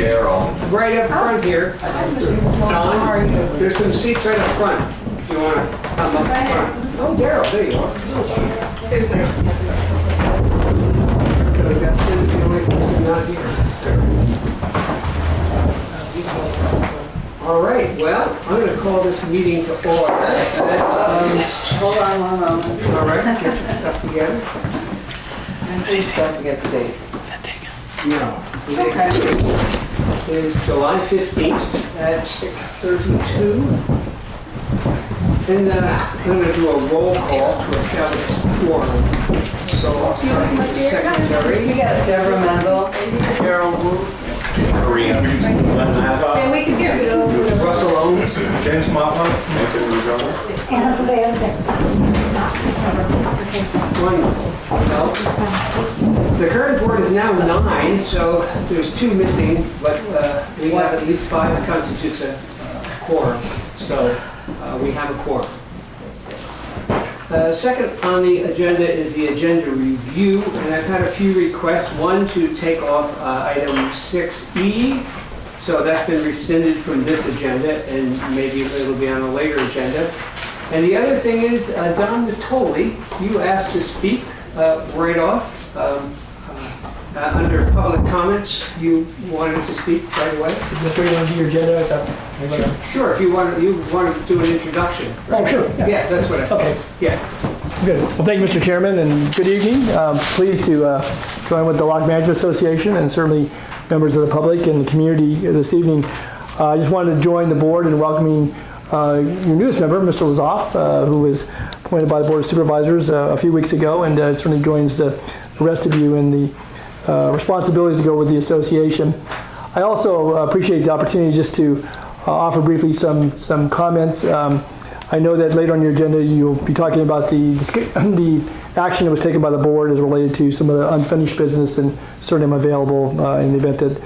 Daryl. Right up front here. Don, there's some seats right up front. If you want to come up front. Oh, Daryl, there you are. So that's the only person not here. All right, well, I'm going to call this meeting to order. Hold on one moment. All right, get your stuff together. Please don't forget the date. No. Okay. It is July 15th at 6:32. And I'm going to do a roll call to establish a quorum. So I'll start with the secretary. Deborah Mendel. Carol Wu, Korea. Lazof. And we can give it over. Russell Owens, James Moffat. wonderful. Well, the current board is now 9, so there's 2 missing, but we have at least 5 constitutes a quorum. So we have a quorum. Second on the agenda is the agenda review, and I've had a few requests. One, to take off item 6E, so that's been rescinded from this agenda, and maybe it'll be on a later agenda. And the other thing is, Don Nottoli, you asked to speak right off. Under public comments, you wanted to speak right away? Is this where you want to do your agenda? Is that, Sure, if you want to do an introduction. Oh, sure. Yeah, that's what I thought. Okay. Yeah. Good. Well, thank you, Mr. Chairman, and good evening. Pleased to join with the Lock Management Association and certainly members of the public and the community this evening. I just wanted to join the board in welcoming your newest member, Mr. Lazof, who was appointed by the Board of Supervisors a few weeks ago, and certainly joins the rest of you in the responsibilities to go with the association. I also appreciate the opportunity just to offer briefly some comments. I know that later on your agenda you'll be talking about the action that was taken by the board as related to some of the unfinished business, and certainly I'm available in the event that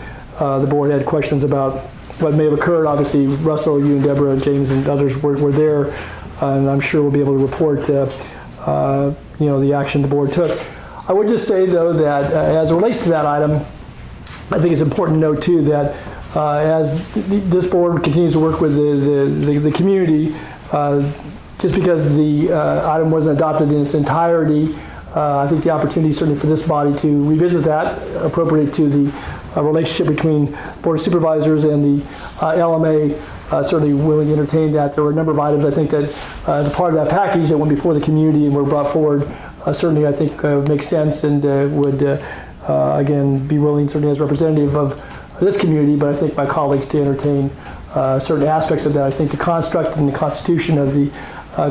the board had questions about what may have occurred. Obviously, Russell, you and Deborah, James, and others were there, and I'm sure we'll be able to report the action the board took. I would just say, though, that as it relates to that item, I think it's important to note, too, that as this board continues to work with the community, just because the item wasn't adopted in its entirety, I think the opportunity certainly for this body to revisit that, appropriate to the relationship between Board of Supervisors and the L.M.A., certainly willing to entertain that. There were a number of items, I think, that as a part of that package that went before the community and were brought forward, certainly I think makes sense, and would, again, be willing, certainly as representative of this community, but I think my colleagues to entertain certain aspects of that. I think the construct and the constitution of the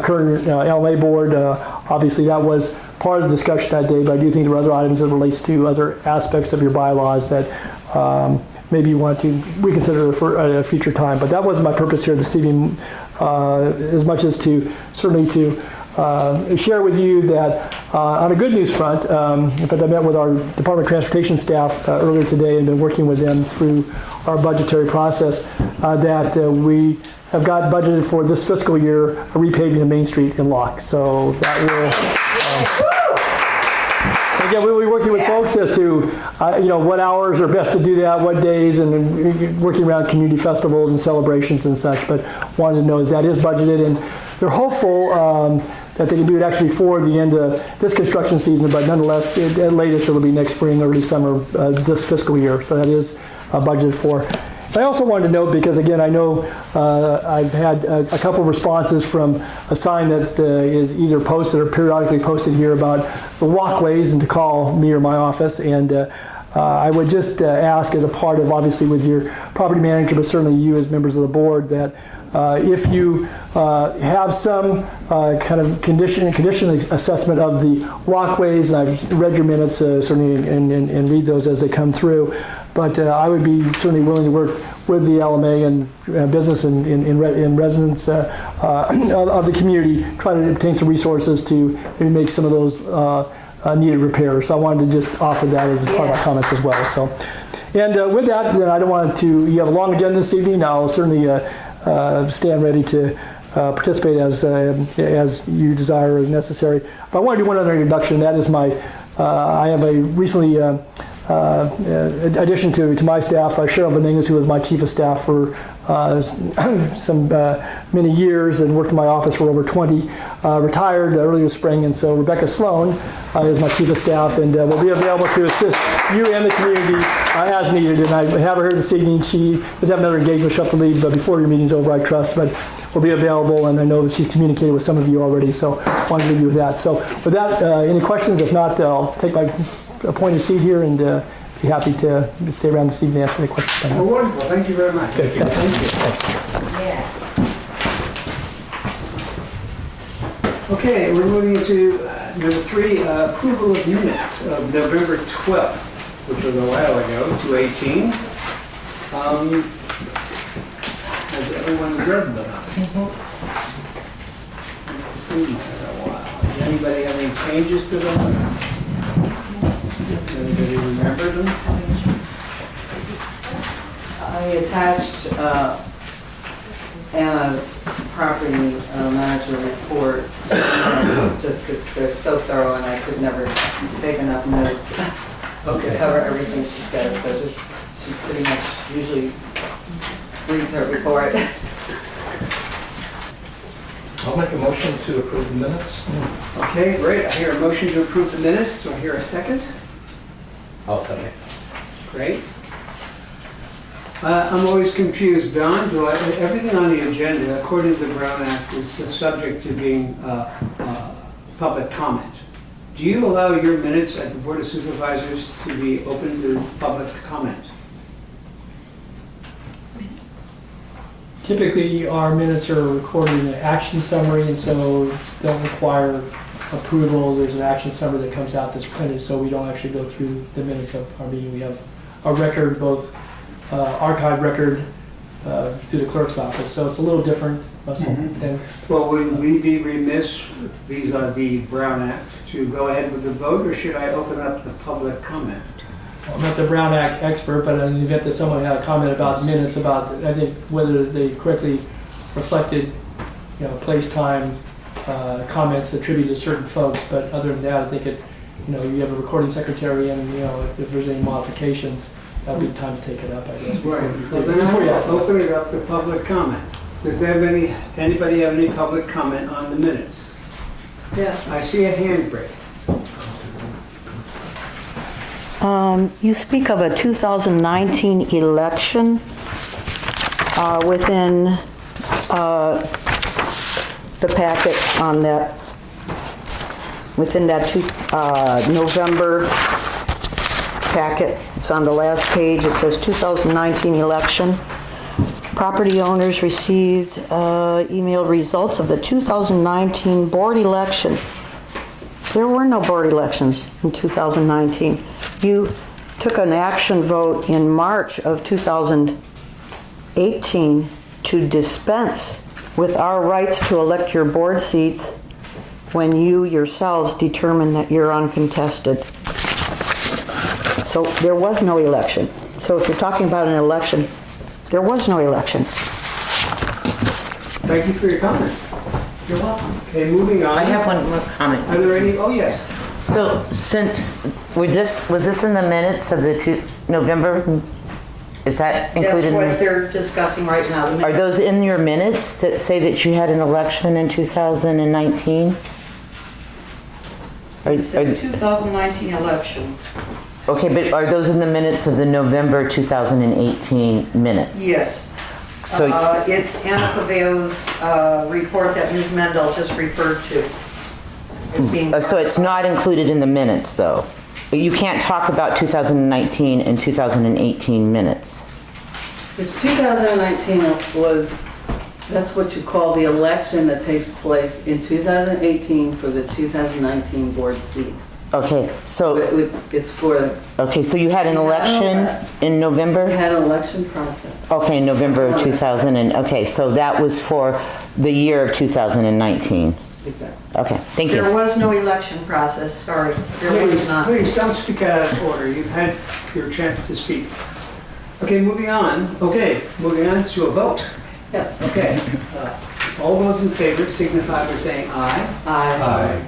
current L.M.A. board, obviously that was part of the discussion that day, but I do think there are other items that relates to other aspects of your bylaws that maybe you want to reconsider for a future time. But that wasn't my purpose here this evening, as much as to certainly to share with you that on a good news front, in fact, I met with our Department of Transportation staff earlier today and been working with them through our budgetary process, that we have got budgeted for this fiscal year a repaving of Main Street in Locke. So that will... Again, we'll be working with folks as to, what hours are best to do that, what days, and then working around community festivals and celebrations and such. But wanted to know that is budgeted, and they're hopeful that they can do it actually before the end of this construction season. But nonetheless, at latest, it'll be next spring, early summer, this fiscal year. So that is budgeted for. I also wanted to note, because again, I know I've had a couple of responses from a sign that is either posted or periodically posted here about the walkways and to call me or my office. And I would just ask, as a part of, obviously, with your property manager, but certainly you as members of the board, that if you have some kind of condition assessment of the walkways, and I've read your minutes certainly and read those as they come through, but I would be certainly willing to work with the L.M.A. and business and residents of the community, try to obtain some resources to maybe make some of those needed repairs. So I wanted to just offer that as part of my comments as well. So, and with that, I don't want to. You have a long agenda this evening. I'll certainly stand ready to participate as you desire or necessary. But I want to do one other introduction. That is my. I have a recently addition to my staff, Cheryl Veningas, who was my chief of staff for many years and worked in my office for over 20, retired earlier this spring, and so Rebecca Sloan is my chief of staff, and will be available to assist you and the community as needed. And I have her here this evening. She does have another engagement she'll have to leave before your meeting's over, I trust, but will be available, and I know that she's communicated with some of you already, so I wanted to leave you with that. So with that, any questions? If not, I'll take my appointed seat here and be happy to stay around this evening and answer any questions. Well, wonderful. Thank you very much. Good, thanks. Thank you. Thanks. Okay, we're moving to number 3, approval of minutes of November 12th, which was a while ago, 2/18. Has everyone read them? Let's see, a while. Does anybody have any changes to them? Anybody remember them? I attached Anna's property manager report just because they're so thorough and I could never take enough notes to cover everything she says. So just, she pretty much usually reads her report. I'll make a motion to approve the minutes. Okay, great. I hear a motion to approve the minutes. Do I hear a second? I'll second. Great. I'm always confused, Don. Everything on the agenda, according to the Brown Act, is subject to being public comment. Do you allow your minutes at the Board of Supervisors to be open to public comment? Typically, our minutes are recorded in an action summary, and so don't require approval. There's an action summary that comes out that's printed, so we don't actually go through the minutes of our meeting. We have a record, both archive record through the clerk's office, so it's a little different. Than, Well, would we be remiss vis-a-vis Brown Act to go ahead with the vote, or should I open up the public comment? I'm not the Brown Act expert, but in the event that someone had a comment about minutes, about, I think, whether they correctly reflected, place, time, comments attributed to certain folks, but other than that, I think you have a recording secretary, and, if there's any modifications, that'll be the time to take it up, I guess. Right. Well, then I'll open it up to public comment. Does anybody have any public comment on the minutes? Yeah. I see a hand raised. You speak of a 2019 election within the packet on that, within that November packet. It's on the last page. It says 2019 election. Property owners received email results of the 2019 board election. There were no board elections in 2019. You took an action vote in March of 2018 to dispense with our rights to elect your board seats when you yourselves determined that you're uncontested. So there was no election. So if you're talking about an election, there was no election. Thank you for your comment. You're welcome. Okay, moving on. I have one more comment. Are there any? Oh, yes. So since, was this in the minutes of the November? Is that included? That's what they're discussing right now. Are those in your minutes that say that you had an election in 2019? It says 2019 election. Okay, but are those in the minutes of the November 2018 minutes? Yes. So It's Anna Paveo's report that Ms. Mendel just referred to. so it's not included in the minutes, though? But you can't talk about 2019 and 2018 minutes? The 2019 that's what you call the election that takes place in 2018 for the 2019 board seats. Okay, so... It's for... Okay, so you had an election in November? We had an election process. Okay, November of 2000, okay, so that was for the year of 2019. Exactly. Okay, thank you. There was no election process, sorry. There was not. Please don't speak out of order. You've had your chance to speak. Okay, moving on. Okay, moving on to a vote. Yes. Okay. All those in favor signify by saying aye. Aye.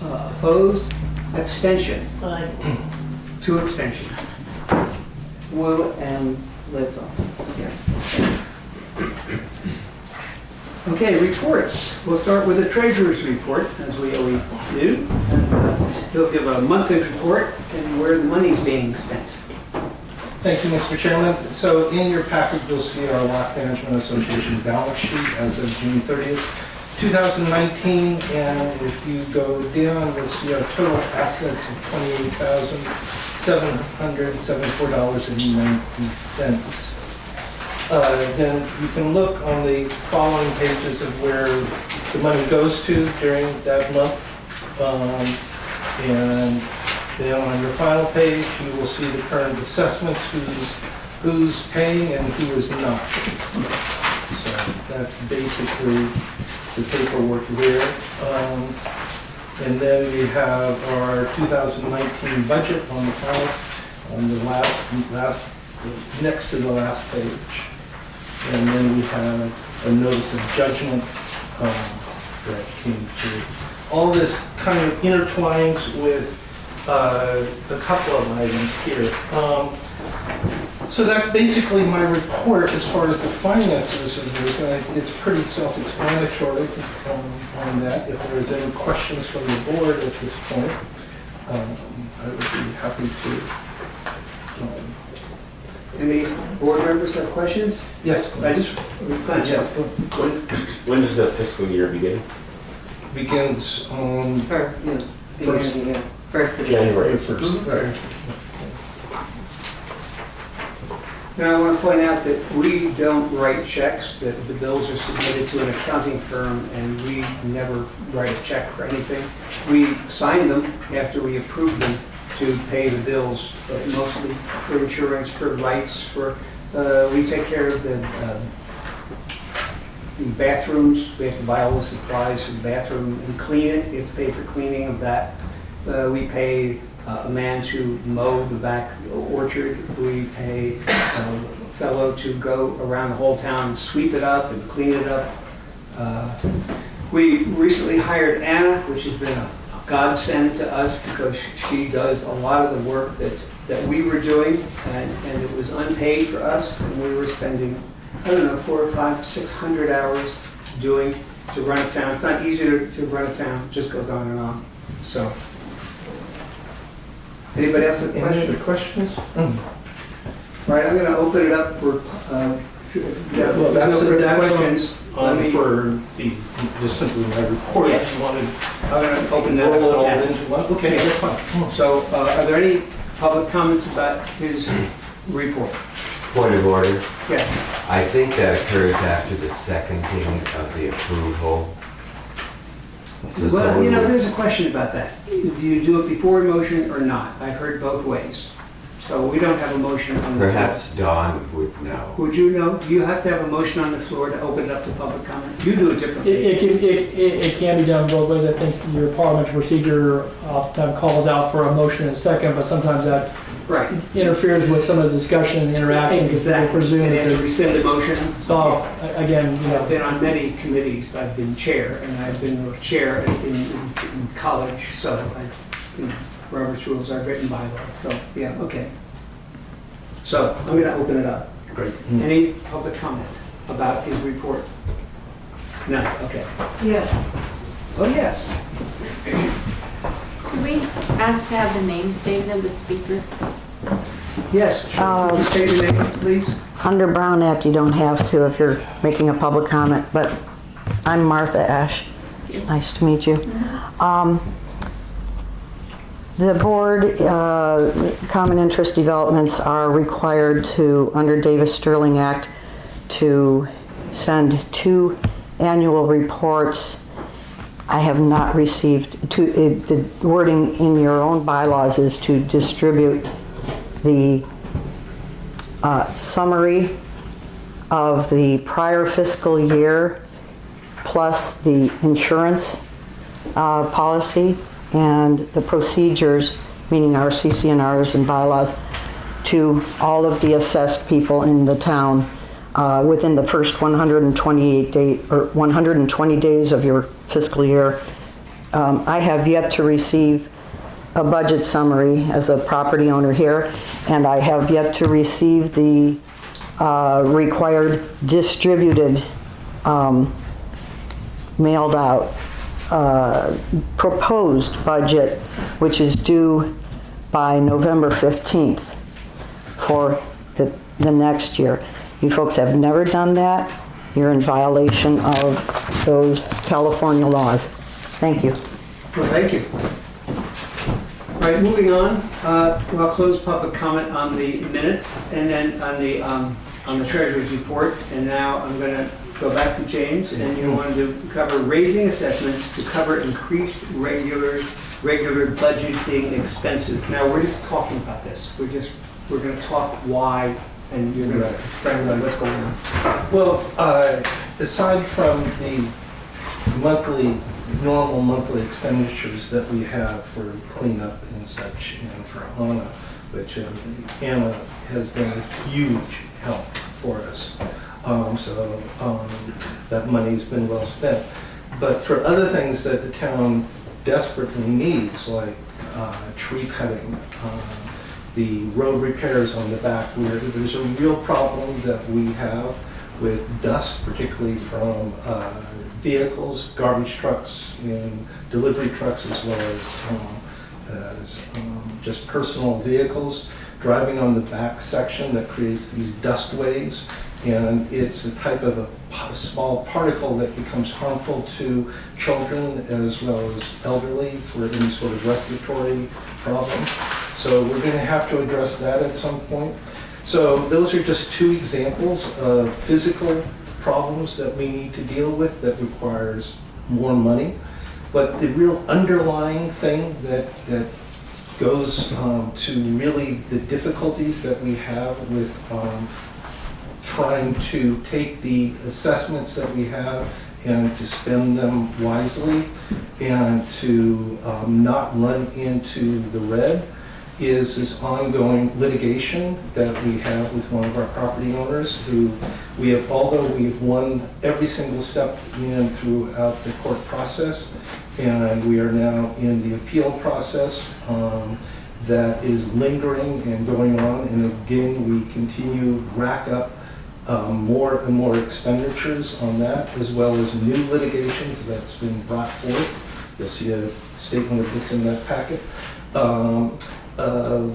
Opposed? Abstention? 2 abstentions. Wu and Lazof. Yes. Okay, reports. We'll start with the treasurer's report, as we always do. And he'll give a monthly report and where the money's being spent. Thank you, Mr. Chairman. So in your package, you'll see our Lock Management Association balance sheet as of June 30th, 2019. And if you go down, you'll see our total assets of $28,774.90. Then you can look on the following pages of where the money goes to during that month. And then on your final page, you will see the current assessments, who's paying and who is not. So that's basically the paperwork there. And then we have our 2019 budget on the final, on the last, next to the last page. And then we have a notice of judgment that came through. All this kind of intertwines with a couple of items here. So that's basically my report as far as the finances are concerned. It's pretty self-explanatory on that. If there's any questions from the board at this point, I would be happy to. Any board members have questions? Yes, I just, yes. When does the fiscal year begin? begins on First, yeah, First. beginning, yeah, first of January. 1st. Now, I want to point out that we don't write checks, that the bills are submitted to an accounting firm, and we never write a check for anything. We sign them after we approve them to pay the bills, mostly for insurance, for lights, for, we take care of the bathrooms. We have to buy all the supplies for the bathroom and clean it. We have to pay for cleaning of that. We pay a man to mow the back orchard. We pay a fellow to go around the whole town and sweep it up and clean it up. We recently hired Anna, which has been a godsend to us because she does a lot of the work that we were doing, and it was unpaid for us, and we were spending, I don't know, 400, 500, 600 hours to run a town. It's not easy to run a town, it just goes on and on. So. Anybody else have Any other questions? All right, I'm going to open it up for, Well, that's no further on questions. Let me- for just simply my report. Yes. If you wanted I'm going to open to that roll it all up. into one. Okay, that's fine. So, are there any public comments about his report? Point of order. Yes. I think that occurs after the seconding of the approval. So Well, someone you know, would- there's a question about that. Do you do it before a motion or not? I've heard both ways. So we don't have a motion on the floor. Perhaps Dawn would know. Would you know? Do you have to have a motion on the floor to open it up to public comment? You do it differently. It can be done both ways. I think your parliamentary procedure oftentimes calls out for a motion in a second, but sometimes that Right. interferes with some of the discussion and interaction. Because I presume And that then there's, rescind the motion. so, again, you I've know, been on many committees. I've been chair, and I've been a chair in college, so Robert's rules are written by law. So, yeah, okay. So I'm going to open it up. Great. Any public comment about his report? None, okay. Yes. Oh, yes. Could we ask to have the name stated of the speaker? Yes. Sure. Could you state your name, please? Under Brown Act, you don't have to if you're making a public comment, but I'm Martha Ash. Nice to meet you. The board, common interest developments are required to, under Davis Sterling Act, to send 2 annual reports. I have not received, the wording in your own bylaws is to distribute the summary of the prior fiscal year plus the insurance policy and the procedures, meaning our CC&Rs and bylaws, to all of the assessed people in the town within the first 120 days of your fiscal year. I have yet to receive a budget summary as a property owner here, and I have yet to receive the required distributed, mailed out, proposed budget, which is due by November 15th for the next year. You folks have never done that. You're in violation of those California laws. Thank you. Well, thank you. All right, moving on, we'll close public comment on the minutes and then on the treasurer's report. And now I'm going to go back to James, and you wanted to cover raising assessments to cover increased regular budgeting expenses. Now, we're just talking about this. We're going to talk why, and you're going to explain what's going on. Well, aside from the normal monthly expenditures that we have for cleanup and such, and for H.O.A, which L.M.A has been a huge help for us. That money's been well spent. But for other things that the town desperately needs, like tree cutting, the road repairs on the back, where there's a real problem that we have with dust, particularly from vehicles, garbage trucks, and delivery trucks, as well as just personal vehicles driving on the back section that creates these dust waves. And it's a type of a small particle that becomes harmful to children as well as elderly for any sort of respiratory problem. So we're going to have to address that at some point. So those are just two examples of physical problems that we need to deal with that requires more money. But the real underlying thing that goes to really the difficulties that we have with trying to take the assessments that we have and to spend them wisely and to not run into the red is this ongoing litigation that we have with one of our property owners who we have, although we have won every single step in throughout the court process, and we are now in the appeal process that is lingering and going on, and again we continue to rack up more and more expenditures on that, as well as new litigations that's been brought forth. You'll see a statement of this in that packet.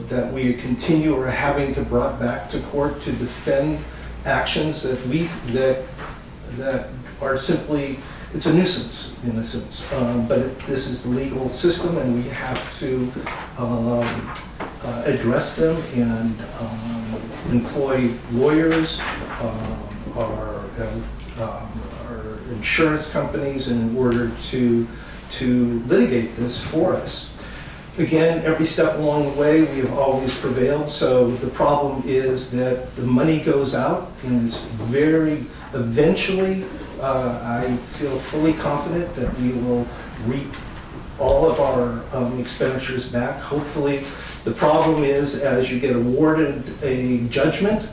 That we continue or having to brought back to court to defend actions that are simply, it's a nuisance in a sense, but this is the legal system and we have to address them and employ lawyers, our insurance companies in order to litigate this for us. Again, every step along the way, we have always prevailed. So the problem is that the money goes out, and it's very eventually. I feel fully confident that we will reap all of our expenditures back. Hopefully, the problem is as you get awarded a judgment,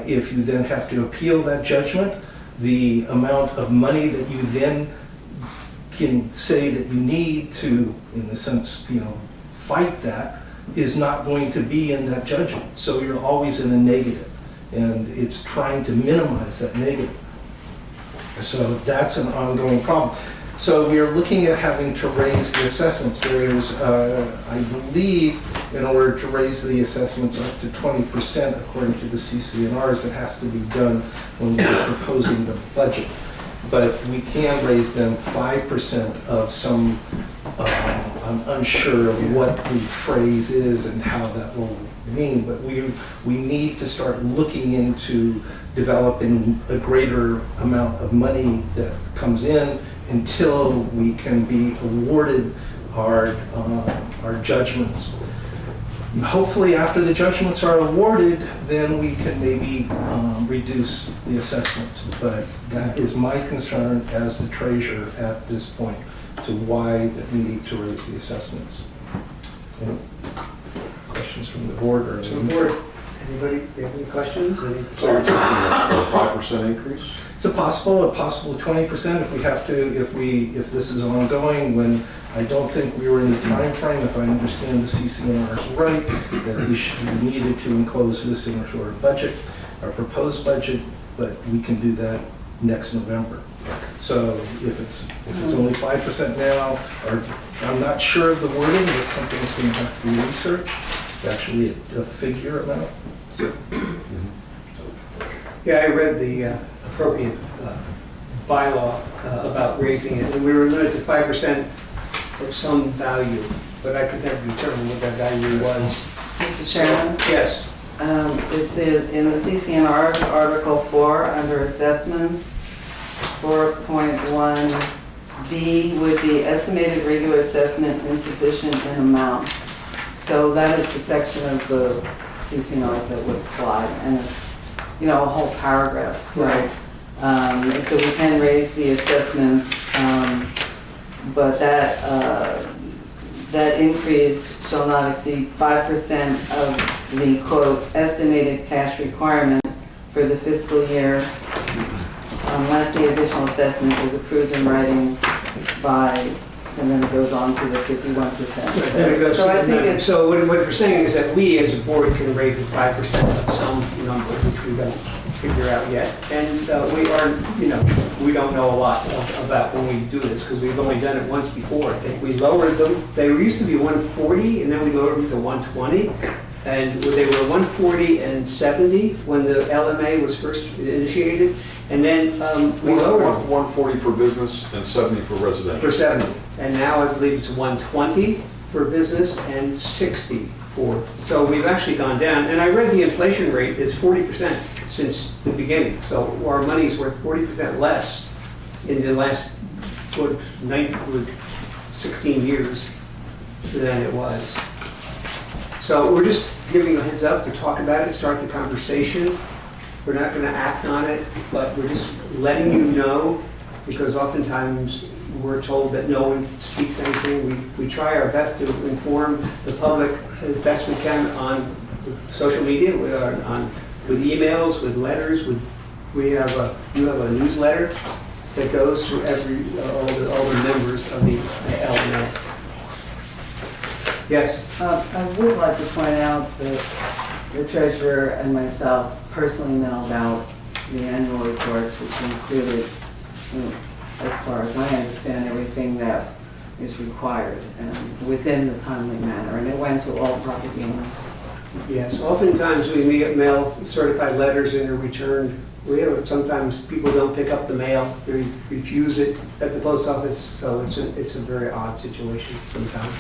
if you then have to appeal that judgment, the amount of money that you then can say that you need to, in the sense, fight that, is not going to be in that judgment. So you're always in a negative, and it's trying to minimize that negative. So that's an ongoing problem. So we are looking at having to raise the assessments. There's, I believe, in order to raise the assessments up to 20%, according to the CC&Rs, it has to be done when we're proposing the budget. But we can raise them 5% of some, I'm unsure of what the phrase is and how that will mean, but we need to start looking into developing a greater amount of money that comes in until we can be awarded our judgments. Hopefully after the judgments are awarded, then we can maybe reduce the assessments. But that is my concern as the treasurer at this point to why that we need to raise the assessments. Any questions from the board or So the board, anybody have any questions? So you're talking about a 5% increase? It's a possible 20% if we have to, if this is ongoing, when I don't think we were in the time frame, if I understand the CCNRs right, that we needed to enclose this into our budget, our proposed budget, but we can do that next November. So if it's only 5% now, or I'm not sure of the wording, it's something that's going to have to be researched, actually a figure amount. Yeah, I read the appropriate bylaw about raising it, and we were limited to 5% of some value, but I could never determine what that value was. Mr. Chairman? Yes. It's in the CCNR's Article 4 under assessments, 4.1B would be estimated regular assessment insufficient in amount. So that is the section of the CCNRs that would apply, and it's, you know, a whole paragraph. So, Right. So we can raise the assessments, but that increase shall not exceed 5% of the quote estimated cash requirement for the fiscal year unless the additional assessment is approved in writing by, and then it goes on to the 51%. Then it goes So to I the think number. it's, So what we're saying is that we as a board can raise it 5% of some number, which we don't figure out yet. And we are, you know, we don't know a lot about when we do this because we've only done it once before. I think we lowered them. They used to be 140 and then we lowered them to 120. And they were 140 and 70 when the L.M.A. was first initiated. And then we lowered them 140 for business and 70 for residential. for 70. And now I believe it's 120 for business and 60 for, so we've actually gone down. And I read the inflation rate is 40% since the beginning. So our money's worth 40% less in the last, 16 years than it was. So we're just giving you a heads up to talk about it, start the conversation. We're not going to act on it, but we're just letting you know, because oftentimes we're told that no one speaks anything. We try our best to inform the public as best we can on social media, with emails, with letters. You have a newsletter that goes through all the members of the L.M.A. Yes. I would like to point out that the treasurer and myself personally mailed out the annual reports, which included, as far as I understand, everything that is required and within the timely manner, and it went to all property owners. Yes, oftentimes we mail certified letters and they're returned. Sometimes people don't pick up the mail, they refuse it at the post office, so it's a very odd situation sometimes.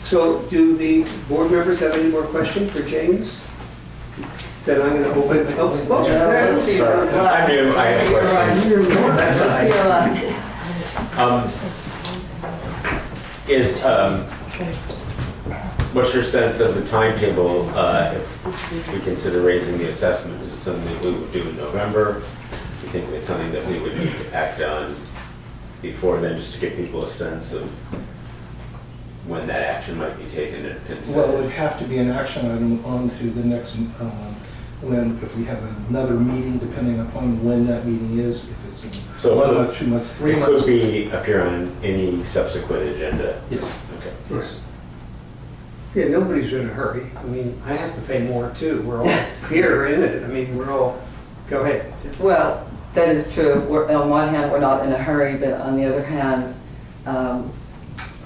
So do the board members have any more questions for James? Then I'm going to open it up. Sorry. I knew I had questions. What's your sense of the timetable if we consider raising the assessment? Is it something that we would do in November? Do you think it's something that we would need to act on before then, just to give people a sense of when that action might be taken and considered? Well, it would have to be an action item on to the next, if we have another meeting, depending upon when that meeting is, if it's in 1 month, 2 months, 3 months. It could appear on any subsequent agenda? Yes. Okay. Yes. Yeah, nobody's in a hurry. I mean, I have to pay more too. We're all here in it. I mean, we're all, go ahead. Well, that is true. On one hand, we're not in a hurry, but on the other hand,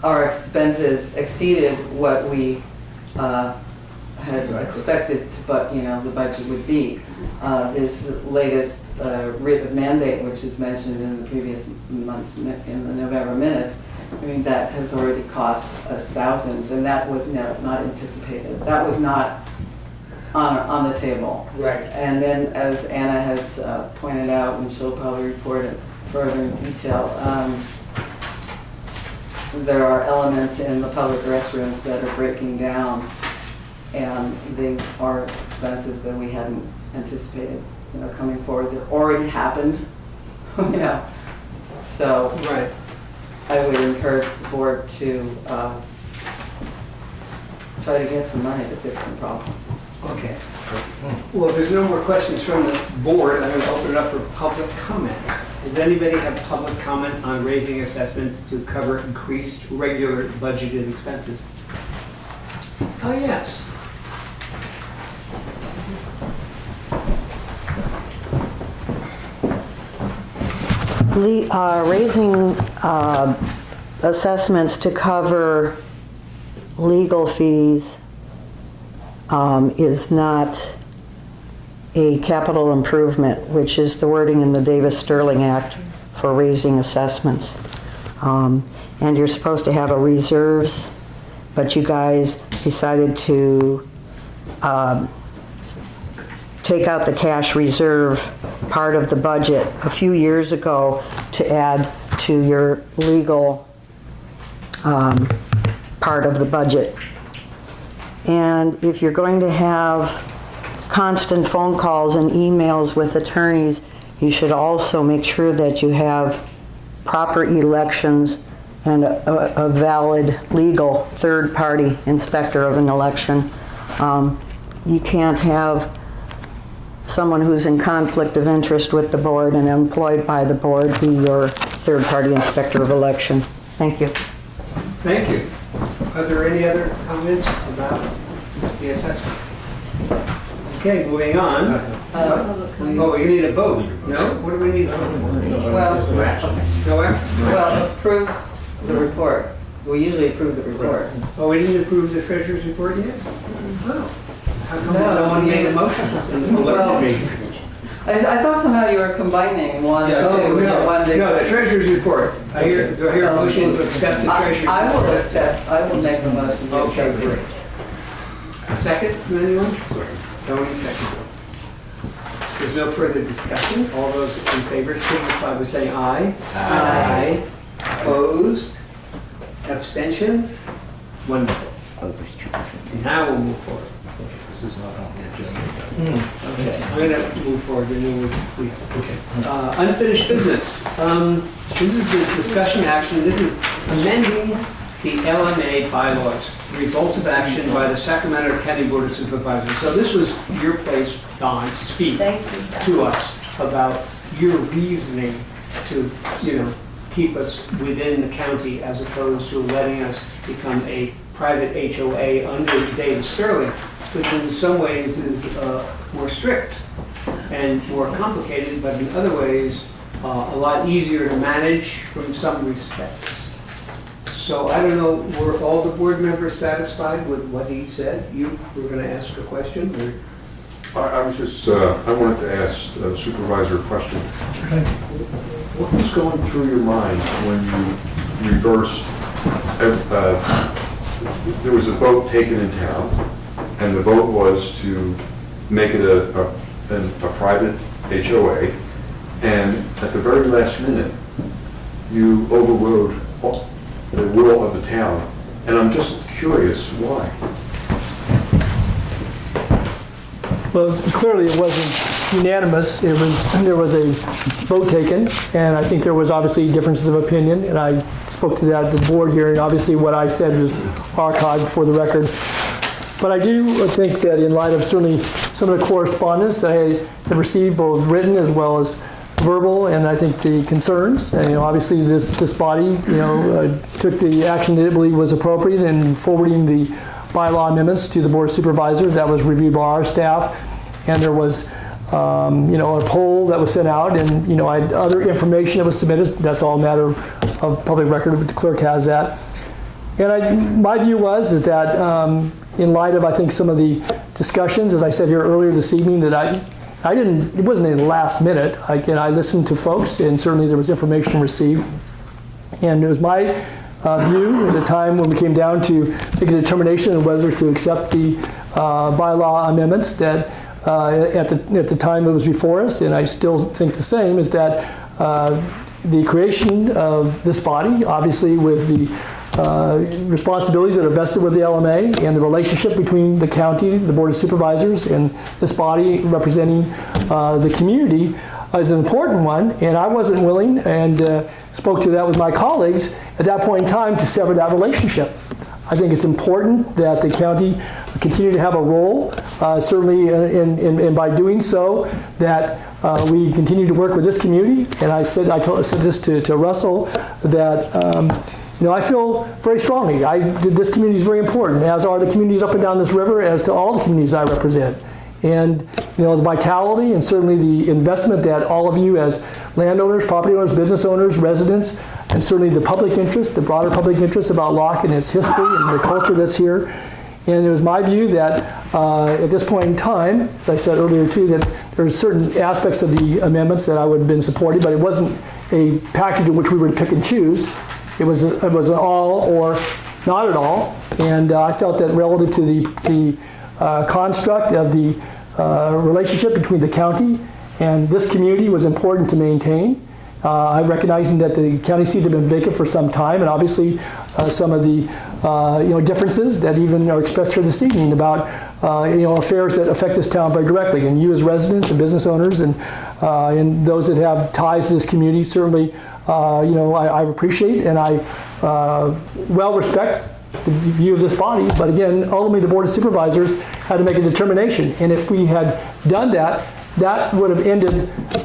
our expenses exceeded what we had expected, but the budget would be. This latest writ of mandate, which is mentioned in the previous months in the November minutes, I mean, that has already cost us thousands, and that was not anticipated. That was not on the table. Right. And then, as Anna has pointed out, and she'll probably report it further in detail, there are elements in the public restrooms that are breaking down, and they are expenses that we hadn't anticipated, coming forward. That already happened, So Right. I would encourage the board to try to get some money to fix some problems. Okay. Well, if there's no more questions from the board, I'm going to open it up for public comment. Does anybody have public comment on raising assessments to cover increased regular budgeted expenses? Oh, yes. Raising assessments to cover legal fees is not a capital improvement, which is the wording in the Davis-Sterling Act for raising assessments. And you're supposed to have a reserves, but you guys decided to take out the cash reserve part of the budget a few years ago to add to your legal part of the budget. And if you're going to have constant phone calls and emails with attorneys, you should also make sure that you have proper elections and a valid legal third-party inspector of an election. You can't have someone who's in conflict of interest with the board and employed by the board be your third-party inspector of election. Thank you. Thank you. Are there any other comments about the assessments? Okay, moving on. Oh, we need a vote. No? What do we need? Well, No action? well, approve the report. We usually approve the report. Oh, we didn't approve the treasurer's report yet? Oh. How come no one made a motion? Well, I thought somehow you were combining one and two. No, the treasurer's report. Do I hear a motion to accept the treasurer's report? I will make the motion. to Okay, accept it. great. A second from anyone? Tony, second. If there's no further discussion, all those in favor signify by saying aye. Aye. Opposed? Abstentions? Wonderful. Now we'll move forward. This is not on the agenda. Okay, I'm going to move forward. Unfinished business. This is the discussion action. This is amending the L.M.A. bylaws, results of action by the Sacramento County Board of Supervisors. So this was your place, Don, to speak to us about your reasoning to, keep us within the county as opposed to letting us become a private H.O.A. under Davis-Sterling, which in some ways is more strict and more complicated, but in other ways a lot easier to manage from some respects. So I don't know, were all the board members satisfied with what he said? You were going to ask a question? Or? I was just, I wanted to ask the supervisor a question. What was going through your mind when you reversed, there was a vote taken in town, and the vote was to make it a private HOA, and at the very last minute, you overrode the will of the town, and I'm just curious why. Well, clearly it wasn't unanimous. There was a vote taken, and I think there was obviously differences of opinion, and I spoke to that at the board here, and obviously what I said was archived for the record. But I do think that in light of certainly some of the correspondence that I had received, both written as well as verbal, and I think the concerns, and obviously this body, took the action that it believed was appropriate in forwarding the bylaw amendments to the Board of Supervisors. That was reviewed by our staff, and there was, a poll that was sent out, and I had other information that was submitted. That's all a matter of public record, but the clerk has that. And my view is that in light of, I think, some of the discussions, as I said here earlier this evening, that it wasn't in the last minute. I listened to folks, and certainly there was information received. And it was my view at the time when we came down to make a determination of whether to accept the bylaw amendments that at the time it was before us, and I still think the same, is that the creation of this body, obviously with the responsibilities that are vested with the L.M.A. and the relationship between the county, the Board of Supervisors, and this body representing the community is an important one, and I wasn't willing, and spoke to that with my colleagues at that point in time, to sever that relationship. I think it's important that the county continue to have a role, certainly, and by doing so, that we continue to work with this community, and I said this to Russell, that I feel very strongly. This community is very important, as are the communities up and down this river, as to all the communities I represent. And the vitality and certainly the investment that all of you as landowners, property owners, business owners, residents, and certainly the public interest, the broader public interest about Locke and its history and the culture that's here. And it was my view that at this point in time, as I said earlier too, that there's certain aspects of the amendments that I would have been supporting, but it wasn't a package in which we were to pick and choose. It was an all or not at all. And I felt that relative to the construct of the relationship between the county and this community was important to maintain. I'm recognizing that the county seat had been vacant for some time, and obviously some of the differences that even are expressed here this evening about affairs that affect this town very directly. And you as residents and business owners and those that have ties to this community certainly I appreciate and I well respect the view of this body. But again, ultimately the Board of Supervisors had to make a determination, and if we had done that, that would have ended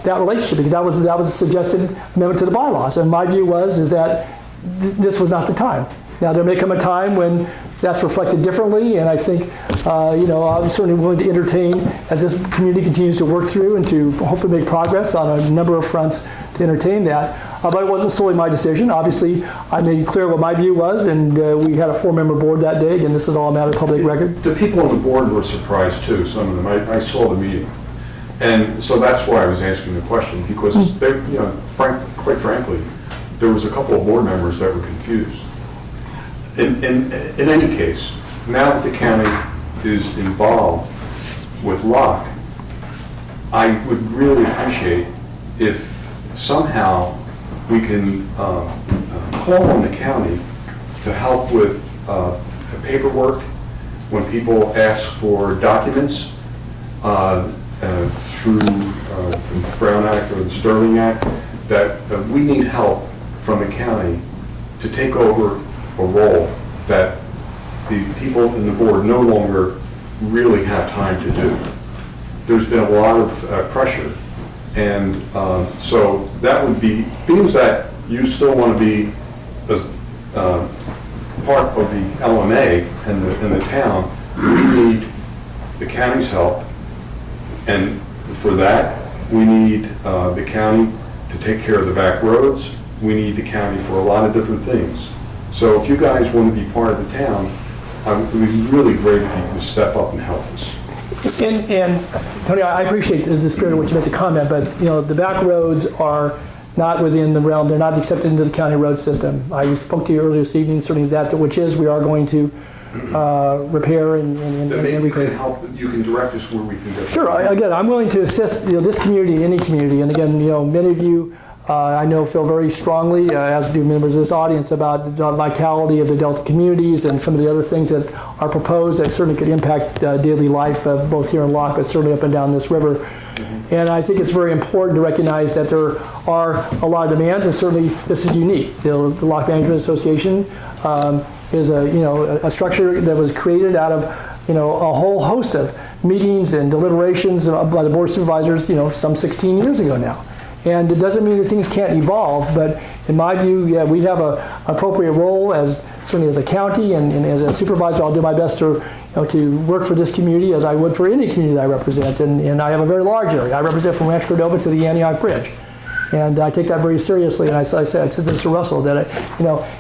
that relationship, because that was a suggested amendment to the bylaws. And my view is that this was not the time. Now there may come a time when that's reflected differently, and I think I'm certainly willing to entertain, as this community continues to work through and to hopefully make progress on a number of fronts, to entertain that. But it wasn't solely my decision. Obviously, I made clear what my view was, and we had a 4-member board that day. Again, this is all a matter of public record. The people on the board were surprised too, some of them. I saw the meeting. And so that's why I was asking the question, because quite frankly, there was a couple of board members that were confused. In any case, now that the county is involved with Locke, I would really appreciate if somehow we can call on the county to help with paperwork when people ask for documents through the Brown Act or the Sterling Act, that we need help from the county to take over a role that the people in the board no longer really have time to do. There's been a lot of pressure, and so that would be, being that you still want to be part of the L.M.A. and the town, we need the county's help, and for that we need the county to take care of the back roads. We need the county for a lot of different things. So if you guys want to be part of the town, it would be really great if you could step up and help us. And Tony, I appreciate the spirit in which you made the comment, but the back roads are not within the realm. They're not accepted into the county road system. I spoke to you earlier this evening, certainly that which is we are going to repair and you can help. You can direct us where we can go. Sure. Again, I'm willing to assist this community, any community, and again, many of you. I know feel very strongly, as do members of this audience, about the vitality of the Delta communities and some of the other things that are proposed that certainly could impact daily life, both here in Locke, but certainly up and down this river. Mm-hmm. And I think it's very important to recognize that there are a lot of demands, and certainly this is unique. The Locke Management Association is a structure that was created out of a whole host of meetings and deliberations by the Board of Supervisors, some 16 years ago now. And it doesn't mean that things can't evolve, but in my view, we have an appropriate role certainly as a county, and as a supervisor, I'll do my best to work for this community as I would for any community that I represent. And I have a very large area. I represent from Rancho Cordova to the Antioch Bridge. And I take that very seriously. And I said to this to Russell that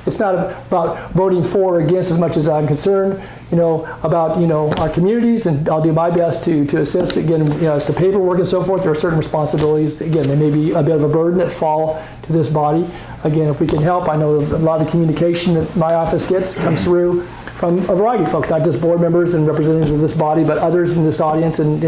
it's not about voting for or against as much as I'm concerned, about our communities, and I'll do my best to assist. Again, as to paperwork and so forth, there are certain responsibilities. Again, they may be a bit of a burden that fall to this body. Again, if we can help, I know a lot of communication that my office gets comes through from a variety of folks, not just board members and representatives of this body, but others in this audience and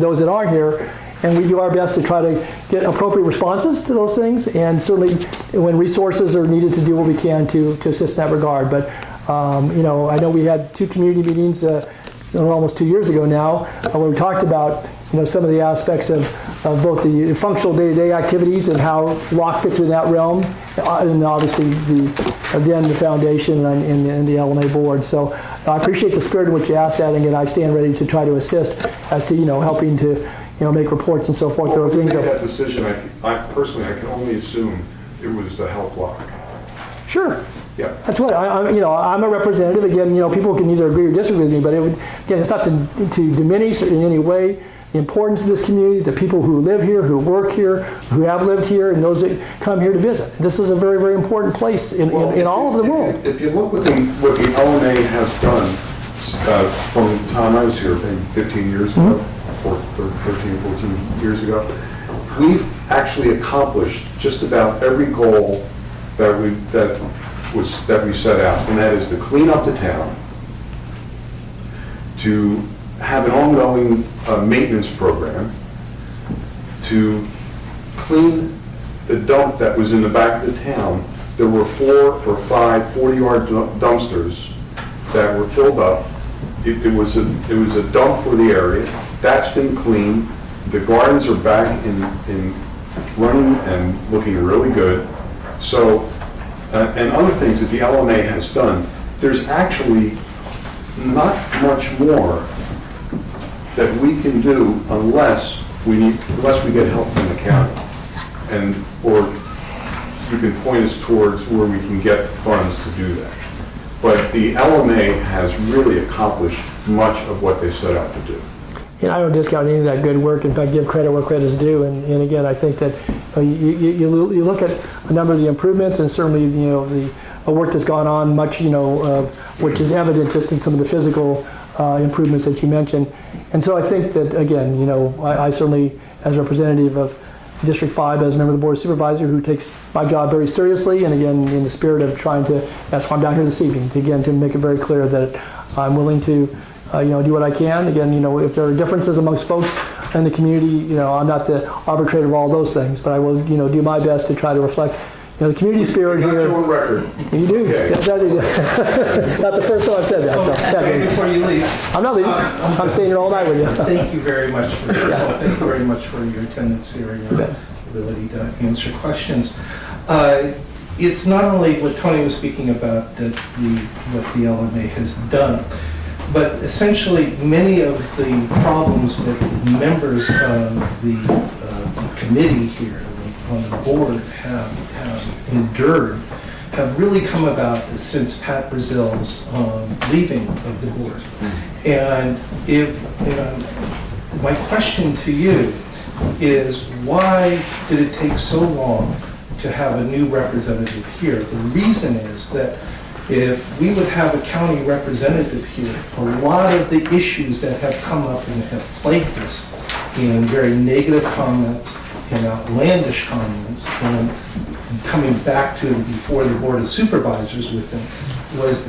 those that are here. And we do our best to try to get appropriate responses to those things, and certainly when resources are needed to do what we can to assist in that regard. But I know we had 2 community meetings almost 2 years ago now, where we talked about some of the aspects of both the functional day-to-day activities and how Locke fits within that realm, and obviously the foundation and the L.M.A. board. So I appreciate the spirit in which you asked that, and again, I stand ready to try to assist as to helping to make reports and so forth. There were Well, when we things made that, that decision, I personally, I can only assume it was the health block. sure. Yeah. That's what, I'm a representative, again, people can either agree or disagree with me, but it's not to diminish in any way the importance of this community, the people who live here, who work here, who have lived here, and those that come here to visit. This is a very, very important place in all of the world. If you look what the L.M.A. has done from the time I was here, maybe 15 years ago, 13, 14 years ago, we've actually accomplished just about every goal that we set out, and that is to clean up the town, to have an ongoing maintenance program, to clean the dump that was in the back of the town. There were 4 or 5 40-yard dumpsters that were filled up. It was a dump for the area. That's been cleaned. The gardens are back in running and looking really good. So, and other things that the L.M.A. has done, there's actually not much more that we can do unless we get help from the county, or you can point us towards where we can get funds to do that. But the L.M.A. has really accomplished much of what they set out to do. And I don't discount any of that good work. In fact, give credit where credit is due. And again, I think that you look at a number of the improvements, and certainly the work that's gone on, much which is evident just in some of the physical improvements that you mentioned. And so I think that again, I certainly, as a representative of District 5, as a member of the Board of Supervisor, who takes my job very seriously, and again, in the spirit of trying to, that's why I'm down here this evening, to make it very clear that I'm willing to do what I can. Again, if there are differences amongst folks in the community, I'm not the arbitrator of all those things, but I will, do my best to try to reflect, the community spirit You're here. not your own record. You do. Okay. Yes, I do. Not the first time I've said that. So, Before you leave, I'm not leaving. I'm staying here all night with you. thank you very much for your help. Thank you very much for your attendance here and your ability to answer questions. It's not only what Tony was speaking about, what the L.M.A. has done, but essentially many of the problems that the members of the committee here on the board have endured have really come about since Pat Brazil's leaving of the board. And my question to you is, why did it take so long to have a new representative here? The reason is that if we would have a county representative here, a lot of the issues that have come up and have plagued us in very negative comments and outlandish comments, and coming back to before the Board of Supervisors with them, was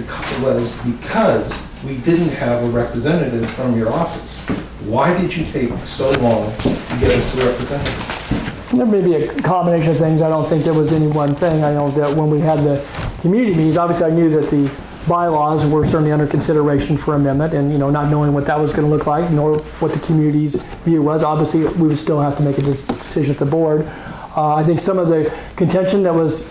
because we didn't have a representative from your office. Why did you take so long to get us a representative? There may be a combination of things. I don't think there was any one thing. I know that when we had the community meetings, obviously I knew that the bylaws were certainly under consideration for amendment, and not knowing what that was going to look like, nor what the community's view was. Obviously, we would still have to make a decision at the board. I think some of the contention that was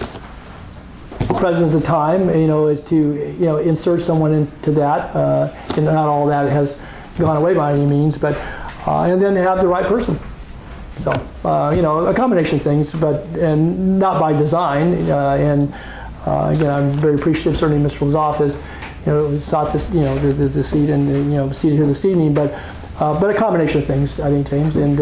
present at the time, is to insert someone into that, and not all that has gone away by any means, but and then have the right person. So a combination of things, and not by design. Again, I'm very appreciative. Certainly, Mr. Lazof has sought this the seat and seated here this evening, but a combination of things, I think, James. And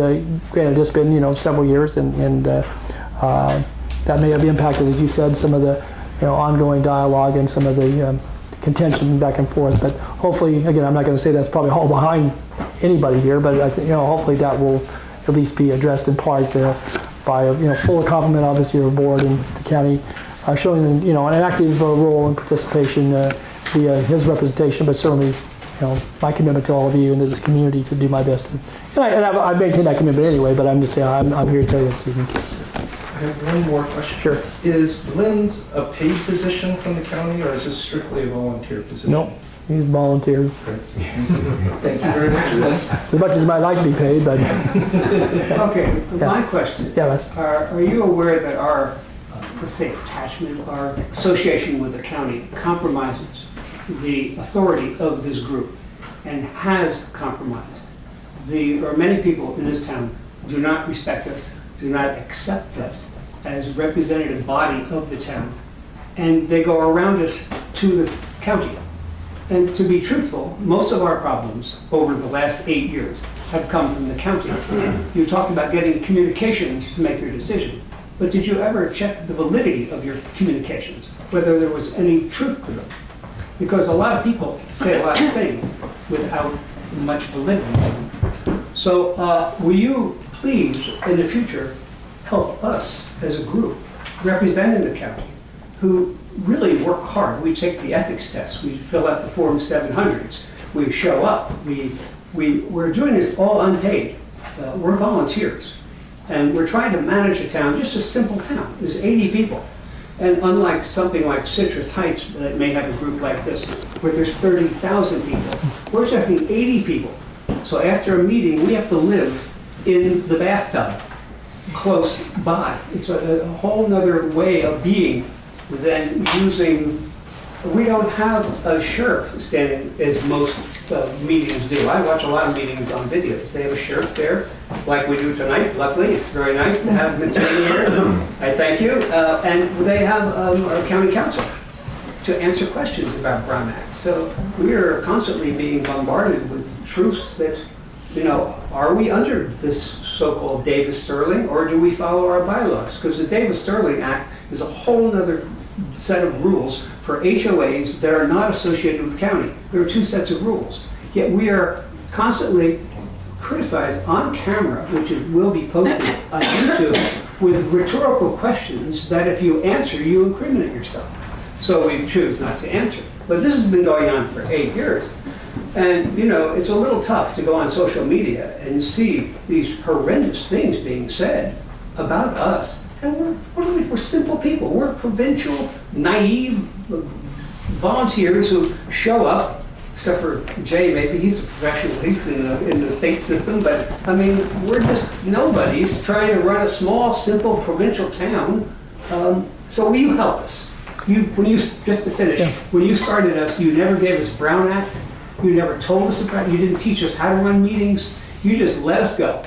granted, it's been several years, and that may have impacted, as you said, some of the ongoing dialogue and some of the contention back and forth. But hopefully, again, I'm not going to say that's probably all behind anybody here, but I think hopefully that will at least be addressed in part by full compliment, obviously, of the board and the county, showing an active role and participation via his representation, but certainly my commitment to all of you and to this community to do my best. And I maintain that commitment anyway, but I'm just saying I'm here to tell you that this evening. I have one more question. Sure. Is Lynn's a paid position from the county, or is this strictly a volunteer position? Nope, he's volunteer. Great. Thank you very much, Lynn. As much as he might like to be paid, but Okay, my question. yeah, that's. Are you aware that our, let's say, attachment, our association with the county compromises the authority of this group and has compromised many people in this town do not respect us, do not accept us as representative body of the town. And they go around us to the county. And to be truthful, most of our problems over the last 8 years have come from the county. You talked about getting communications to make your decision, but did you ever check the validity of your communications, whether there was any truth to them? Because a lot of people say a lot of things without much validity. So will you please, in the future, help us as a group representing the county who really work hard. We take the ethics test, we fill out the Form 700s, we show up, we're doing this all unpaid. We're volunteers, and we're trying to manage a town, just a simple town. There's 80 people. And unlike something like Citrus Heights that may have a group like this, where there's 30,000 people, we're talking 80 people. So after a meeting, we have to live in the bathtub close by. It's a whole nother way of being than using, we don't have a sheriff standing as most meetings do. I watch a lot of meetings on videos. They have a sheriff there, like we do tonight. Luckily, it's very nice to have him here. I thank you. And they have our county council to answer questions about Brown Act. So we are constantly being bombarded with truths that, you know, are we under this so-called Davis-Sterling, or do we follow our bylaws? Because the Davis-Sterling Act is a whole other set of rules for HOAs that are not associated with county. There are two sets of rules. Yet we are constantly criticized on camera, which will be posted on YouTube, with rhetorical questions that if you answer, you incriminate yourself. So we choose not to answer. But this has been going on for 8 years. And, you know, it's a little tough to go on social media and see these horrendous things being said about us. And we're simple people. We're provincial, naive volunteers who show up, except for Jay, maybe he's a professional, he's in the state system, but I mean, we're just nobodies trying to run a small, simple provincial town. So will you help us? Just to finish, when you started us, you never gave us Brown Act, you never told us about it, you didn't teach us how to run meetings, you just let us go.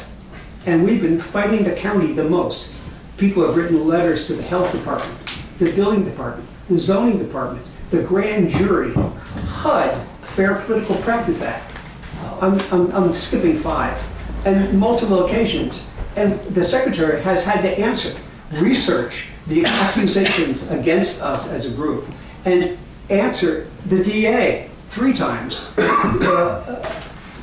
And we've been fighting the county the most. People have written letters to the health department, the building department, the zoning department, the grand jury, HUD, Fair Political Practice Act. I'm skipping 5, and multiple occasions. And the secretary has had to answer, research the accusations against us as a group, and answer the DA 3 times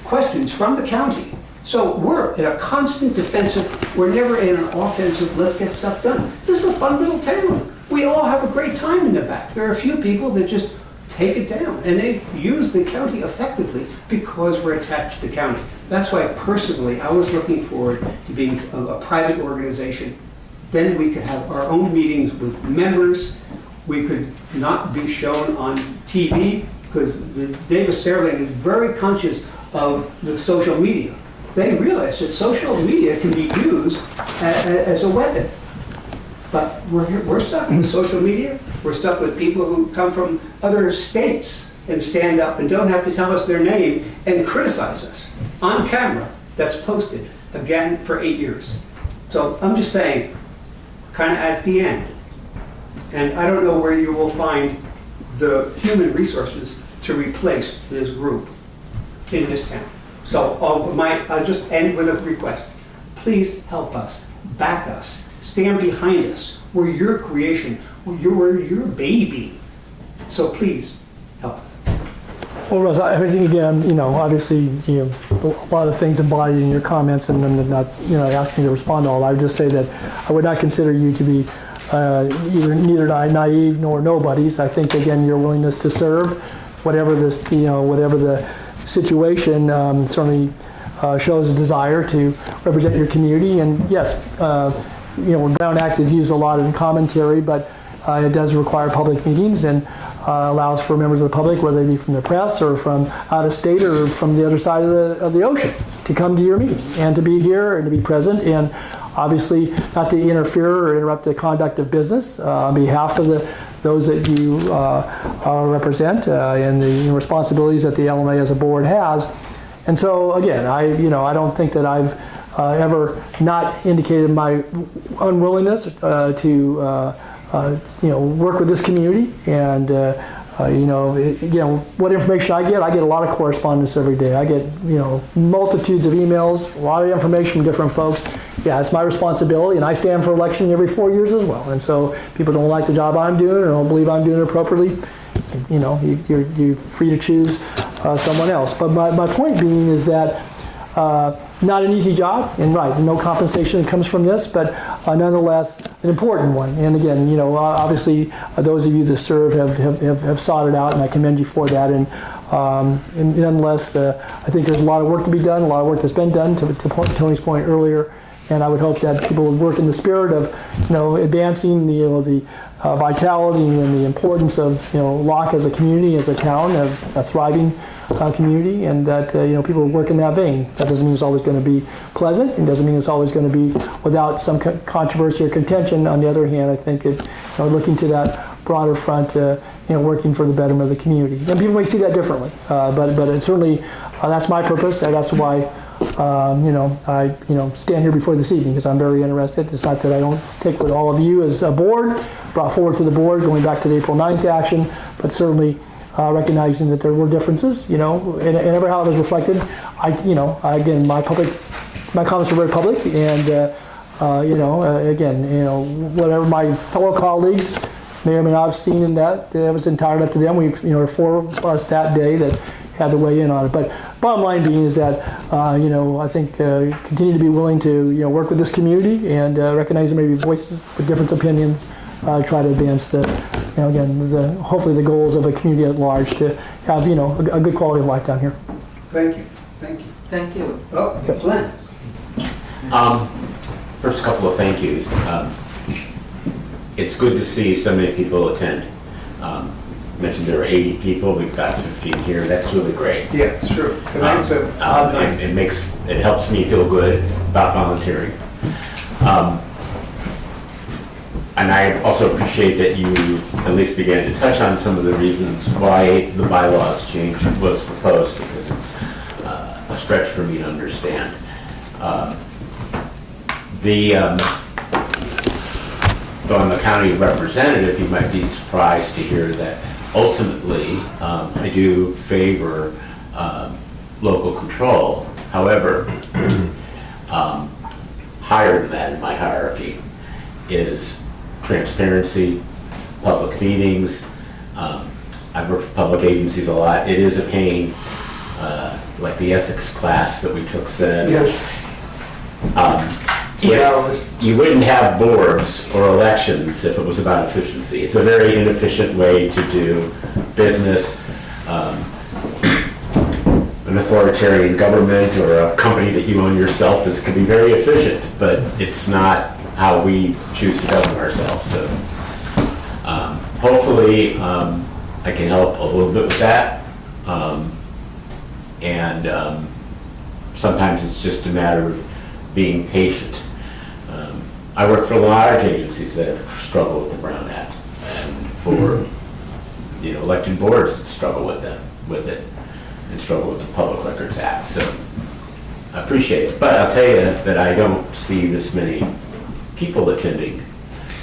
questions from the county. So we're in a constant defensive, we're never in an offensive, let's get stuff done. This is a fun little town. We all have a great time in the back. There are a few people that just take it down, and they use the county effectively because we're attached to the county. That's why personally, I was looking forward to being a private organization. Then we could have our own meetings with members. We could not be shown on TV because Davis-Sterling is very conscious of the social media. They realize that social media can be used as a weapon. But we're stuck with social media. We're stuck with people who come from other states and stand up and don't have to tell us their name and criticize us on camera. That's posted, again, for 8 years. So I'm just saying, kind of at the end, and I don't know where you will find the human resources to replace this group in this town. So I'll just end with a request. Please help us, back us, stand behind us. We're your creation, we're your baby. So please, help us. Well, Russ, I think again, you know, obviously, you know, a lot of things embodied in your comments, and I'm not, you know, asking you to respond to all. I would just say that I would not consider you to be neither naive nor nobodies. I think again, your willingness to serve, whatever this, you know, whatever the situation, certainly shows a desire to represent your community. And yes, you know, Brown Act is used a lot in commentary, but it does require public meetings and allows for members of the public, whether they be from the press or from out of state or from the other side of the ocean, to come to your meeting and to be here and to be present, and obviously not to interfere or interrupt the conduct of business on behalf of those that you represent and the responsibilities that the L.M.A. as a board has. And so again, I don't think that I've ever not indicated my unwillingness to work with this community. And what information I get a lot of correspondence every day. I get multitudes of emails, a lot of information from different folks. Yeah, it's my responsibility, and I stand for election every 4 years as well. And so if people don't like the job I'm doing or don't believe I'm doing it appropriately, you're free to choose someone else. But my point being is that not an easy job, and right, no compensation that comes from this, but nonetheless an important one. And again, obviously those of you that serve have sought it out, and I commend you for that. And nonetheless, I think there's a lot of work to be done, a lot of work that's been done, to Tony's point earlier. And I would hope that people would work in the spirit of, advancing the vitality and the importance of, Locke as a community, as a town, of a thriving community, and that people work in that vein. That doesn't mean it's always going to be pleasant. It doesn't mean it's always going to be without some controversy or contention. On the other hand, I think looking to that broader front, working for the betterment of the community. And people may see that differently, but it certainly that's my purpose. And that's why I stand here before this evening, because I'm very interested. It's not that I don't take what all of you as a board brought forward to the board, going back to the April 9th action, but certainly recognizing that there were differences, and ever how it was reflected. Again, my comments were very public, and whatever my fellow colleagues may or may not have seen in that was entirely up to them. There were 4 of us that day that had to weigh in on it. But bottom line being is that, I think continue to be willing to, work with this community, and recognize there may be voices with different opinions, try to advance hopefully the goals of a community at large to have, a good quality of life down here. Thank you. Thank you. Oh, Glenn. First, a couple of thank yous. It's good to see so many people attend. You mentioned there were 80 people. We've got 15 here. That's really great. Yeah, it's true. It helps me feel good about volunteering. And I also appreciate that you at least began to touch on some of the reasons why the bylaws change was proposed, because it's a stretch for me to understand. Though I'm a county representative, you might be surprised to hear that ultimately I do favor local control. However, higher than that in my hierarchy is transparency, public meetings. I've worked with public agencies a lot. It is a pain, like the ethics class that we took says. Yes. You wouldn't have boards or elections if it was about efficiency. It's a very inefficient way to do business. An authoritarian government or a company that you own yourself can be very efficient, but it's not how we choose to govern ourselves. So hopefully I can help a little bit with that. Sometimes it's just a matter of being patient. I work for large agencies that have struggled with the Brown Act, and for elected boards that struggle with it, and struggle with the Public Records Act. So I appreciate it, but I'll tell you that I don't see this many people attending,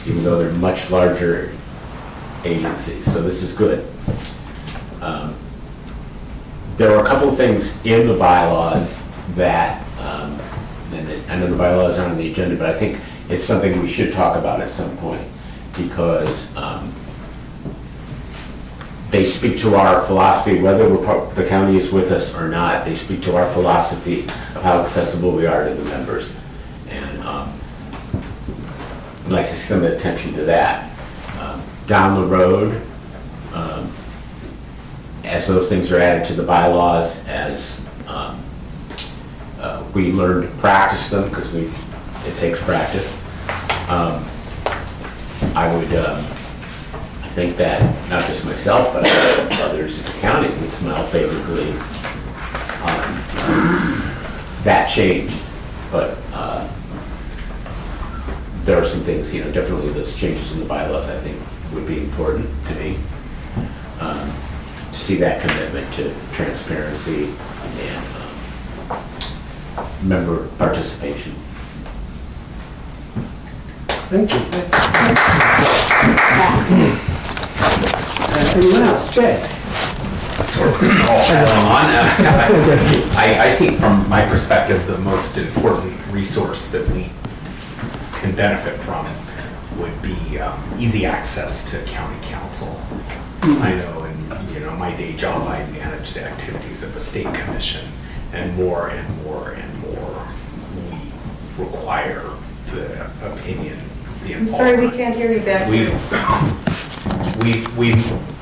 even though they're much larger agencies. So this is good. There were a couple of things in the bylaws that, and I know the bylaws aren't on the agenda, but I think it's something we should talk about at some point, because they speak to our philosophy, whether the county is with us or not. They speak to our philosophy of how accessible we are to the members. And I'd like to see some attention to that. Down the road, as those things are added to the bylaws, as we learn to practice them, because it takes practice, I would I think that not just myself, but others in the county would smile favorably on that change. But there are some things, definitely those changes in the bylaws I think would be important to me, to see that commitment to transparency and member participation. Thank you. Anyone else? Jay? I think from my perspective, the most important resource that we can benefit from would be easy access to county council. I know in my day job, I manage the activities of the state commission, and more and more and more we require the opinion, the involvement. I'm sorry, we can't hear you back there.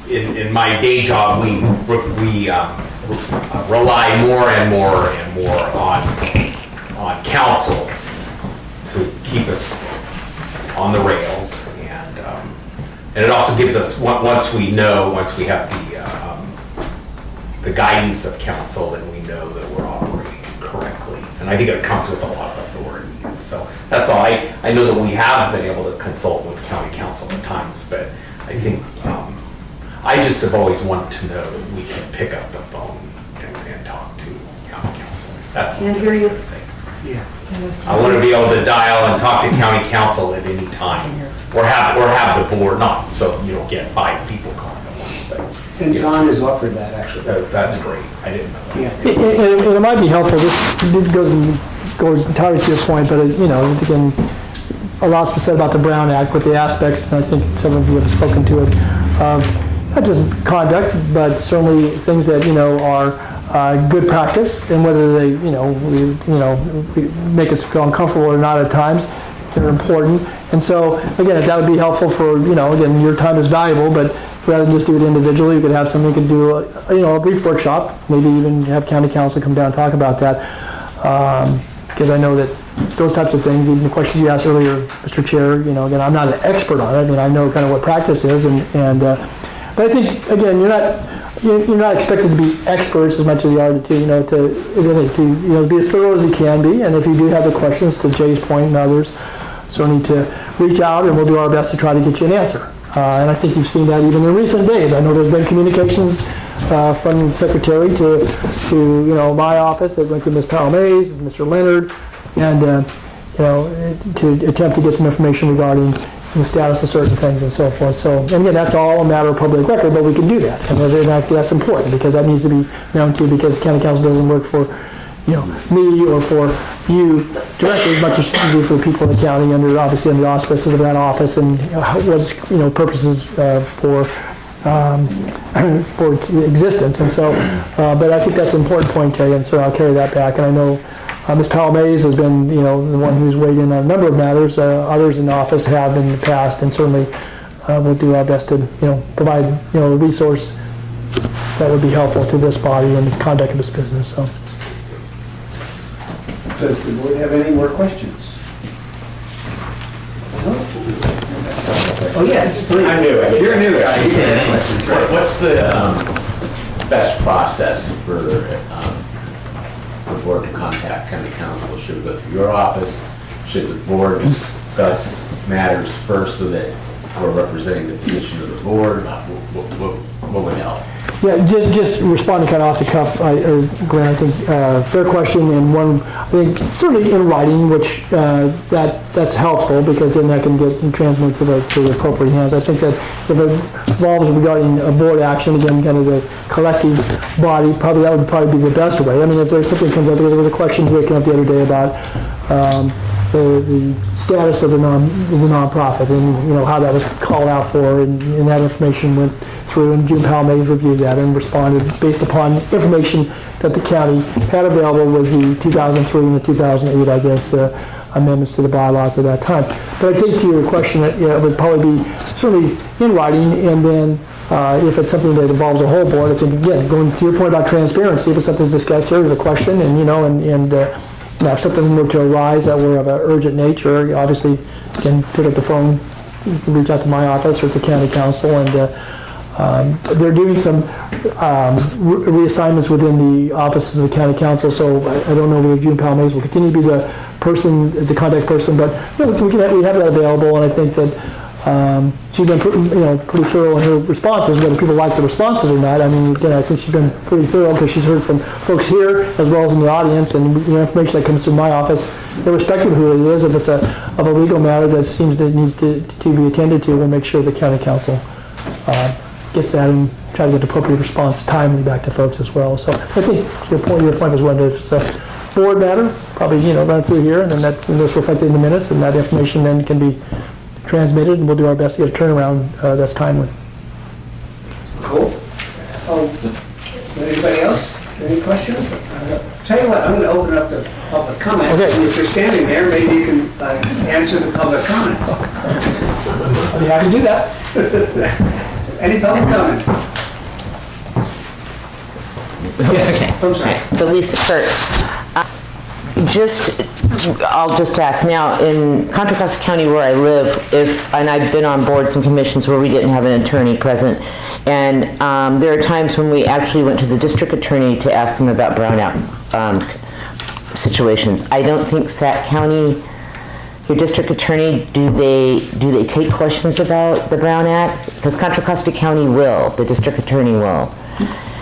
In my day job, we rely more and more and more on council to keep us on the rails, and it also gives us, once we have the guidance of council, then we know that we're operating correctly. And I think it comes with a lot of authority. And so that's all. I know that we have been able to consult with county council at times, but I think I just have always wanted to know that we can pick up the phone and talk to county council. That's all I'm going to say. Yeah. I want to be able to dial and talk to county council at any time, or have the board, not so you don't get 5 people calling at once. But, And Don has offered that, actually. that's great. I didn't know that. Yeah. And it might be helpful, this goes entirely to your point, but again, a lot's been said about the Brown Act, but the aspects, and I think some of you have spoken to it, of not just conduct, but certainly things that, are good practice, and whether they, we make us feel uncomfortable or not at times, they're important. And so, again, if that would be helpful for, again, your time is valuable, but rather than just do it individually, you could have somebody could do, a brief workshop, maybe even have county council come down and talk about that. Because I know that those types of things, even the questions you asked earlier, Mr. Chair, again, I'm not an expert on it. I mean, I know kind of what practice is, but I think, again, you're not expected to be experts as much as you are to be as thorough as you can be. And if you do have the questions, to Jay's point and others, certainly to reach out, and we'll do our best to try to get you an answer. And I think you've seen that even in recent days. I know there's been communications from the secretary to my office that went to Ms. L.M.A's, Mr. Leonard, and to attempt to get some information regarding the status of certain things and so forth. So, and again, that's all a matter of public record, but we can do that. And that's important because that needs to be known too, because the county council doesn't work for me or for you directly as much as you do for the people in the county obviously under the auspices of that office and what's purposes for its existence. And so, but I think that's an important point, Terry, and so I'll carry that back. And I know Ms. L.M.A's has been, the one who's weighed in on a number of matters. Others in the office have in the past, and certainly we'll do our best to, provide, a resource that would be helpful to this body and the conduct of this business. So. Does the board have any more questions? No? Oh, yes, please. I'm new. You're new. You can ask questions. What's the best process for the board to contact county council? Should we go through your office? Should the board discuss matters first so that we're representing the position of the board? What would help? Yeah, just responding kind of off the cuff, Glenn, I think fair question, and one, I think certainly in writing, which that's helpful because then that can get transmitted to the appropriate hands. I think that if it involves regarding a board action, again, kind of the collective body, that would probably be the best way. I mean, if there's something comes up, there was a question waking up the other day about the status of the nonprofit and how that was called out for, and that information went through, and June L.M.A. reviewed that and responded based upon information that the county had available with the 2003 and the 2008, I guess, amendments to the bylaws at that time. But I think to your question, it would probably be certainly in writing, and then if it's something that involves a whole board, I think, again, going to your point about transparency, if it's something's discussed here, there's a question, and if something were to arise that were of an urgent nature, obviously you can pick up the phone, you can reach out to my office or to county council, and they're doing some reassignments within the offices of the county council, so I don't know whether June L.M.A. will continue to be the contact person, but we have that available, and I think that She's been pretty thorough in her responses, whether people like the responses or not. I mean, again, I think she's been pretty thorough because she's heard from folks here as well as in the audience, and information that comes through my office, irrespective of who it is, if it's of a legal matter that seems that it needs to be attended to, we'll make sure the county council gets that and try to get the appropriate response timely back to folks as well. So I think your point was one, if it's a board matter, probably run through here, and then that's reflected in the minutes, and that information then can be transmitted, and we'll do our best to get a turnaround that's timely. Cool. Anybody else? Any questions? Tell you what, I'm going to open up the public comment. Okay. And if you're standing there, maybe you can answer the public comments. I'll be happy to do that. Any public comment? Okay. I'm sorry. So Lisa, I'll just ask now, in Contra Costa County where I live, and I've been on boards and commissions where we didn't have an attorney present, and there are times when we actually went to the district attorney to ask them about brownout situations. I don't think Sac County, your district attorney, do they take questions about the Brown Act? Because Contra Costa County will, the district attorney will.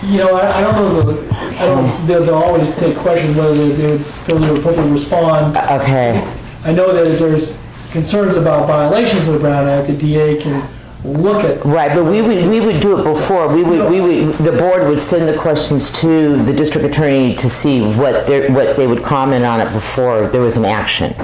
I don't know, they'll always take questions whether they would feel they would appropriately respond. Okay. I know that if there's concerns about violations of the Brown Act, the DA can look at. Right, but we would do it before. The board would send the questions to the district attorney to see what they would comment on it before there was an action.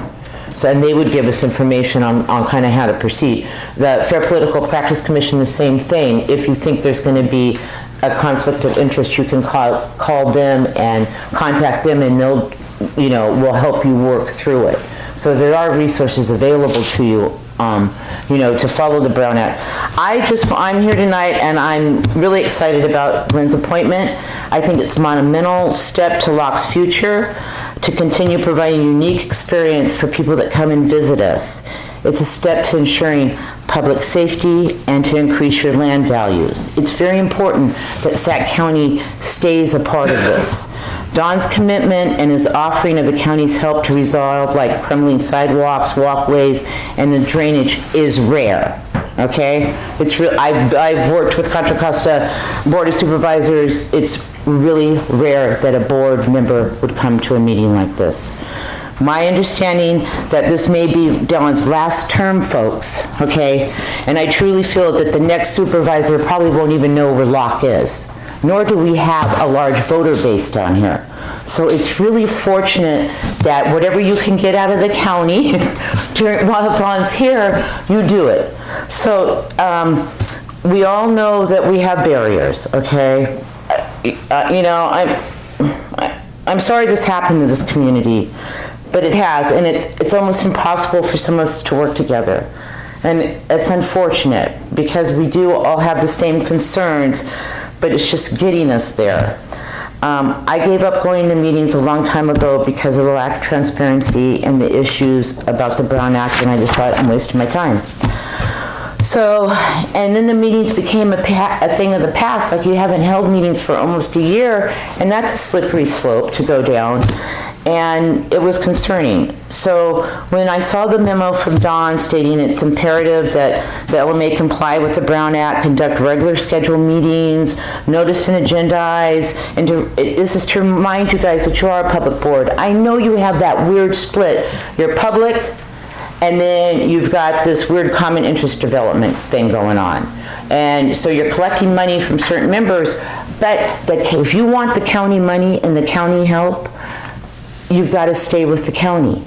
So, and they would give us information on kind of how to proceed. The Fair Political Practice Commission, the same thing. If you think there's going to be a conflict of interest, you can call them and contact them, and they'll, will help you work through it. So there are resources available to you, to follow the Brown Act. I'm here tonight, and I'm really excited about Glenn's appointment. I think it's a monumental step to LOC's future, to continue providing unique experience for people that come and visit us. It's a step to ensuring public safety and to increase your land values. It's very important that Sac County stays a part of this. Don's commitment and his offering of the county's help to resolve like crumbling sidewalks, walkways, and the drainage is rare. Okay? It's real. I've worked with Contra Costa Board of Supervisors. It's really rare that a board member would come to a meeting like this. My understanding that this may be Don's last term, folks, okay? And I truly feel that the next supervisor probably won't even know where LOC is, nor do we have a large voter base down here. So it's really fortunate that whatever you can get out of the county while Don's here, you do it. So we all know that we have barriers, okay? I'm sorry this happened to this community, but it has, and it's almost impossible for some of us to work together. And it's unfortunate because we do all have the same concerns, but it's just getting us there. I gave up going to meetings a long time ago because of the lack of transparency and the issues about the Brown Act, and I just thought I'm wasting my time. So, and then the meetings became a thing of the past, like you haven't held meetings for almost a year, and that's a slippery slope to go down. And it was concerning. So when I saw the memo from Don stating it's imperative that the L.M.A. comply with the Brown Act, conduct regular scheduled meetings, notice and agendize, and this is to remind you guys that you are a public board. I know you have that weird split. You're public, and then you've got this weird common interest development thing going on. And so you're collecting money from certain members, but if you want the county money and the county help, you've got to stay with the county.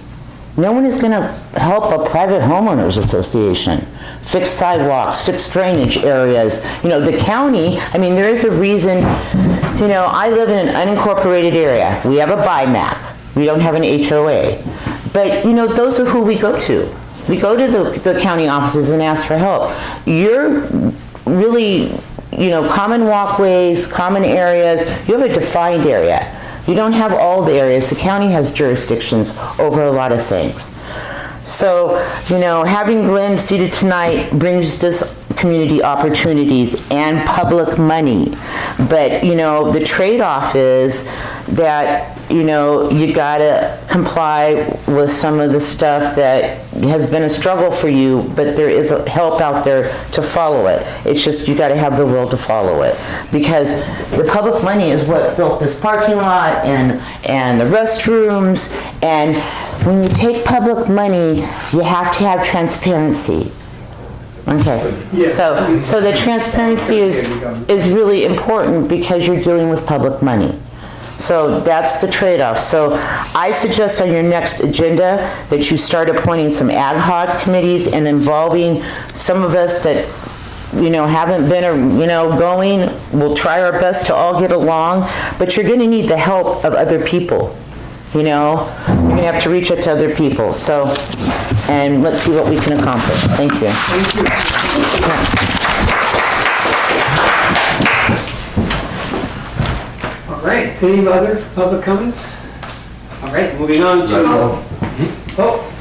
No one is going to help a private homeowners association fix sidewalks, fix drainage areas. The county, there is a reason, I live in an unincorporated area. We have a BIMAC. We don't have an H.O.A. But, those are who we go to. We go to the county offices and ask for help. You're really, common walkways, common areas. You have a defined area. You don't have all the areas. The county has jurisdictions over a lot of things. So, having Glenn seated tonight brings this community opportunities and public money. But, the trade-off is that, you gotta comply with some of the stuff that has been a struggle for you, but there is help out there to follow it. It's just you got to have the will to follow it, because the public money is what built this parking lot and the restrooms. And when you take public money, you have to have transparency. Okay, so the transparency is really important because you're dealing with public money. So that's the trade-off. So I suggest on your next agenda that you start appointing some ad hoc committees and involving some of us that, haven't been, going. We'll try our best to all get along, but you're gonna need the help of other people. You're gonna have to reach out to other people. So, and let's see what we can accomplish. Thank you. All right, any other public comments? All right, moving on to... Oh,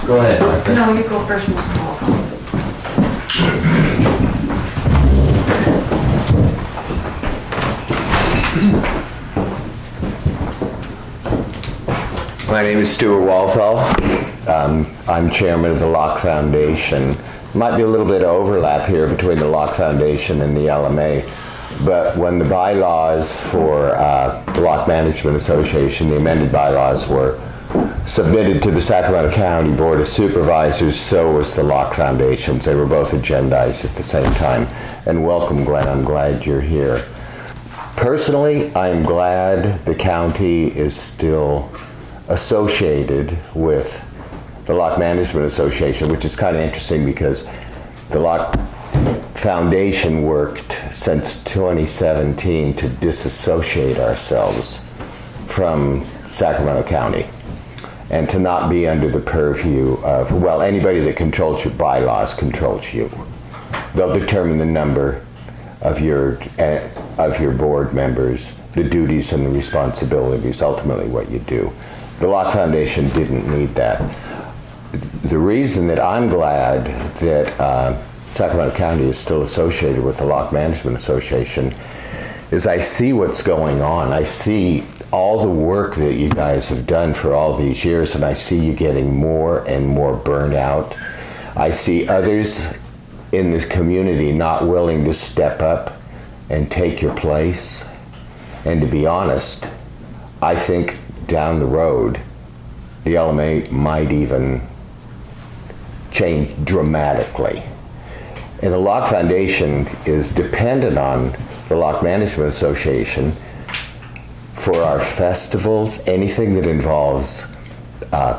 Go ahead, Martha. No, you go first, Mr. Hall. My name is Stuart Walthall. I'm chairman of the L.M.A Foundation. Might be a little bit of overlap here between the L.M.A Foundation and the L.M.A, but when the bylaws for the L.M.A Management Association, the amended bylaws, were submitted to the Sacramento County Board of Supervisors, so was the L.M.A Foundation's. They were both agendized at the same time. And welcome, Glenn. I'm glad you're here. Personally, I'm glad the county is still associated with the L.M.A Management Association, which is kind of interesting because the L.M.A Foundation worked since 2017 to disassociate ourselves from Sacramento County and to not be under the purview of, well, anybody that controls your bylaws controls you. They'll determine the number of your board members, the duties and the responsibilities, ultimately what you do. The L.M.A Foundation didn't need that. The reason that I'm glad that Sacramento County is still associated with the L.M.A Management Association is I see what's going on. I see all the work that you guys have done for all these years, and I see you getting more and more burned out. I see others in this community not willing to step up and take your place. And to be honest, I think down the road, the L.M.A might even change dramatically. And the L.M.A Foundation is dependent on the L.M.A Management Association for our festivals, anything that involves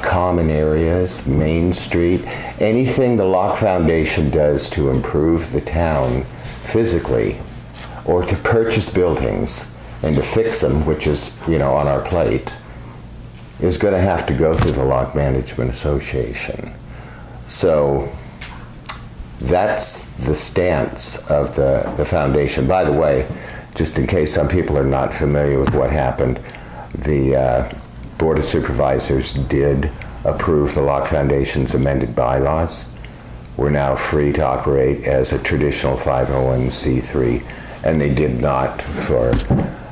common areas, Main Street, anything the L.M.A Foundation does to improve the town physically, or to purchase buildings and to fix them, which is, on our plate, is going to have to go through the L.M.A Management Association. So that's the stance of the foundation. By the way, just in case some people are not familiar with what happened, the Board of Supervisors did approve the L.M.A Foundation's amended bylaws. We're now free to operate as a traditional 501c3, and they did not for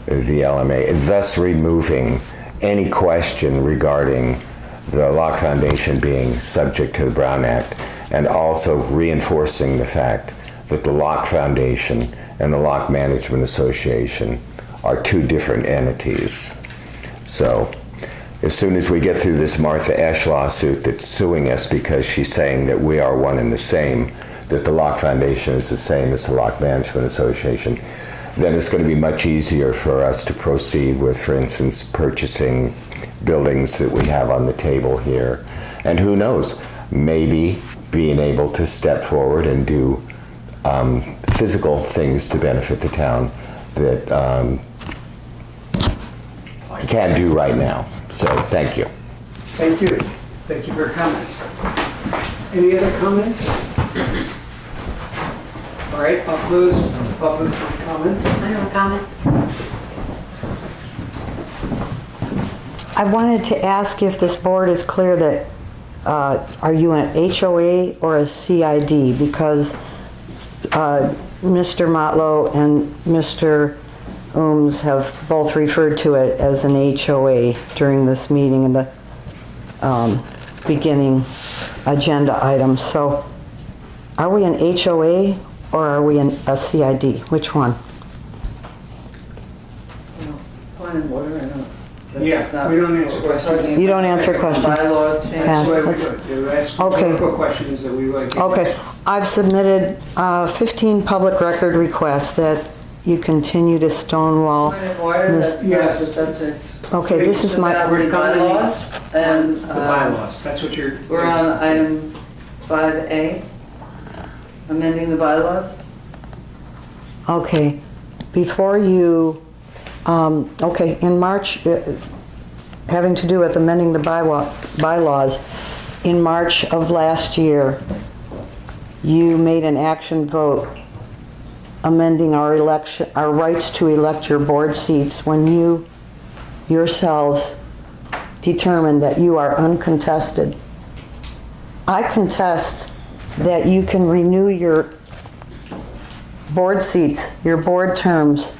the L.M.A, thus removing any question regarding the L.M.A Foundation being subject to the Brown Act, and also reinforcing the fact that the L.M.A Foundation and the L.M.A Management Association are two different entities. So as soon as we get through this Martha Esch lawsuit that's suing us because she's saying that we are one and the same, that the L.M.A Foundation is the same as the L.M.A Management Association, then it's going to be much easier for us to proceed with, for instance, purchasing buildings that we have on the table here. And who knows, maybe being able to step forward and do physical things to benefit the town that you can't do right now. So thank you. thank you. Thank you for your comments. Any other comments? All right, I'll close the public comment. I have a comment. I wanted to ask if this board is clear that, are you an HOA or a CID? Because Mr. Motlow and Mr. Ooms have both referred to it as an HOA during this meeting in the beginning agenda items. So are we an HOA or are we a CID? Which one? Point of order, I don't. Yeah, that's not- we don't answer we're questions. talking You don't about answer questions. Bylaw change. Yeah. That's the way we let's- do it. You ask Okay. political questions that we like. Okay, I've submitted 15 public record requests that you continue to stonewall. Point of order, that's not Yes. the subject. Okay, this is my, About the bylaws, and The bylaws, that's what you're. we're on item 5A, amending the bylaws. okay, before you, okay, in March, having to do with amending the bylaws, in March of last year, you made an action vote amending our election, our rights to elect your board seats when you yourselves determined that you are uncontested. I contest that you can renew your board seats, your board terms,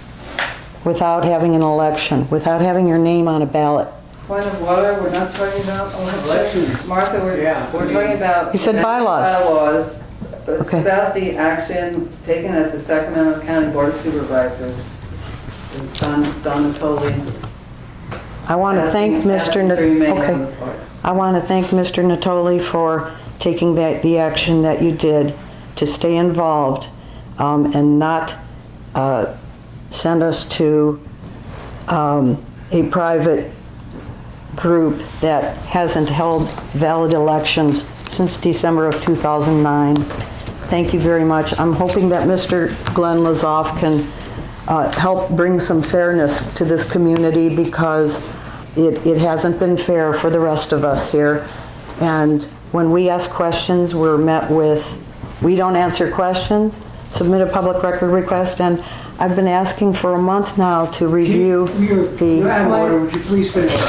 without having an election, without having your name on a ballot. Point of order, we're not talking about elections. Elections. Martha, Yeah, we're talking about. You said bylaws. Bylaws. It's Okay. about the action taken at the Sacramento County Board of Supervisors. Don Nottoli's. I want to thank Mr. Okay. I want to thank Mr. Nottoli for taking the action that you did to stay involved and not send us to a private group that hasn't held valid elections since December of 2009. Thank you very much. I'm hoping that Mr. Glenn Lazof can help bring some fairness to this community because it hasn't been fair for the rest of us here. And when we ask questions, we're met with, we don't answer questions, submit a public record request, and I've been asking for a month now to review You're out of order, would you please finish up?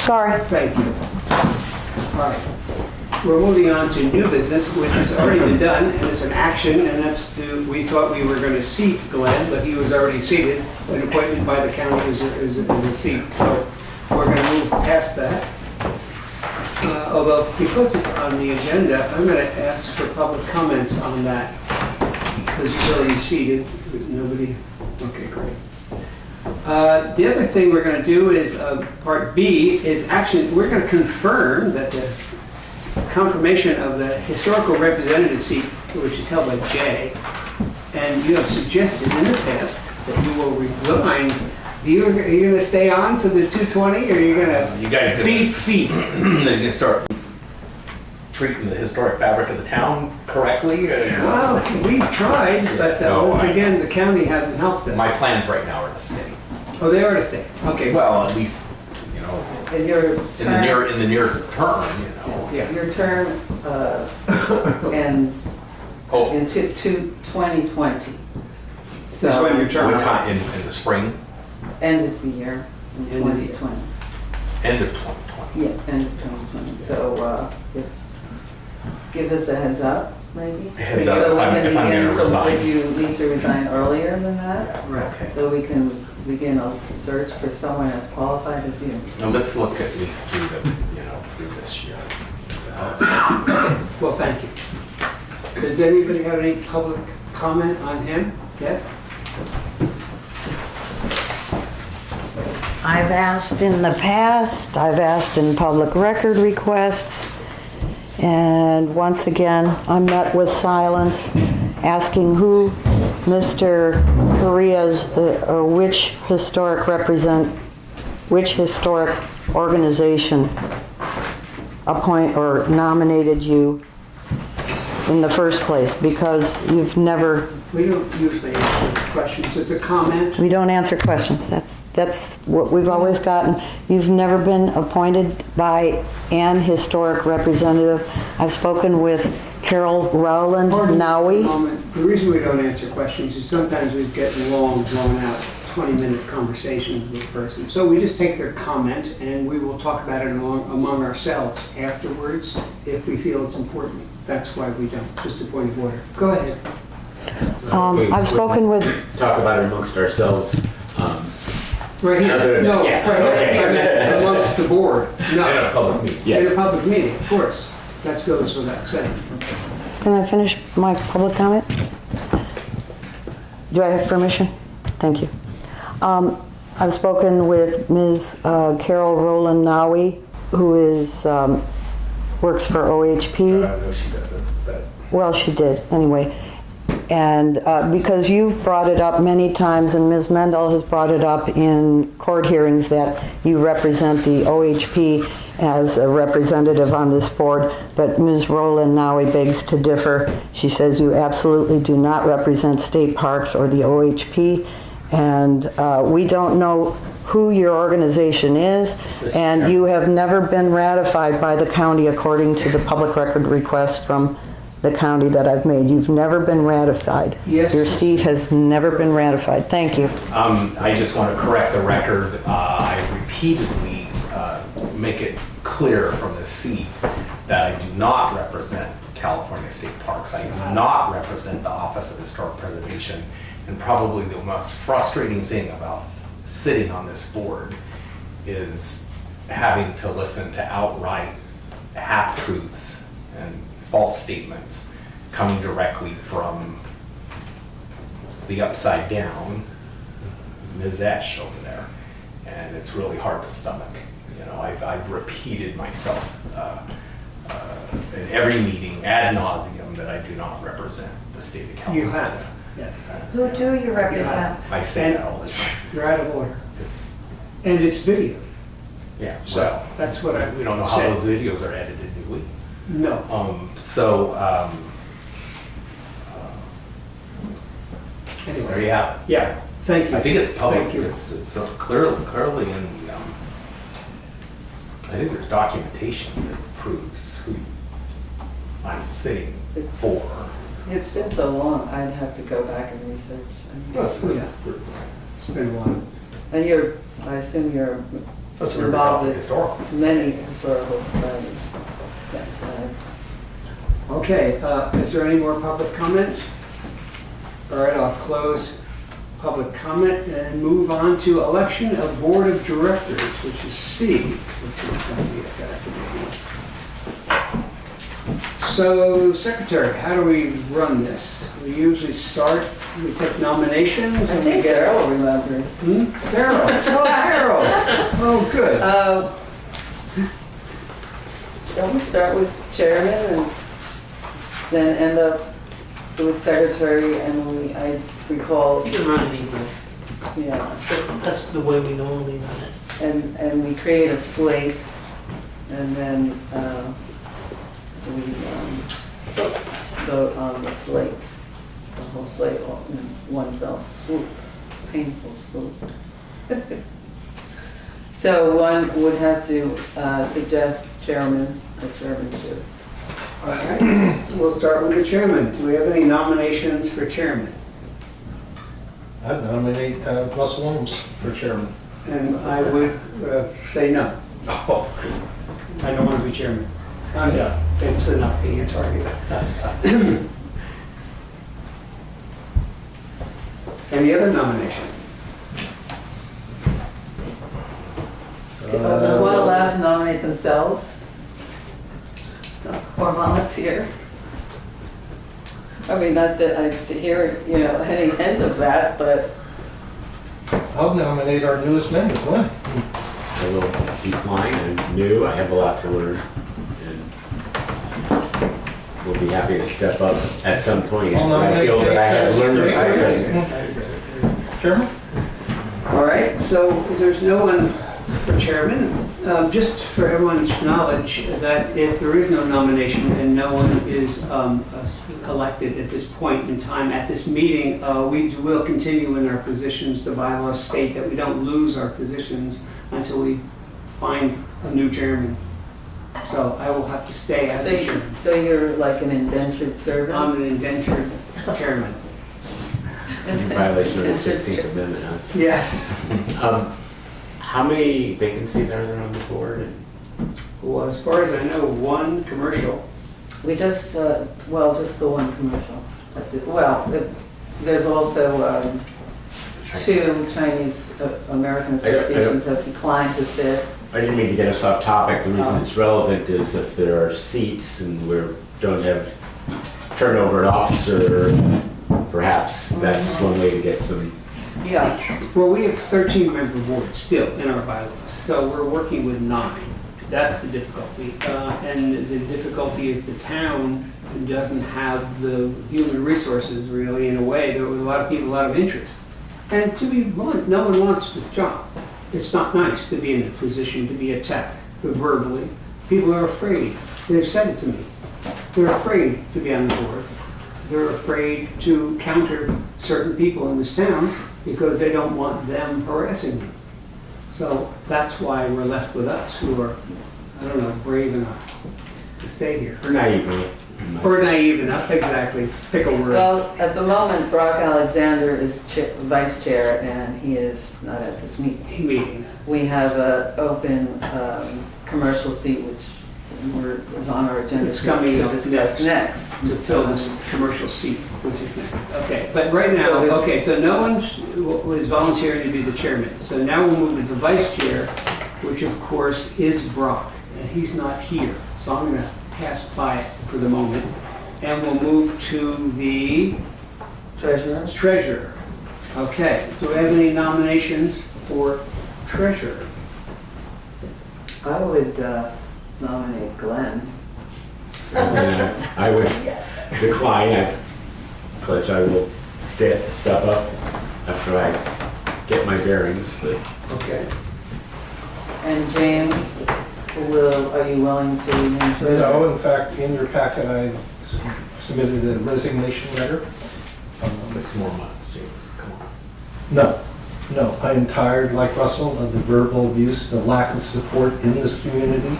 Sorry. Thank you. All right. We're moving on to new business, which has already been done, and it's an action, and that's we thought we were going to seat Glenn, but he was already seated, an appointment by the county is a seat. So we're going to move past that. Although, because it's on the agenda, I'm going to ask for public comments on that, because he's already seated. Nobody? Okay, great. The other thing we're going to do is, part B, is actually, we're going to confirm that the confirmation of the historical representative seat, which is held by Jay, and you have suggested in the past that you will resign. Are you going to stay on to the 220, or are you going to You guys beat feet? They can start treating the historic fabric of the town correctly. Well, we've tried, but No, once I- again, the county hasn't helped us. My plans right now are to stay. Oh, they are to stay. Okay. Well, at least, you know, In your in the term, near term, you know. Yeah. your term ends Oh, in 2020. So. That's when your term- what time, in the spring, End of the year, in End of the year. 2020. end of 2020. Yeah, end of 2020. So, give us a heads up, maybe? Heads up, So we if I'm can gonna begin, so resign. if you need to resign earlier than that, Right. so we can begin a search for someone as qualified as you. Now, let's look at least through the, through this year. Well, thank you. Does anybody have any public comment on him? Yes? I've asked in the past, I've asked in public record requests, and once again, I'm met with silence, asking who Mr. Correa's, or which historic organization or nominated you in the first place, because you've never, We don't usually answer questions. It's a comment. we don't answer questions. That's what we've always gotten. You've never been appointed by an historic representative. I've spoken with Carol Rowland, Nowie. The reason we don't answer questions is sometimes we get long, drawn out, 20-minute conversations with a person. So we just take their comment and we will talk about it among ourselves afterwards if we feel it's important. That's why we don't. Just a point of order. Go ahead. I've spoken with, Talk about it amongst ourselves. Right here. No, Yeah, right okay. here. Amongst the board. In a No. public meeting. In a public meeting, of course. that goes without saying. Can I finish my public comment? Do I have permission? Thank you. I've spoken with Ms. Carol Rowland Nowie, who is, works for OHP. No, she doesn't, but. Well, she did, anyway. And because you've brought it up many times, and Ms. Mendel has brought it up in court hearings, that you represent the OHP as a representative on this board, but Ms. Rowland Nowie begs to differ. She says you absolutely do not represent state parks or the OHP, and we don't know who your organization is, and you have never been ratified by the county according to the public record request from the county that I've made. You've never been ratified. Yes. Your seat has never been ratified. Thank you. I just want to correct the record. I repeatedly make it clear from this seat that I do not represent California State Parks. I do not represent the Office of Historic Preservation. And probably the most frustrating thing about sitting on this board is having to listen to outright half-truths and false statements coming directly from the upside down Ms. Esch over there. And it's really hard to stomach. You know, I've repeated myself in every meeting ad nauseum that I do not represent the state of California. You have. Yes. Who do you represent? I say that all the time. You're out of order. It's, And it's video. yeah, So well, that's what I. we don't know how said. those videos are edited, do we? No. Anyway, there you have it. Yeah, thank you. I think it's public. Thank you. It's clearly in the, I think there's documentation that proves who I'm sitting It's- for. It's been so long, I'd have to go back and research. That's Yeah. It's been a while. And I assume you're That's involved with historical. many historical societies. Yes, Okay, is there any more public comment? All right, I'll close public comment and move on to election of board of directors, which is C. Which is going to be effective. So, Secretary, how do we run this? We usually start, we take nominations I and we think get... Daryl remembers. Daryl, oh, Daryl, oh, good. Don't we start with chairman and then end up with secretary, and I recall, You can run it either. yeah, That's the way we normally run it. and we create a slate, and then we vote on the slate, the whole slate all in one fell swoop, painful swoop. So one would have to suggest chairman or chairmanship. All right, we'll start with the chairman. Do we have any nominations for chairman? I'd nominate Russell Williams for chairman. And I would say no. Oh, I don't want to be chairman. Yeah, it's enough being a target. Any other nominations? Is one allowed to nominate themselves? Or volunteer? I mean, not that I hear, any end of that, but I'll nominate our newest member, Glenn. I will decline. I'm new. I have a lot to learn. And we'll be happy to step up at some point. I'll I nominate feel that I have learned something. Chairman? All right, so there's no one for chairman. Just for everyone's knowledge, that if there is no nomination and no one is elected at this point in time, at this meeting, we will continue in our positions. The bylaws state that we don't lose our positions until we find a new chairman. So I will have to stay as the chairman. so you're like an indentured servant? I'm an indentured chairman. In violation of the 16th Amendment, huh? Yes. How many vacancies are there on the board? Well, as far as I know, one commercial. We just, just the one commercial. Well, there's also two Chinese American associations that declined to sit. I I didn't mean to get us off topic. The reason it's relevant is if there are seats and we don't have turnover at officer, perhaps that's one way to get some. Yeah, Well, we have 13-member board still in our bylaws, so we're working with 9. That's the difficulty. And the difficulty is the town doesn't have the human resources really in a way. There was a lot of people, a lot of interest. And to be blunt, no one wants this job. It's not nice to be in a position to be attacked verbally. People are afraid. They've said it to me. They're afraid to be on the board. They're afraid to counter certain people in this town because they don't want them harassing them. So that's why we're left with us who are, I don't know, brave enough to stay here. Or naive. Or naive enough, exactly. Pick a word. well, at the moment, Brock Alexander is vice chair, and he is not at this meeting. We have an open commercial seat, which is on our agenda It's coming to up discuss next. To fill this commercial seat, which is next. Okay, but right now, So there's- okay, so no one was volunteering to be the chairman. So now we'll move to the vice chair, which of course is Brock, and he's not here. So I'm gonna pass by it for the moment. And we'll move to the Treasurer? treasurer. Okay, do we have any nominations for treasurer? I would nominate Glenn. And I would decline. I pledge I will step up after I get my bearings, but Okay. And James, are you willing to remain treasurer? No, in fact, in your packet, I submitted a resignation letter. 6 more months, James, come on. No, I am tired, like Russell, of the verbal abuse, the lack of support in this community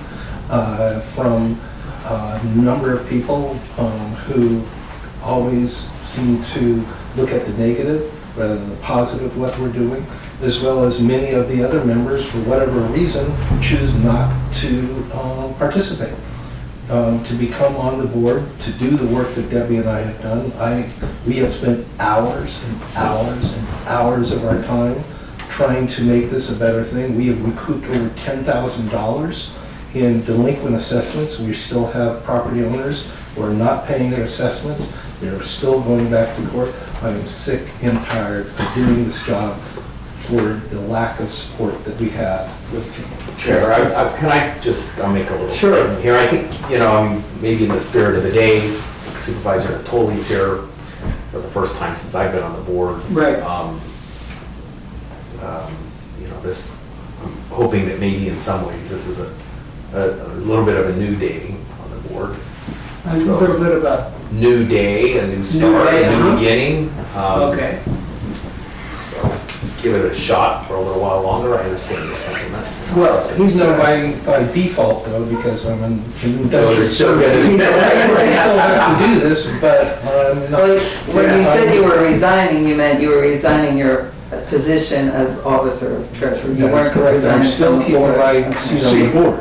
from a number of people who always seem to look at the negative rather than the positive of what we're doing, as well as many of the other members, for whatever reason, choose not to participate. To become on the board, to do the work that Debbie and I have done. We have spent hours and hours and hours of our time trying to make this a better thing. We have recouped over $10,000 in delinquent assessments. We still have property owners who are not paying their assessments. They're still going back to court. I am sick and tired of doing this job for the lack of support that we have. Chair, can I just, I'll make a little Sure. statement here. I think, maybe in the spirit of the day, Supervisor Nottoli's here for the first time since I've been on the board. Right. I'm hoping that maybe in some ways this is a little bit of a new day on the board. A little bit about, New day, a new start, day, a new beginning. okay. So give it a shot for a little while longer. I understand your sentiments. Well, He's not by default though, because I'm an indentured you're still servant. gonna- I still have to do this, but I'm not. Well, when you said you were resigning, you meant you were resigning your position as officer of treasurer. You That's weren't correct. resigning I'm still from the keeping board. my seat on the board.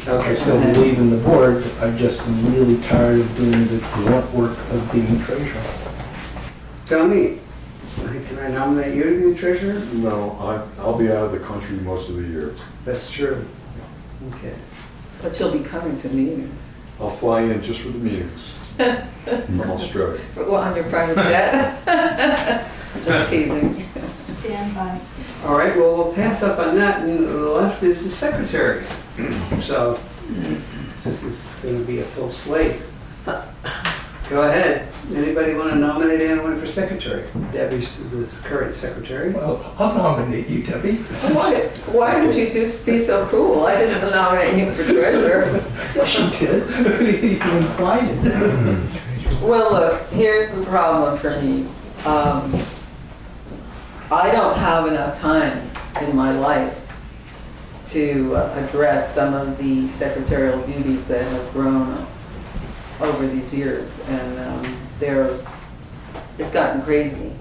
I Okay. still believe in the board. I'm just really tired of doing the grunt work of being treasurer. Tell me, can I nominate you to be the treasurer? No, I'll be out of the country most of the year. That's true. Okay. But you'll be coming to meetings. I'll fly in just for the meetings from Australia. On your private jet? Just teasing. Stand by. All right, well, we'll pass up on that, and the left is the secretary. So, this is going to be a full slate. Go ahead. Anybody want to nominate anyone for secretary? Debbie's the current secretary. Well, I'll nominate you, Debbie. Why would you just be so cruel? I didn't nominate you for treasurer. Yes, you did. You implied it. Well, look, here's the problem for me. I don't have enough time in my life to address some of the secretarial duties that have grown over these years, and it's gotten crazy.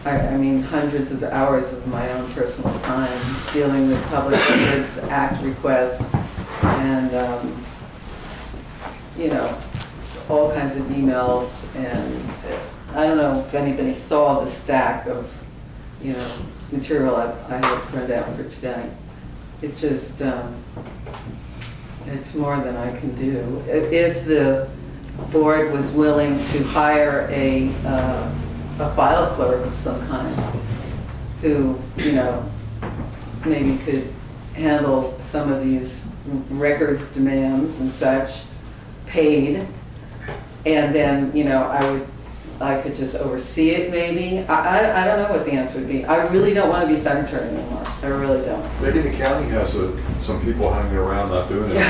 I mean, hundreds of hours of my own personal time dealing with Public Records Act requests and, all kinds of emails, and I don't know if anybody saw the stack of, material I had printed out for today. It's just, it's more than I can do. If the board was willing to hire a file clerk of some kind who, maybe could handle some of these records demands and such, paid, and then, I could just oversee it maybe. I don't know what the answer would be. I really don't want to be secretary anymore. I really don't. Maybe the county has some people hanging around not doing it. No,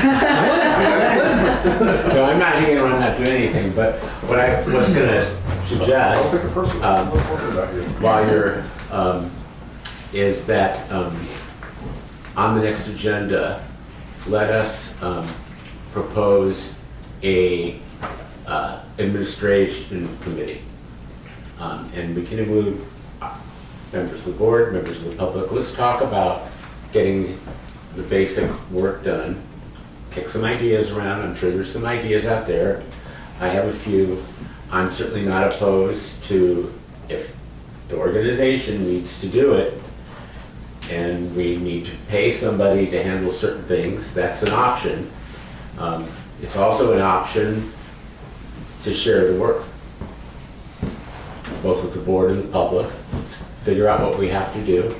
I'm not hanging around not doing anything, but what I was gonna suggest, I'll take a person. I'm talking about you. while you're, is that, on the next agenda, let us, propose a, administration committee. And we can include members of the board, members of the public. Let's talk about getting the basic work done, kick some ideas around. I'm sure there's some ideas out there. I have a few. I'm certainly not opposed to, if the organization needs to do it and we need to pay somebody to handle certain things, that's an option. It's also an option to share the work, both with the board and the public. Let's figure out what we have to do.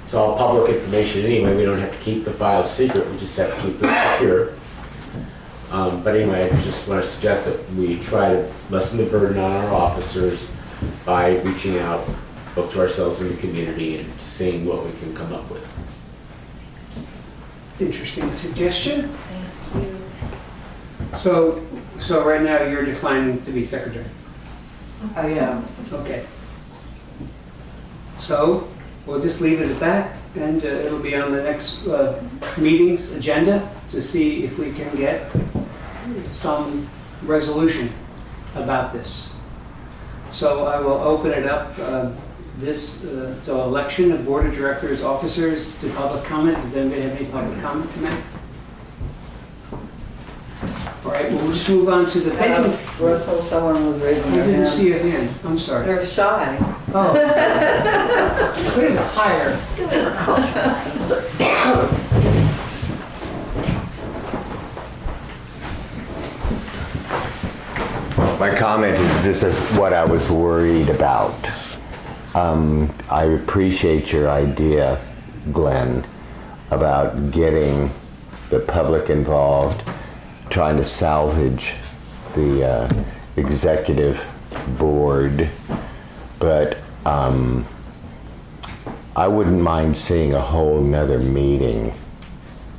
It's all public information anyway. We don't have to keep the files secret. We just have to keep them secure. But anyway, I just want to suggest that we try to lessen the burden on our officers by reaching out both to ourselves and the community and seeing what we can come up with. Interesting suggestion. Thank you. So right now you're declining to be secretary? I am. Okay. So we'll just leave it at that, and it'll be on the next meeting's agenda to see if we can get some resolution about this. So I will open it up, so election of board of directors, officers, to public comment. Does anybody have any public comment to make? All right, well, we'll just move on to the pending. Russell, someone was raising I their hand. didn't see a hand, I'm sorry. They're shy. Oh. Put him higher. My comment is this is what I was worried about. I appreciate your idea, Glenn, about getting the public involved, trying to salvage the executive board, but I wouldn't mind seeing a whole nother meeting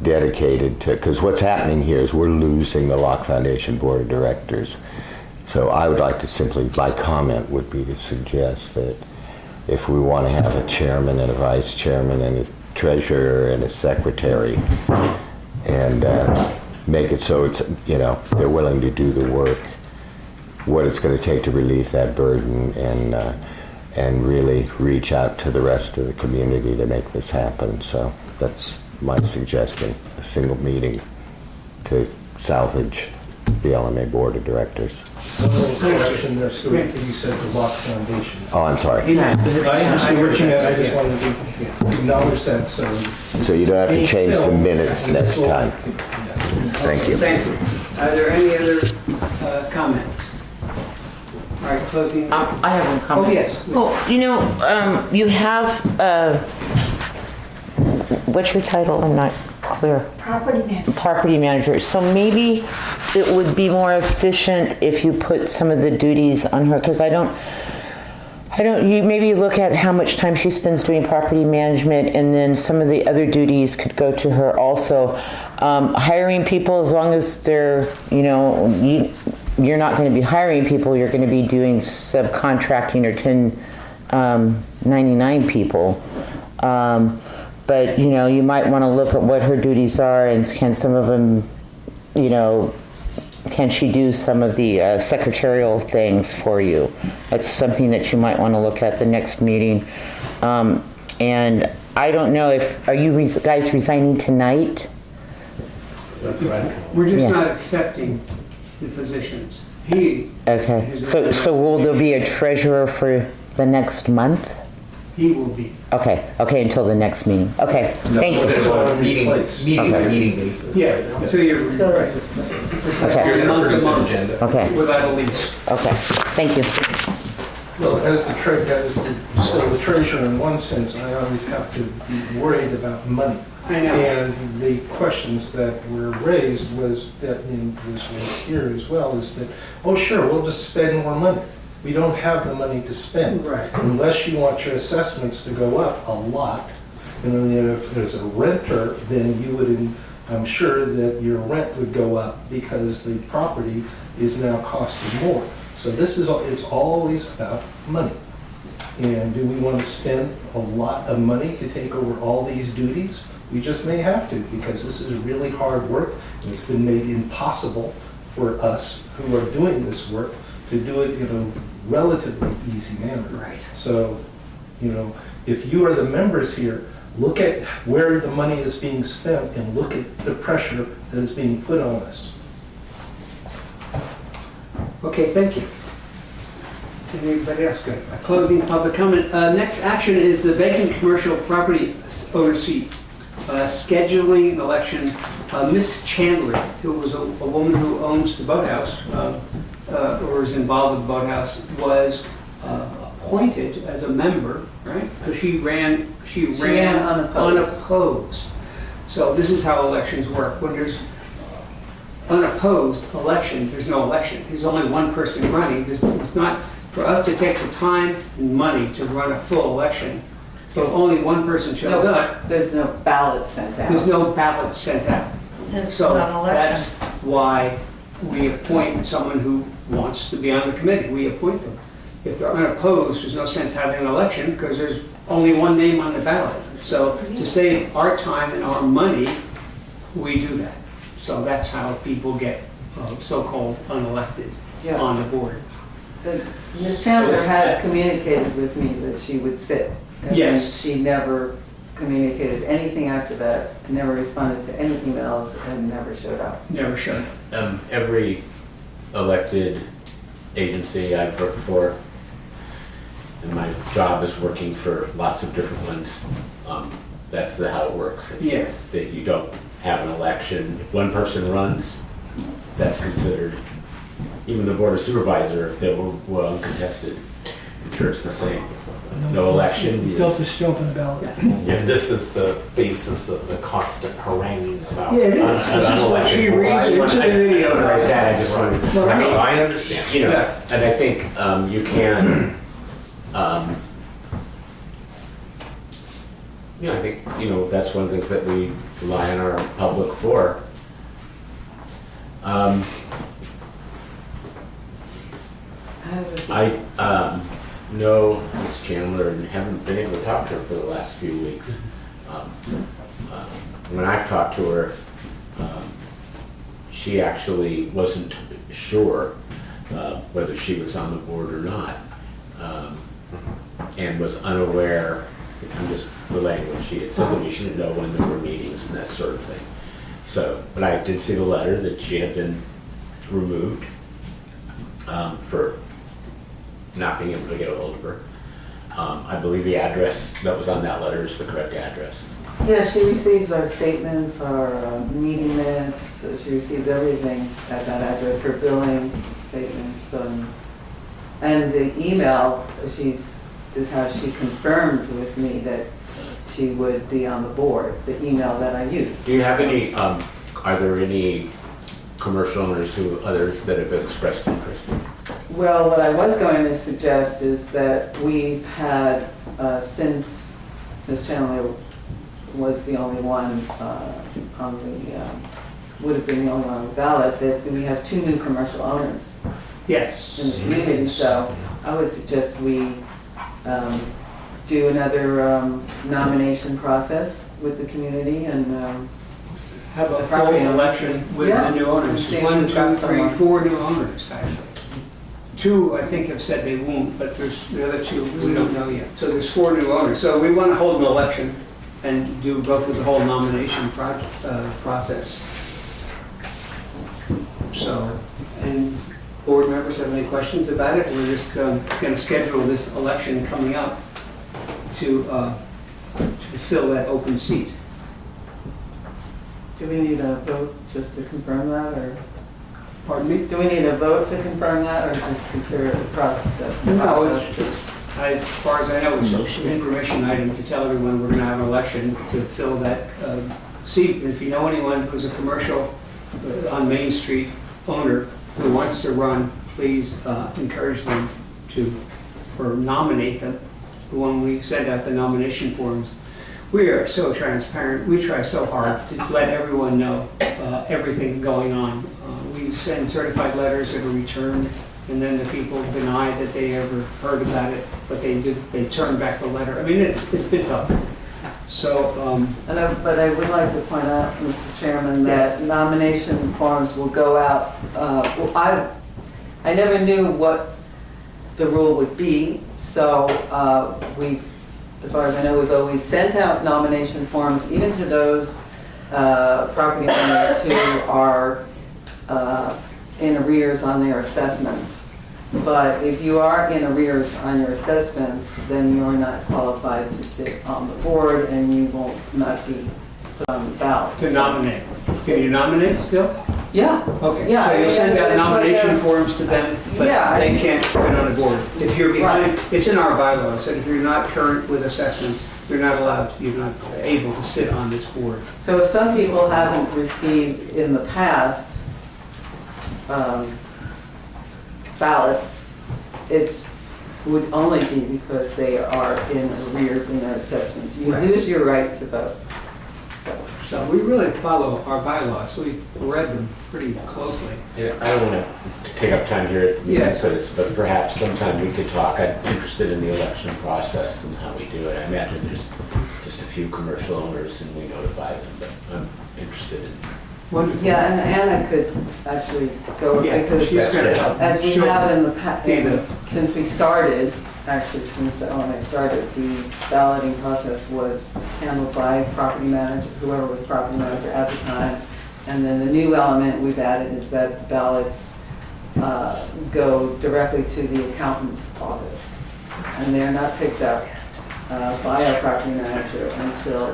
dedicated to, because what's happening here is we're losing the Locke Foundation Board of Directors. So I would like to simply, my comment would be to suggest that if we want to have a chairman and a vice chairman and a treasurer and a secretary, and make it so it's, they're willing to do the work, what it's going to take to relieve that burden, and really reach out to the rest of the community to make this happen. So that's my suggestion, a single meeting to salvage the L.M.A. Board of Directors. One little correction there, Stuart, you said the Locke Foundation. Oh, I'm sorry. I understood what you meant, I just wanted to acknowledge that, so. So you don't have to change the minutes next time. Yes. Thank you. Thank you. Are there any other comments? All right, closing. I have one comment. Oh, yes. Well, you have, what's your title? I'm not clear. Property manager. Property manager. So maybe it would be more efficient if you put some of the duties on her, because you maybe look at how much time she spends doing property management, and then some of the other duties could go to her also. Hiring people, as long as they're, you're not going to be hiring people, you're going to be doing subcontracting or 1099 people. But, you might want to look at what her duties are, and can some of them, can she do some of the secretarial things for you? That's something that you might want to look at the next meeting. And I don't know are you guys resigning tonight? That's right. We're just not accepting the positions. Okay. So will there be a treasurer for the next month? He will be. Okay, until the next meeting. Okay, thank you. Meeting Okay. basis. Yeah, right now. until you're, right. Okay. You're gonna Month to produce an month. agenda. Okay, Without a lease. okay, thank you. Well, as the treasurer, in one sense, I always have to be worried about money. I know. And the questions that were raised was that, and was raised here as well, is that, oh, sure, we'll just spend more money. We don't have the money to spend. Right. Unless you want your assessments to go up a lot. And then if there's a renter, then you would, I'm sure that your rent would go up because the property is now costing more. So this is, it's always about money. And do we want to spend a lot of money to take over all these duties? We just may have to, because this is really hard work, and it's been made impossible for us who are doing this work to do it in a relatively easy manner. Right. So, if you are the members here, look at where the money is being spent and look at the pressure that is being put on us. Okay, thank you. Anybody else? Good. Closing public comment. Next action is the vacant commercial property owner seat. Scheduling election. Miss Chandler, who was a woman who owns the boathouse, or is involved with the boathouse, was appointed as a member, right? Because she ran unopposed. So this is how elections work. When there's unopposed election, there's no election. There's only one person running. It's not for us to take the time and money to run a full election. If only one person shows up, There's no ballot sent out. there's no ballot sent out. It's So not an that's election. why we appoint someone who wants to be on the committee. We appoint them. If they're unopposed, there's no sense having an election because there's only one name on the ballot. So to save our time and our money, we do that. So that's how people get so-called unelected Yeah. on the board. Ms. Chandler had communicated with me that she would sit. And Yes. she never communicated anything after that, never responded to any emails, and never showed up. Never showed. Every elected agency I've worked for, and my job is working for lots of different ones, that's how it works. Yes. That you don't have an election. If one person runs, that's considered, even the Board of Supervisor, if they were uncontested, I'm sure it's the same. No election. You still have to show up on the ballot. And this is the basis of the constant haranguing about. Yeah, it is. This is what she reads into the video. Like I said, I just wanted, I mean, I understand. you know, and I think you can, I think, that's one of the things that we rely on our public for. I know Miss Chandler and haven't been able to talk to her for the last few weeks. When I've talked to her, she actually wasn't sure whether she was on the board or not, and was unaware. I'm just relaying what she had said to me. She didn't know when there were meetings and that sort of thing. So, but I did see the letter that she had been removed for not being able to get a hold of her. I believe the address that was on that letter is the correct address. Yeah, she receives our statements, our meeting minutes, she receives everything at that address, her billing statements, and the email, is how she confirmed with me that she would be on the board, the email that I used. Do you have any, are there any commercial owners others that have expressed interest? Well, what I was going to suggest is that we've had, since Ms. Chandler was the only one on the, would have been the only one on the ballot, that we have 2 new commercial owners Yes. in the community. So I would suggest we do another nomination process with the community and Have a The full property owners. election with Yeah. the new owners. See if 1, we've 2, got 3, someone. 4 new owners, actually. 2, I think, have said they won't, but there's the other 2 we don't know yet. So there's 4 new owners. So we want to hold an election and go through the whole nomination process. So, and board members have any questions about it? We're just going to schedule this election coming up. to fill that open seat. Do we need a vote just to confirm that, or Pardon me? do we need a vote to confirm that, or just consider it a process? No, as far as I know, it's an information item to tell everyone we're going to have an election to fill that seat. And if you know anyone who's a commercial on Main Street owner who wants to run, please encourage them to, or nominate them when we send out the nomination forms. We are so transparent. We try so hard to let everyone know everything going on. We send certified letters that are returned, and then the people deny that they ever heard about it, but they turned back the letter. I mean, it's been tough. So, But I would like to point out, Mr. Chairman, that nomination forms will go out. I never knew what the rule would be, so as far as I know, we've always sent out nomination forms, even to those property owners who are in arrears on their assessments. But if you are in arrears on your assessments, then you're not qualified to sit on the board, and you will not be put on the ballot. to nominate. Can you nominate still? Yeah. Okay. Yeah, So you send out it's nomination like a- forms to them, but Yeah, they can't fit on a board. If you're behind, Right. it's in our bylaws, that if you're not current with assessments, you're not allowed, you're not able to sit on this board. So if some people haven't received in the past ballots, it would only be because they are in arrears in their assessments. You Right. lose your right to vote. So we really follow our bylaws. We read them pretty closely. Yeah, I don't want to take up time here Yes. for this, but perhaps sometime we could talk. I'm interested in the election process and how we do it. I imagine there's just a few commercial owners and we notify them, but I'm interested in. Wonderful. Yeah, and Anna could actually go, Yeah, because she's gonna help. as we She'll have in the be the- past, since we started, actually since the L.M.A. started, the balloting process was handled by property manager, whoever was property manager at the time. And then the new element we've added is that ballots go directly to the accountant's office. And they're not picked up by our property manager until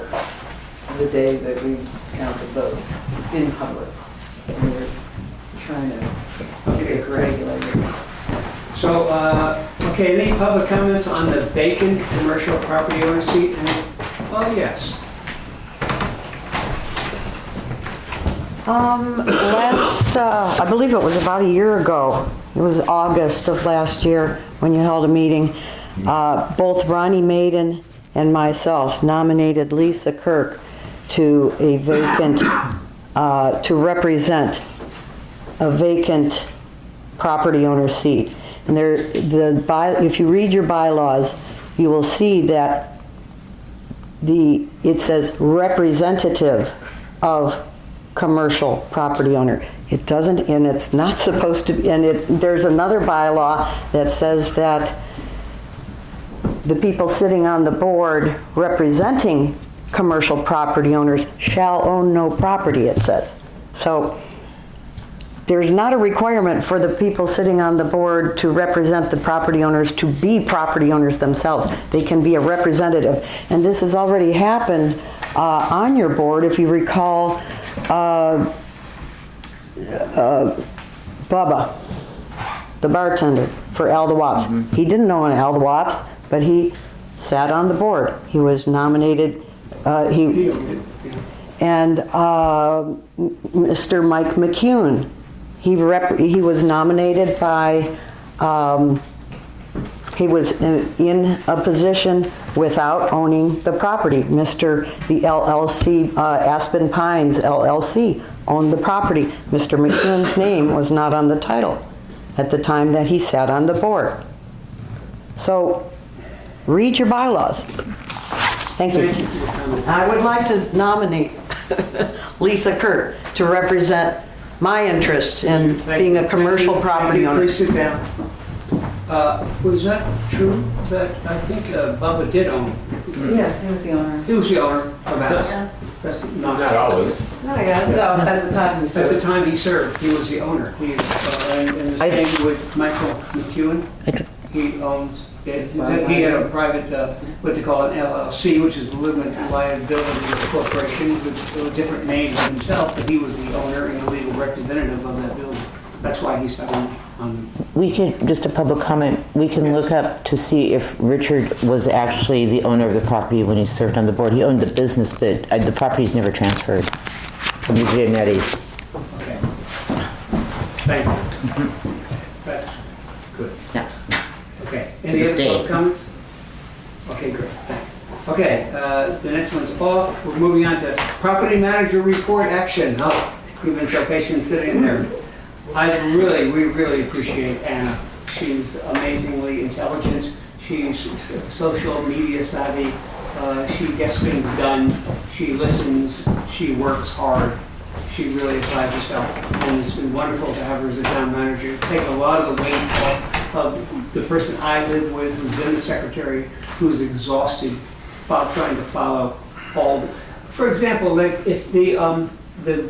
the day that we count the votes in public. And we're trying to regulate it. So, okay, any public comments on the vacant commercial property owner seat? Oh, yes. I believe it was about a year ago. It was August of last year when you held a meeting. Both Ronnie Maiden and myself nominated Lisa Kirk to a vacant, to represent a vacant property owner seat. And if you read your bylaws, you will see that it says representative of commercial property owner. It doesn't, and it's not supposed to be, and there's another bylaw that says that the people sitting on the board representing commercial property owners shall own no property, it says. So there's not a requirement for the people sitting on the board to represent the property owners to be property owners themselves. They can be a representative. And this has already happened on your board, if you recall, Bubba, the bartender for L.M.A. He didn't own L.M.A, but he sat on the board. He was nominated, and Mr. Mike McCune, he was nominated by, he was in a position without owning the property. The LLC, Aspen Pines LLC owned the property. Mr. McCune's name was not on the title at the time that he sat on the board. So read your bylaws. Thank you. I would like to nominate Lisa Kirk to represent my interests in being a commercial property owner. Please sit down. Was that true that I think Bubba did own? Yes, he was the owner. He was the owner of that. Not always. No, at the time he served. At the time he served, he was the owner. And the same with Michael McEwen. He owns He had a private, what they call an LLC, which is limited liability corporation with a different name than himself, but he was the owner and the legal representative of that building. That's why he signed on. We could, just a public comment, we can look up to see if Richard was actually the owner of the property when he served on the board. He owned the business, but the property's never transferred from the Giannetti's. Okay. Thank you. That's good. Yeah. Okay. Any other public comments? Okay, great. Thanks. Okay, the next one's off. We're moving on to property manager report action. Oh, you've been so patient sitting there. We really appreciate Anna. She's amazingly intelligent. She's social media savvy. She gets things done. She listens. She works hard. She really applies herself. And it's been wonderful to have her as a town manager. Take a lot of the weight off of the person I live with, who's been the secretary, who's exhausted trying to follow all. For example, like if the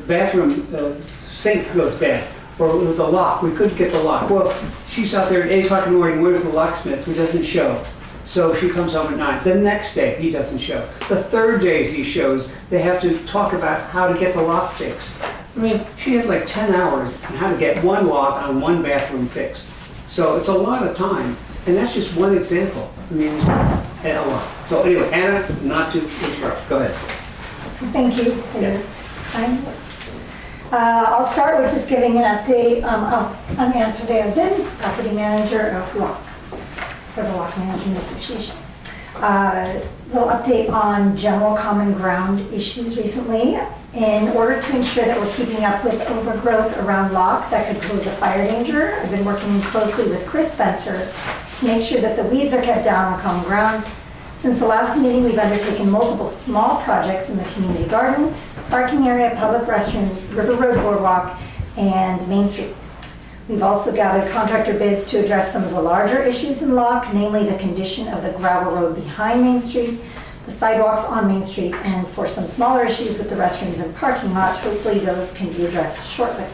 bathroom sink goes bad, or with the lock, we couldn't get the lock. Well, she's out there at 8 o'clock in the morning, where's the locksmith, who doesn't show. So she comes home at 9. The next day, he doesn't show. The third day he shows, they have to talk about how to get the lock fixed. I mean, she had like 10 hours on how to get one lock on one bathroom fixed. So it's a lot of time, and that's just one example. I mean, a lot. So anyway, Anna, not to interrupt, go ahead. Thank you for your time. I'll start with just giving an update. I'm Ann Pavazin, property manager of LOC, for the LOC Management Association. Little update on general common ground issues recently. In order to ensure that we're keeping up with overgrowth around LOC that could pose a fire danger, I've been working closely with Chris Spencer to make sure that the weeds are kept down on common ground. Since the last meeting, we've undertaken multiple small projects in the community garden, parking area, public restrooms, River Road Boardwalk, and Main Street. We've also gathered contractor bids to address some of the larger issues in LOC, namely the condition of the gravel road behind Main Street, the sidewalks on Main Street, and for some smaller issues with the restrooms and parking lot, hopefully those can be addressed shortly.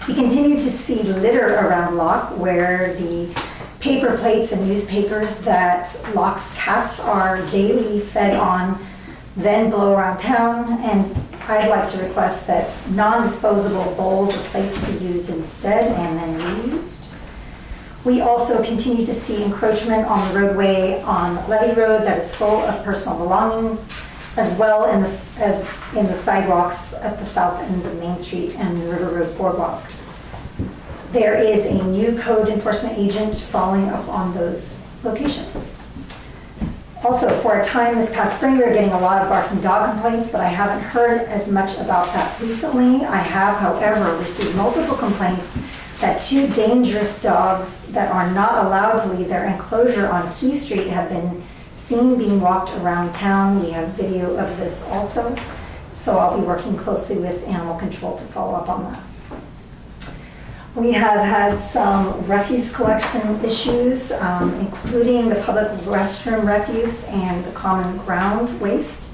We continue to see litter around LOC where the paper plates and newspapers that LOC's cats are daily fed on then blow around town, and I'd like to request that non-disposable bowls or plates be used instead and then reused. We also continue to see encroachment on the roadway on Levy Road that is full of personal belongings, as well as in the sidewalks at the south ends of Main Street and River Road Boardwalk. There is a new code enforcement agent following up on those locations. Also, for a time this past spring, we were getting a lot of barking dog complaints, but I haven't heard as much about that recently. I have, however, received multiple complaints that 2 dangerous dogs that are not allowed to leave their enclosure on Key Street have been seen being walked around town. We have video of this also, so I'll be working closely with animal control to follow up on that. We have had some refuse collection issues, including the public restroom refuse and the common ground waste.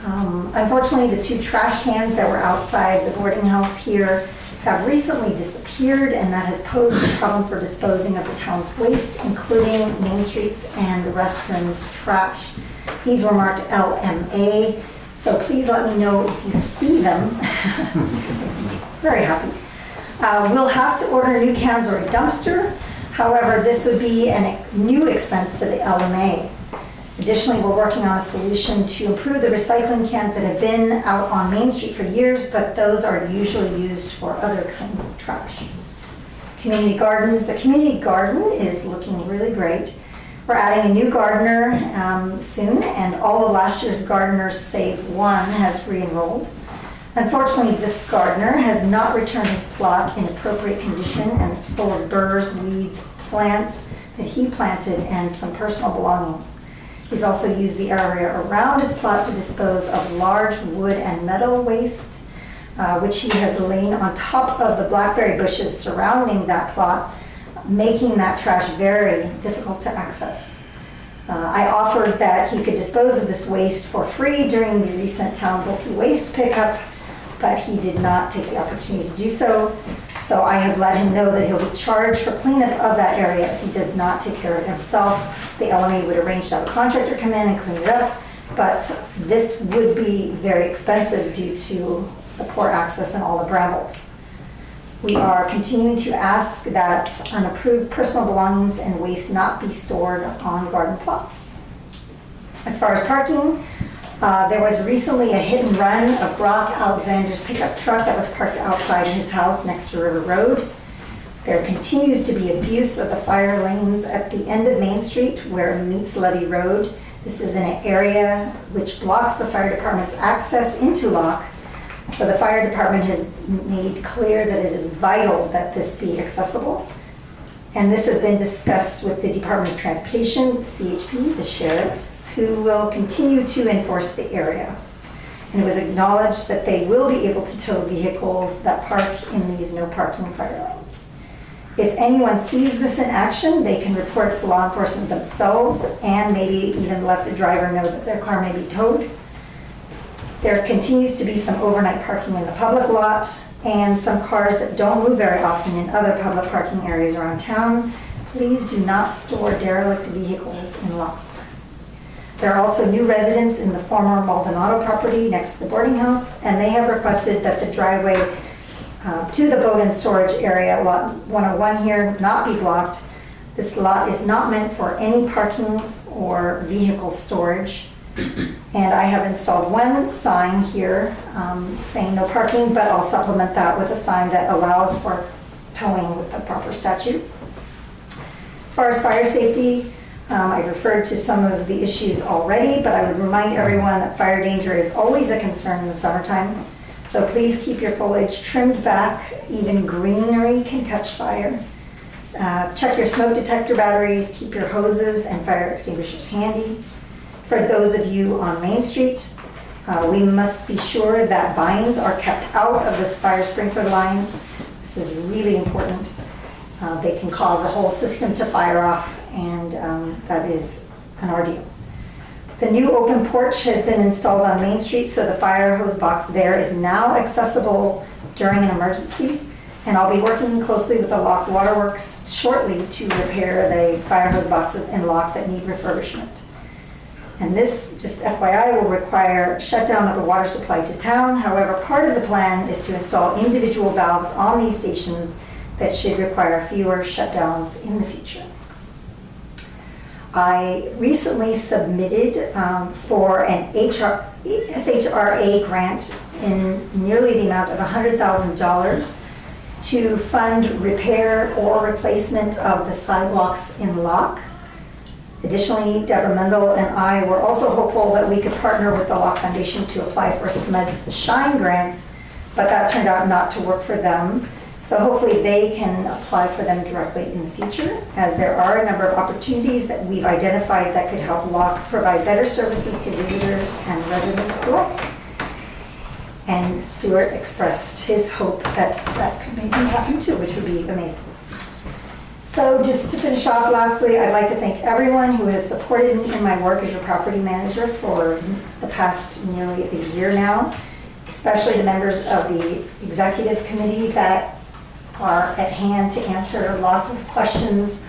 Unfortunately, the 2 trash cans that were outside the boarding house here have recently disappeared, and that has posed a problem for disposing of the town's waste, including Main Street's and the restrooms' trash. These were marked L.M.A, so please let me know if you see them. Very happy. We'll have to order new cans or a dumpster. However, this would be a new expense to the L.M.A. Additionally, we're working on a solution to improve the recycling cans that have been out on Main Street for years, but those are usually used for other kinds of trash. Community gardens. The community garden is looking really great. We're adding a new gardener soon, and all of last year's gardeners, save one, has re-enrolled. Unfortunately, this gardener has not returned his plot in appropriate condition, and it's full of burrs, weeds, plants that he planted, and some personal belongings. He's also used the area around his plot to dispose of large wood and metal waste, which he has laid on top of the blackberry bushes surrounding that plot, making that trash very difficult to access. I offered that he could dispose of this waste for free during the recent town bulky waste pickup, but he did not take the opportunity to do so. So I have let him know that he'll be charged for cleanup of that area if he does not take care of it himself. The L.M.A. would arrange to have a contractor come in and clean it up, but this would be very expensive due to the poor access and all the brambles. We are continuing to ask that unapproved personal belongings and waste not be stored on garden plots. As far as parking, there was recently a hit and run of Brock Alexander's pickup truck that was parked outside his house next to River Road. There continues to be abuse of the fire lanes at the end of Main Street where it meets Levy Road. This is in an area which blocks the fire department's access into Locke. So the fire department has made clear that it is vital that this be accessible. And this has been discussed with the Department of Transportation, CHP, the sheriffs, who will continue to enforce the area. And it was acknowledged that they will be able to tow vehicles that park in these no parking fire lanes. If anyone sees this in action, they can report it to law enforcement themselves and maybe even let the driver know that their car may be towed. There continues to be some overnight parking in the public lot and some cars that don't move very often in other public parking areas around town. Please do not store derelict vehicles in Locke. There are also new residents in the former Maldonado property next to the boarding house, and they have requested that the driveway to the boat and storage area, lot 101 here, not be blocked. This lot is not meant for any parking or vehicle storage. And I have installed one sign here saying no parking, but I'll supplement that with a sign that allows for towing with the proper statute. As far as fire safety, I referred to some of the issues already, but I would remind everyone that fire danger is always a concern in the summertime. So please keep your foliage trimmed back. Even greenery can catch fire. Check your smoke detector batteries, keep your hoses and fire extinguishers handy. For those of you on Main Street, we must be sure that vines are kept out of the fire sprinkler lines. This is really important. They can cause the whole system to fire off, and that is an ordeal. The new open porch has been installed on Main Street, so the fire hose box there is now accessible during an emergency. And I'll be working closely with the Locke Waterworks shortly to repair the fire hose boxes in Locke that need refurbishment. And this, just FYI, will require shutdown of the water supply to town. However, part of the plan is to install individual valves on these stations that should require fewer shutdowns in the future. I recently submitted for an SHRA grant in nearly the amount of $100,000 to fund repair or replacement of the sidewalks in Locke. Additionally, Deborah Mendel and I were also hopeful that we could partner with the Locke Foundation to apply for SMUD's Shine grants, but that turned out not to work for them. So hopefully they can apply for them directly in the future, as there are a number of opportunities that we've identified that could help Locke provide better services to visitors and residents alike. And Stuart expressed his hope that that could maybe happen too, which would be amazing. So just to finish off, lastly, I'd like to thank everyone who has supported me in my work as your property manager for the past nearly a year now, especially the members of the executive committee that are at hand to answer lots of questions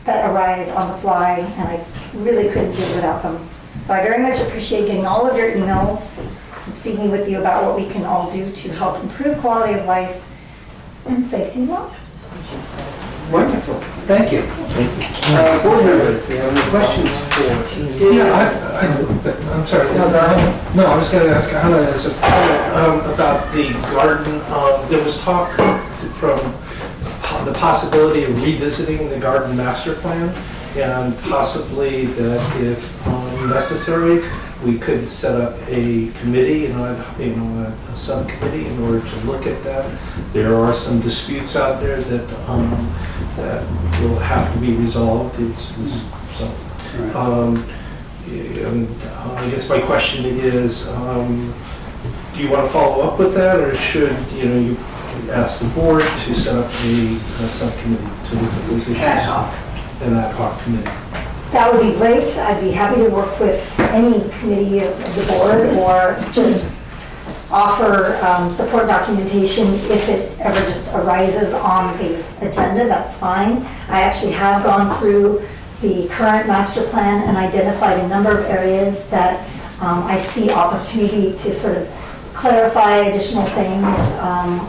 that arise on the fly, and I really couldn't do it without them. So I very much appreciate getting all of your emails and speaking with you about what we can all do to help improve quality of life and safety in Locke. Wonderful, thank you. Board members, do you have any questions for? Yeah, I do, but I'm sorry. No, I was going to ask Anna as a follow-up about the garden. There was talk from the possibility of revisiting the garden master plan, and possibly that if necessary, we could set up a committee, a subcommittee in order to look at that. There are some disputes out there that will have to be resolved. I guess my question is, do you want to follow up with that, or should you ask the board to set up a subcommittee to look at those issues? An ad hoc committee. That would be great. I'd be happy to work with any committee of the board, or just offer support documentation if it ever just arises on the agenda, that's fine. I actually have gone through the current master plan and identified a number of areas that I see opportunity to sort of clarify additional things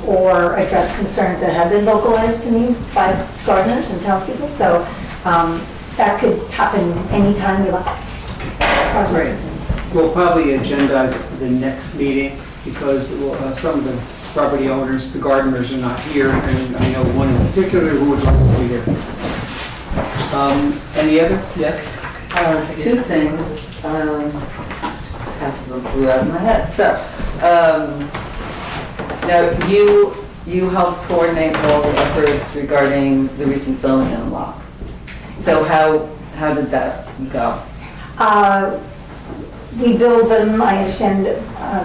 or address concerns that have been vocalized to me by gardeners and townspeople. So that could happen anytime we like. As far as I'm concerned. We'll probably agendize it for the next meeting because some of the property owners, the gardeners are not here, and I know one in particular who would like to be here. Any other? Yes? Two things, half of them flew out of my head. So, now you helped coordinate all the efforts regarding the recent filming in L.M.A. So how did that go? We billed them, I understand,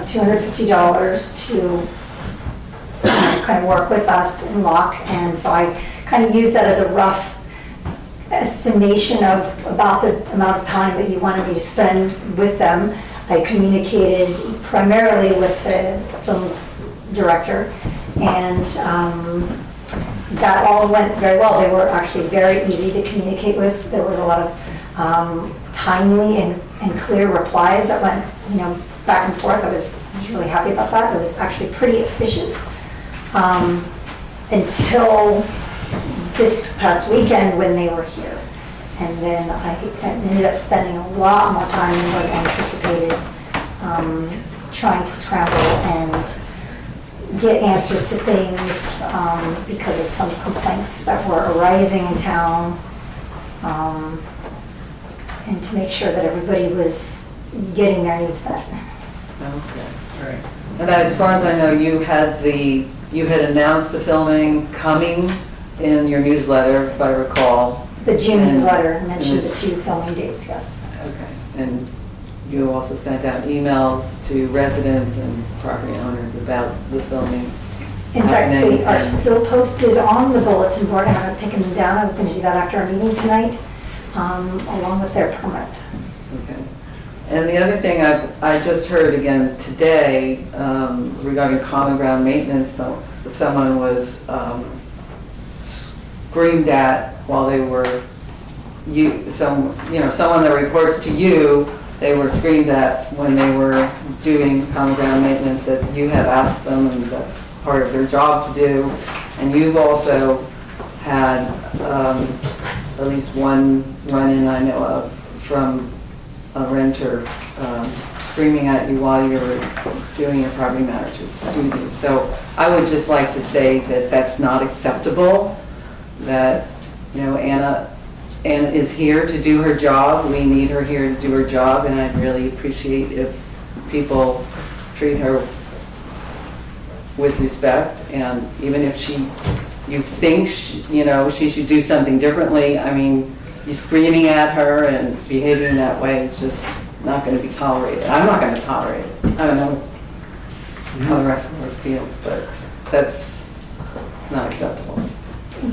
$250 to kind of work with us in L.M.A. And so I kind of used that as a rough estimation of about the amount of time that you wanted me to spend with them. I communicated primarily with the film's director, and that all went very well. They were actually very easy to communicate with. There was a lot of timely and clear replies that went, back and forth. I was really happy about that. It was actually pretty efficient until this past weekend when they were here. And then I ended up spending a lot more time than was anticipated trying to scramble and get answers to things because of some complaints that were arising in town, and to make sure that everybody was getting their needs met. Okay, all right. And as far as I know, you had announced the filming coming in your newsletter, if I recall. The June newsletter mentioned the 2 filming dates, yes. Okay, and you also sent out emails to residents and property owners about the filming. In fact, they are still posted on the bulletin board. I haven't taken them down. I was going to do that after our meeting tonight, along with their permit. Okay. And the other thing I just heard again today regarding common ground maintenance, so someone was screamed at while they were, someone that reports to you, they were screamed at when they were doing common ground maintenance, that you have asked them, and that's part of their job to do. And you've also had at least one run-in I know of from a renter screaming at you while you were doing your property manager duties. So I would just like to say that that's not acceptable, that, Anna is here to do her job. We need her here to do her job, and I'd really appreciate if people treat her with respect. And even if you think she should do something differently, I mean, you screaming at her and behaving that way is just not going to be tolerated. I'm not going to tolerate it. I don't know how the rest of the world feels, but that's not acceptable.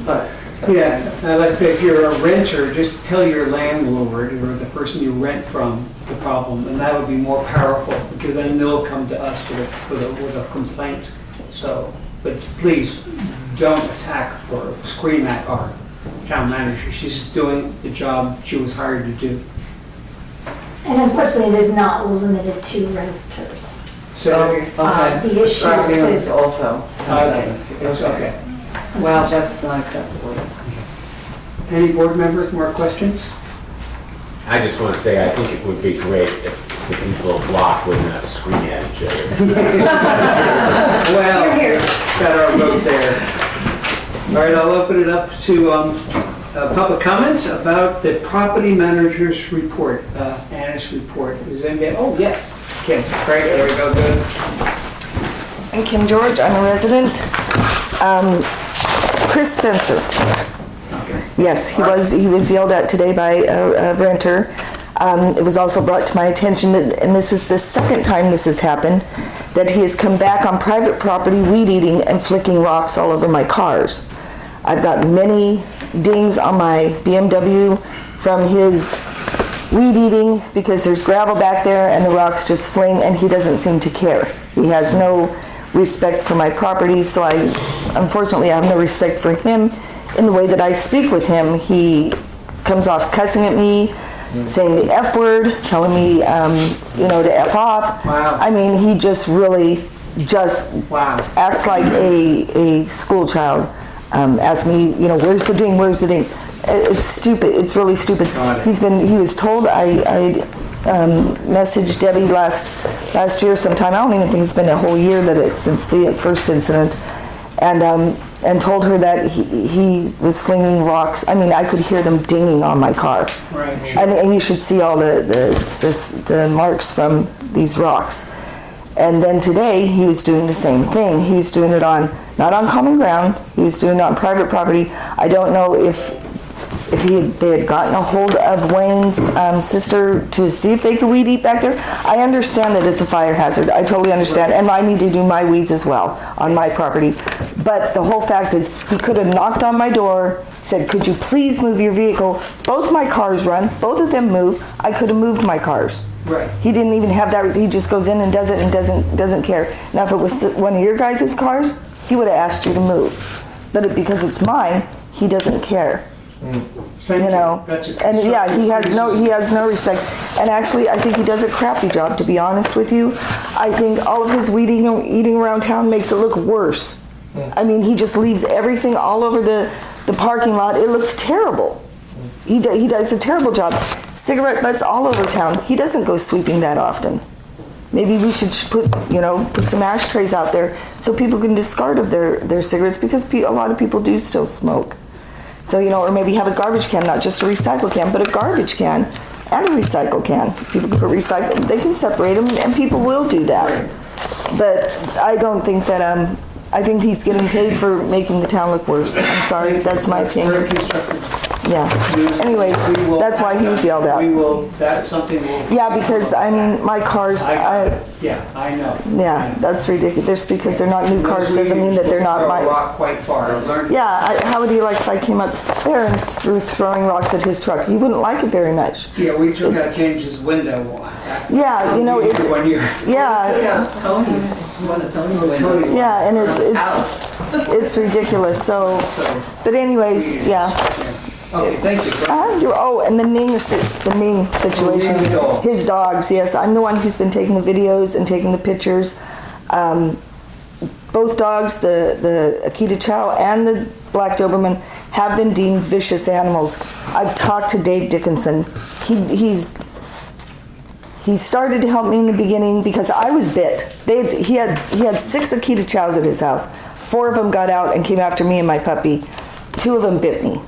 But yeah, let's say if you're a renter, just tell your landlord or the person you rent from the problem, and that would be more powerful, because then they'll come to us with a complaint. So, but please don't attack or scream at our town manager. She's doing the job she was hired to do. And unfortunately, it is not limited to renters. So the issue property owners is also. It's okay. Well, that's not acceptable. Any board members, more questions? I just want to say, I think it would be great if the people of Block would not scream at each other. Well, got our vote there. All right, I'll open it up to public comments about the property manager's report, Anna's report. Is anybody? Oh, yes. Kim, great, there we go, good. I'm Kim George, I'm a resident. Chris Spencer. Yes, he was yelled at today by a renter. It was also brought to my attention that, and this is the second time this has happened, that he has come back on private property weed eating and flicking rocks all over my cars. I've got many dings on my BMW from his weed eating because there's gravel back there and the rocks just fling, and he doesn't seem to care. He has no respect for my property, so unfortunately, I have no respect for him in the way that I speak with him. He comes off cussing at me, saying the F word, telling me, to F off. Wow. I mean, he just really acts like a school child. Asks me, where's the ding, where's the ding? It's stupid, it's really stupid. He was told, I messaged Debbie last year sometime, I don't even think it's been a whole year since the first incident, and told her that he was flinging rocks. I mean, I could hear them dinging on my car. Right. And you should see all the marks from these rocks. And then today, he was doing the same thing. He was doing it not on common ground, he was doing it on private property. I don't know if they had gotten a hold of Wayne's sister to see if they could weed eat back there. I understand that it's a fire hazard. I totally understand. And I need to do my weeds as well on my property. But the whole fact is, he could have knocked on my door, said, could you please move your vehicle? Both my cars run, both of them move. I could have moved my cars. Right. He didn't even have that. He just goes in and does it and doesn't care. Now, if it was one of your guys' cars, he would have asked you to move. But because it's mine, he doesn't care. And yeah, he has no respect. And actually, I think he does a crappy job, to be honest with you. I think all of his eating around town makes it look worse. I mean, he just leaves everything all over the parking lot. It looks terrible. He does a terrible job. Cigarette butts all over town. He doesn't go sweeping that often. Maybe we should put some ashtrays out there so people can discard of their cigarettes, because a lot of people do still smoke. So, or maybe have a garbage can, not just a recycle can, but a garbage can and a recycle can. People can put recycle, they can separate them, and people will do that. But I don't think that, I think he's getting paid for making the town look worse. I'm sorry, that's my opinion. Yeah. Anyways, that's why he was yelled at. That's something we'll... Yeah, because, I mean, my cars, yeah, I know. Yeah, that's ridiculous. Just because they're not new cars doesn't mean that they're not my... Rock quite far. Yeah, how would you like if I came up there and started throwing rocks at his truck? He wouldn't like it very much. Yeah, we took out change his window. Yeah, it's... One year. Yeah. One of Tony's windows. Yeah, and it's ridiculous. So, but anyways, yeah. Okay, thank you. And the Ming situation. His dogs, yes. I'm the one who's been taking the videos and taking the pictures. Both dogs, the Akita Chow and the Black Doberman, have been deemed vicious animals. I've talked to Dave Dickinson. He started to help me in the beginning because I was bit. He had 6 Akita Chows at his house. 4 of them got out and came after me and my puppy. 2 of them bit me.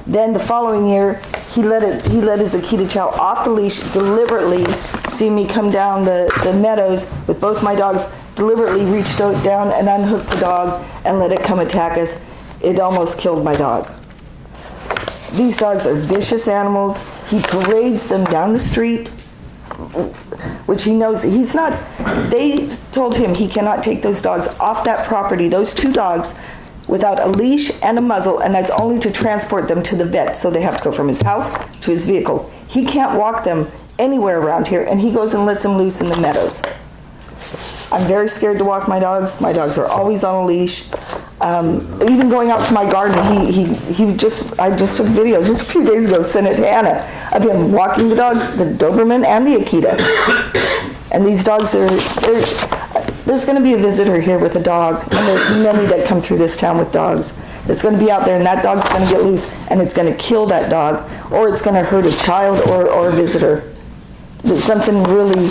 Then the following year, he let his Akita Chow off the leash, deliberately see me come down the meadows with both my dogs, deliberately reached out down and unhooked the dog and let it come attack us. It almost killed my dog. These dogs are vicious animals. He parades them down the street, which he knows he's not. They told him he cannot take those dogs off that property, those 2 dogs, without a leash and a muzzle, and that's only to transport them to the vet. So they have to go from his house to his vehicle. He can't walk them anywhere around here, and he goes and lets them loose in the meadows. I'm very scared to walk my dogs. My dogs are always on a leash. Even going out to my garden, I just took video just a few days ago, sent it to Anna, of him walking the dogs, the Doberman and the Akita. And these dogs there's going to be a visitor here with a dog, and there's many that come through this town with dogs. It's going to be out there, and that dog's going to get loose, and it's going to kill that dog, or it's going to hurt a child or a visitor. There's something really,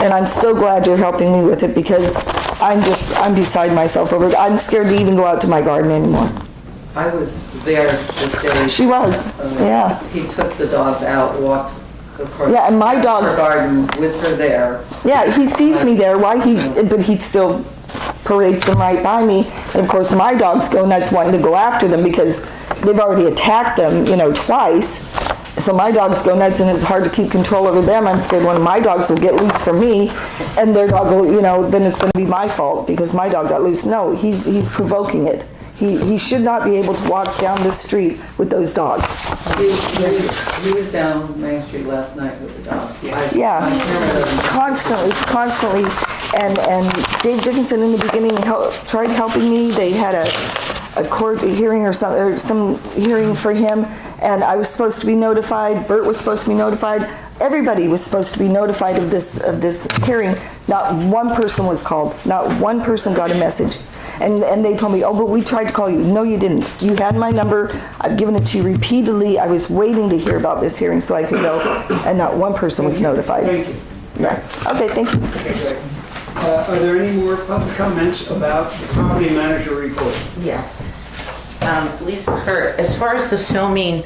and I'm so glad you're helping me with it, because I'm beside myself over it. I'm scared to even go out to my garden anymore. I was there the day. She was, yeah. He took the dogs out, walked across and my dog's her garden with her there. Yeah, he sees me there. But he still parades them right by me. And of course, my dogs go nuts wanting to go after them because they've already attacked them, twice. So my dogs go nuts, and it's hard to keep control over them. I'm scared one of my dogs will get loose from me, and their dog will, then it's going to be my fault because my dog got loose. No, he's provoking it. He should not be able to walk down the street with those dogs. He was down Main Street last night with the dogs. Yeah, constantly. And Dave Dickinson in the beginning tried helping me. They had a court hearing or some hearing for him, and I was supposed to be notified. Bert was supposed to be notified. Everybody was supposed to be notified of this hearing. Not one person was called. Not one person got a message. And they told me, oh, but we tried to call you. No, you didn't. You had my number. I've given it to you repeatedly. I was waiting to hear about this hearing so I could go, and not one person was notified. Thank you. Yeah. Okay, thank you. Okay, great. Are there any more public comments about the property manager report? Yes. Lisa Kurt, as far as the filming,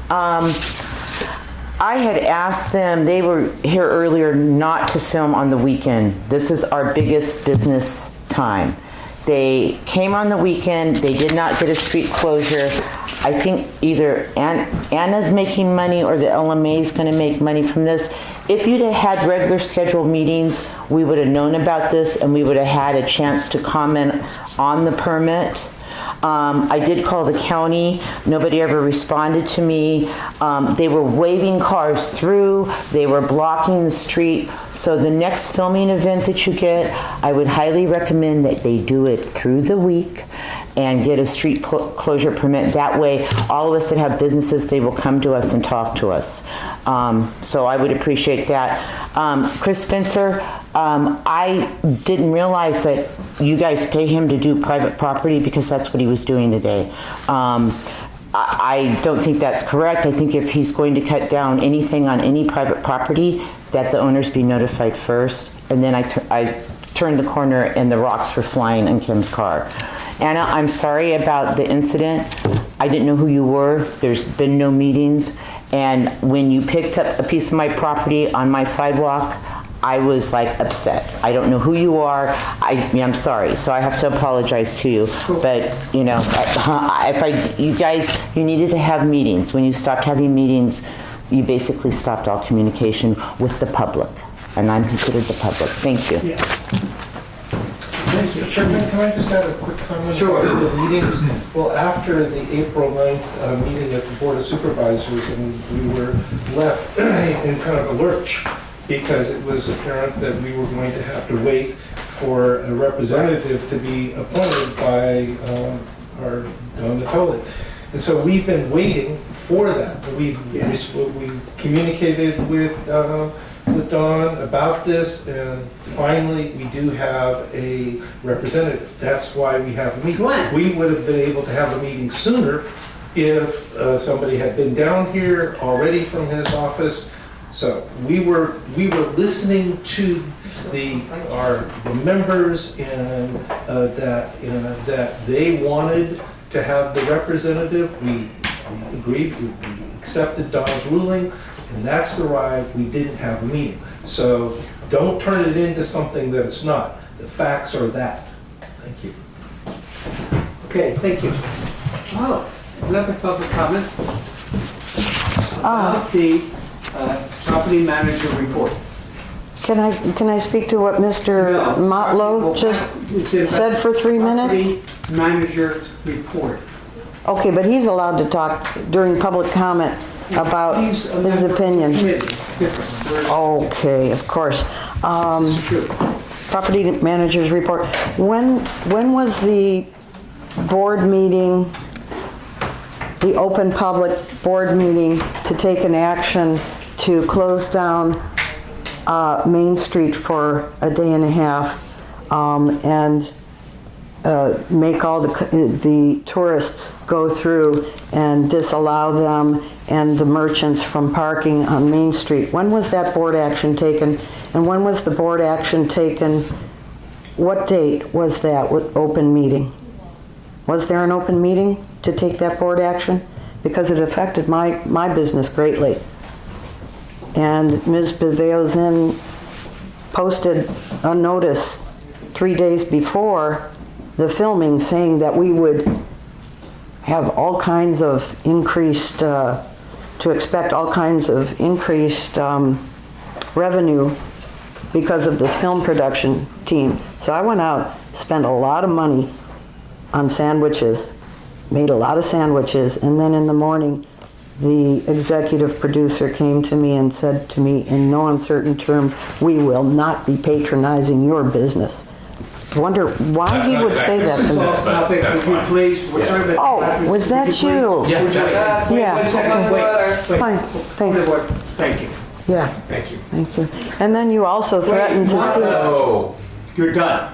I had asked them, they were here earlier, not to film on the weekend. This is our biggest business time. They came on the weekend, they did not get a street closure. I think either Anna's making money or the L.M.A. is going to make money from this. If you'd have had regular scheduled meetings, we would have known about this and we would have had a chance to comment on the permit. I did call the county. Nobody ever responded to me. They were waving cars through. They were blocking the street. So the next filming event that you get, I would highly recommend that they do it through the week and get a street closure permit. That way, all of us that have businesses, they will come to us and talk to us. So I would appreciate that. Chris Spencer, I didn't realize that you guys pay him to do private property because that's what he was doing today. I don't think that's correct. I think if he's going to cut down anything on any private property, that the owners be notified first. And then I turned the corner and the rocks were flying in Kim's car. Anna, I'm sorry about the incident. I didn't know who you were. There's been no meetings. And when you picked up a piece of my property on my sidewalk, I was like upset. I don't know who you are. I'm sorry. So I have to apologize to you. But, you know, you needed to have meetings. When you stopped having meetings, you basically stopped all communication with the public. And I'm considered the public. Thank you. Yes. Mr. Chairman, can I just add a quick comment? Sure. About the meetings? Well, after the April 9th meeting at the Board of Supervisors, and we were left in kind of a lurch because it was apparent that we were going to have to wait for a representative to be appointed by our Nottoli. And so we've been waiting for that. We communicated with Don about this, and finally we do have a representative. That's why we have a meeting. We would have been able to have a meeting sooner if somebody had been down here already from his office. So we were listening to the members and that they wanted to have the representative. We agreed. We accepted Don's ruling. And that's why we didn't have a meeting. So don't turn it into something that it's not. The facts are that. Thank you. Okay, thank you. Oh, another public comment about the property manager report. Can I speak to what Mr. Motlow just said for 3 minutes? Property manager report. Okay, but he's allowed to talk during public comment about his opinion. Okay, of course. Property manager's report. When was the board meeting, the open public board meeting to take an action to close down Main Street for a day and a half and make all the tourists go through and disallow them and the merchants from parking on Main Street? When was that board action taken? And when was the board action taken? What date was that open meeting? Was there an open meeting to take that board action? Because it affected my business greatly. And Ms. Beveozin posted a notice 3 days before the filming saying that we would have all kinds of increased, to expect all kinds of increased revenue because of this film production team. So I went out, spent a lot of money on sandwiches made a lot of sandwiches, and then in the morning, the executive producer came to me and said to me in no uncertain terms, "We will not be patronizing your business." I wonder why he would say that to me. Off topic, would you please? We're talking about- Oh, was that Would you you? please- Yeah, would you- that's- wait, Yeah. wait a second, wait, wait. Fine, Point of thanks. order. Thank you. Yeah, Thank you. thank you. And then you also threatened to sue. Oh, You're done.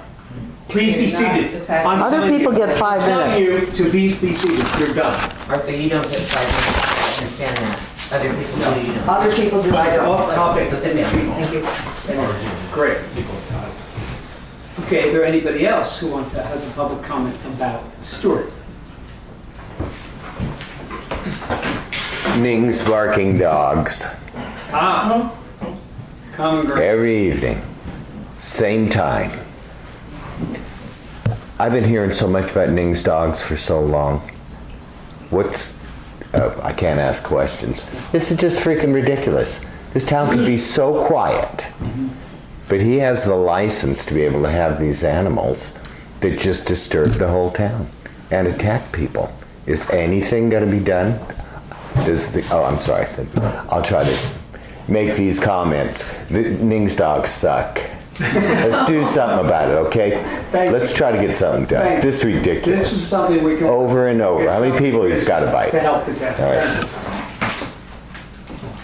Please be You're not seated. attacking- I'm Other telling people you- get 5 I'm telling minutes. you to be seated. You're done. Martha, you don't get 5 minutes, I understand that. Other people do, you don't. Other people do. It's off topic. So sit down. Thank you. Great. Okay, is there anybody else who wants to have a public comment about Stuart? Ning's barking dogs Ah. Common ground. every evening, same time. I've been hearing so much about Ning's dogs for so long. I can't ask questions. This is just freaking ridiculous. This town could be so quiet, but he has the license to be able to have these animals that just disturb the whole town and attack people. Is anything going to be done? I'm sorry. I'll try to make these comments. Ning's dogs suck. Let's do something about it, okay? Let's try to get something done. Thank you. This is ridiculous. This is something we can. Over and over. How many people he's got to bite? To help protect. All right.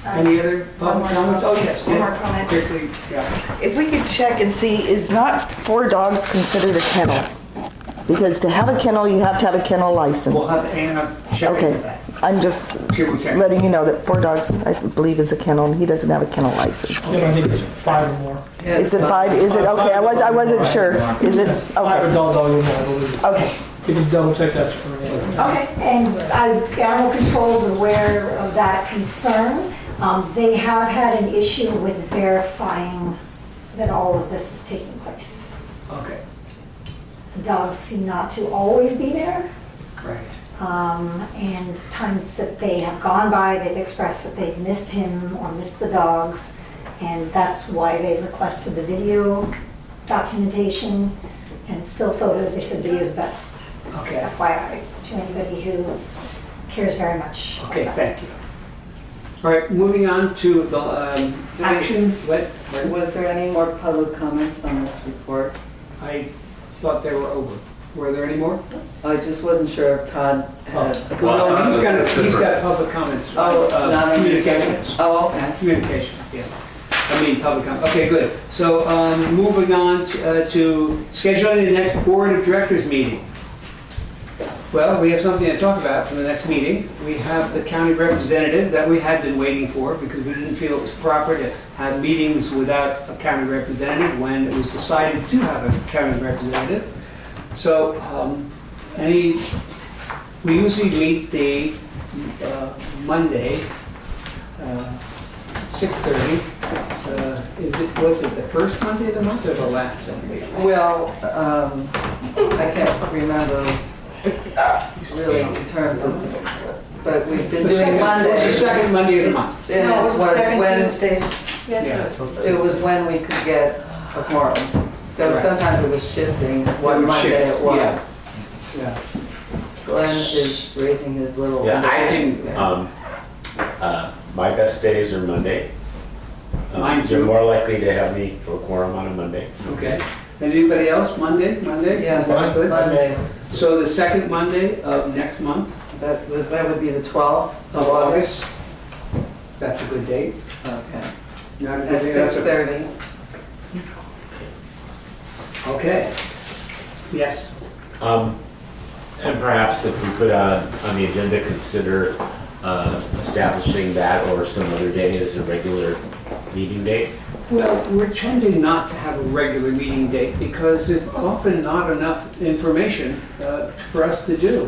Any other public comments? Oh, yes. One more comment. Quickly, yeah. If we could check and see, is not 4 dogs considered a kennel? Because to have a kennel, you have to have a kennel license. We'll have Anna check into Okay, that. I'm just She will check. letting you know that 4 dogs, I believe, is a kennel, and he doesn't have a kennel license. Yeah, I think it's 5 or more. Is it 5? Is it, okay, I wasn't sure. Is it, 5 okay, adults all year long, I believe. okay. You can double check that for me. Okay, and Animal Control is aware of that concern. They have had an issue with verifying that all of this is taking place. Okay, The dogs seem not to always be there, right. and times that they have gone by, they've expressed that they've missed him or missed the dogs, and that's why they requested the video documentation and still photos. They said video is best. Okay. FYI, to anybody who cares very much. Okay, thank you. All right, moving on to the action. Was there any more public comments on this report? I thought they were over. Were there any more? I just wasn't sure if Todd had. No, he's got public comments. Oh, not in Communications. Oh, okay. Communication, yeah. I mean, public comment. Okay, good. So moving on to scheduling the next Board of Directors meeting. Well, we have something to talk about for the next meeting. We have the county representative that we had been waiting for because we didn't feel it was proper to have meetings without a county representative when it was decided to have a county representative. So, we usually meet the Monday, 6:30. Was it the first Monday of the month or the last Monday? Well, I can't remember really in terms of, but we've been doing Monday. The second Monday of the month. And No, it it's was second when, Tuesdays. Yeah. it was when we could get a quorum. So Right. sometimes it was shifting what It would Monday shift, it was. Yeah. Glenn is raising his little. Yeah, I think my best days are Monday. Mine too. You're more likely to have me for a quorum on a Monday. Okay. Anybody else? Monday? Yes, Good. Monday. So the second Monday of next month That would be the 12th of August. That's a good date. Okay. Not a good At day. That's a- 6:30. Okay. Yes. And perhaps if we could, on the agenda, consider establishing that or some other day as a regular meeting date. Well, we're tending not to have a regular meeting date because there's often not enough information for us to do.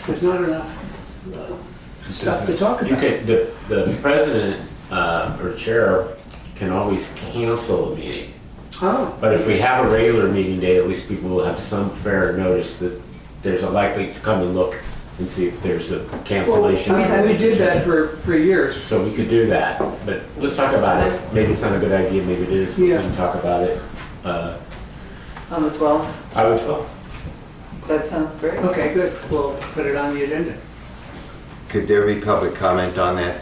There's not enough stuff to talk You about. could, the president or chair can always cancel a meeting. Oh, But if we have a regular meeting day, at least people will have some fair notice that there's a likely to come and look and see if there's a cancellation. we did that for years. So we could do that, but let's talk about it. Maybe it's not a good idea, maybe it is, but we Yeah. can talk about it. On the 12th? I would, well, That sounds great. Okay, good. We'll put it on the agenda. Could there be public comment on that?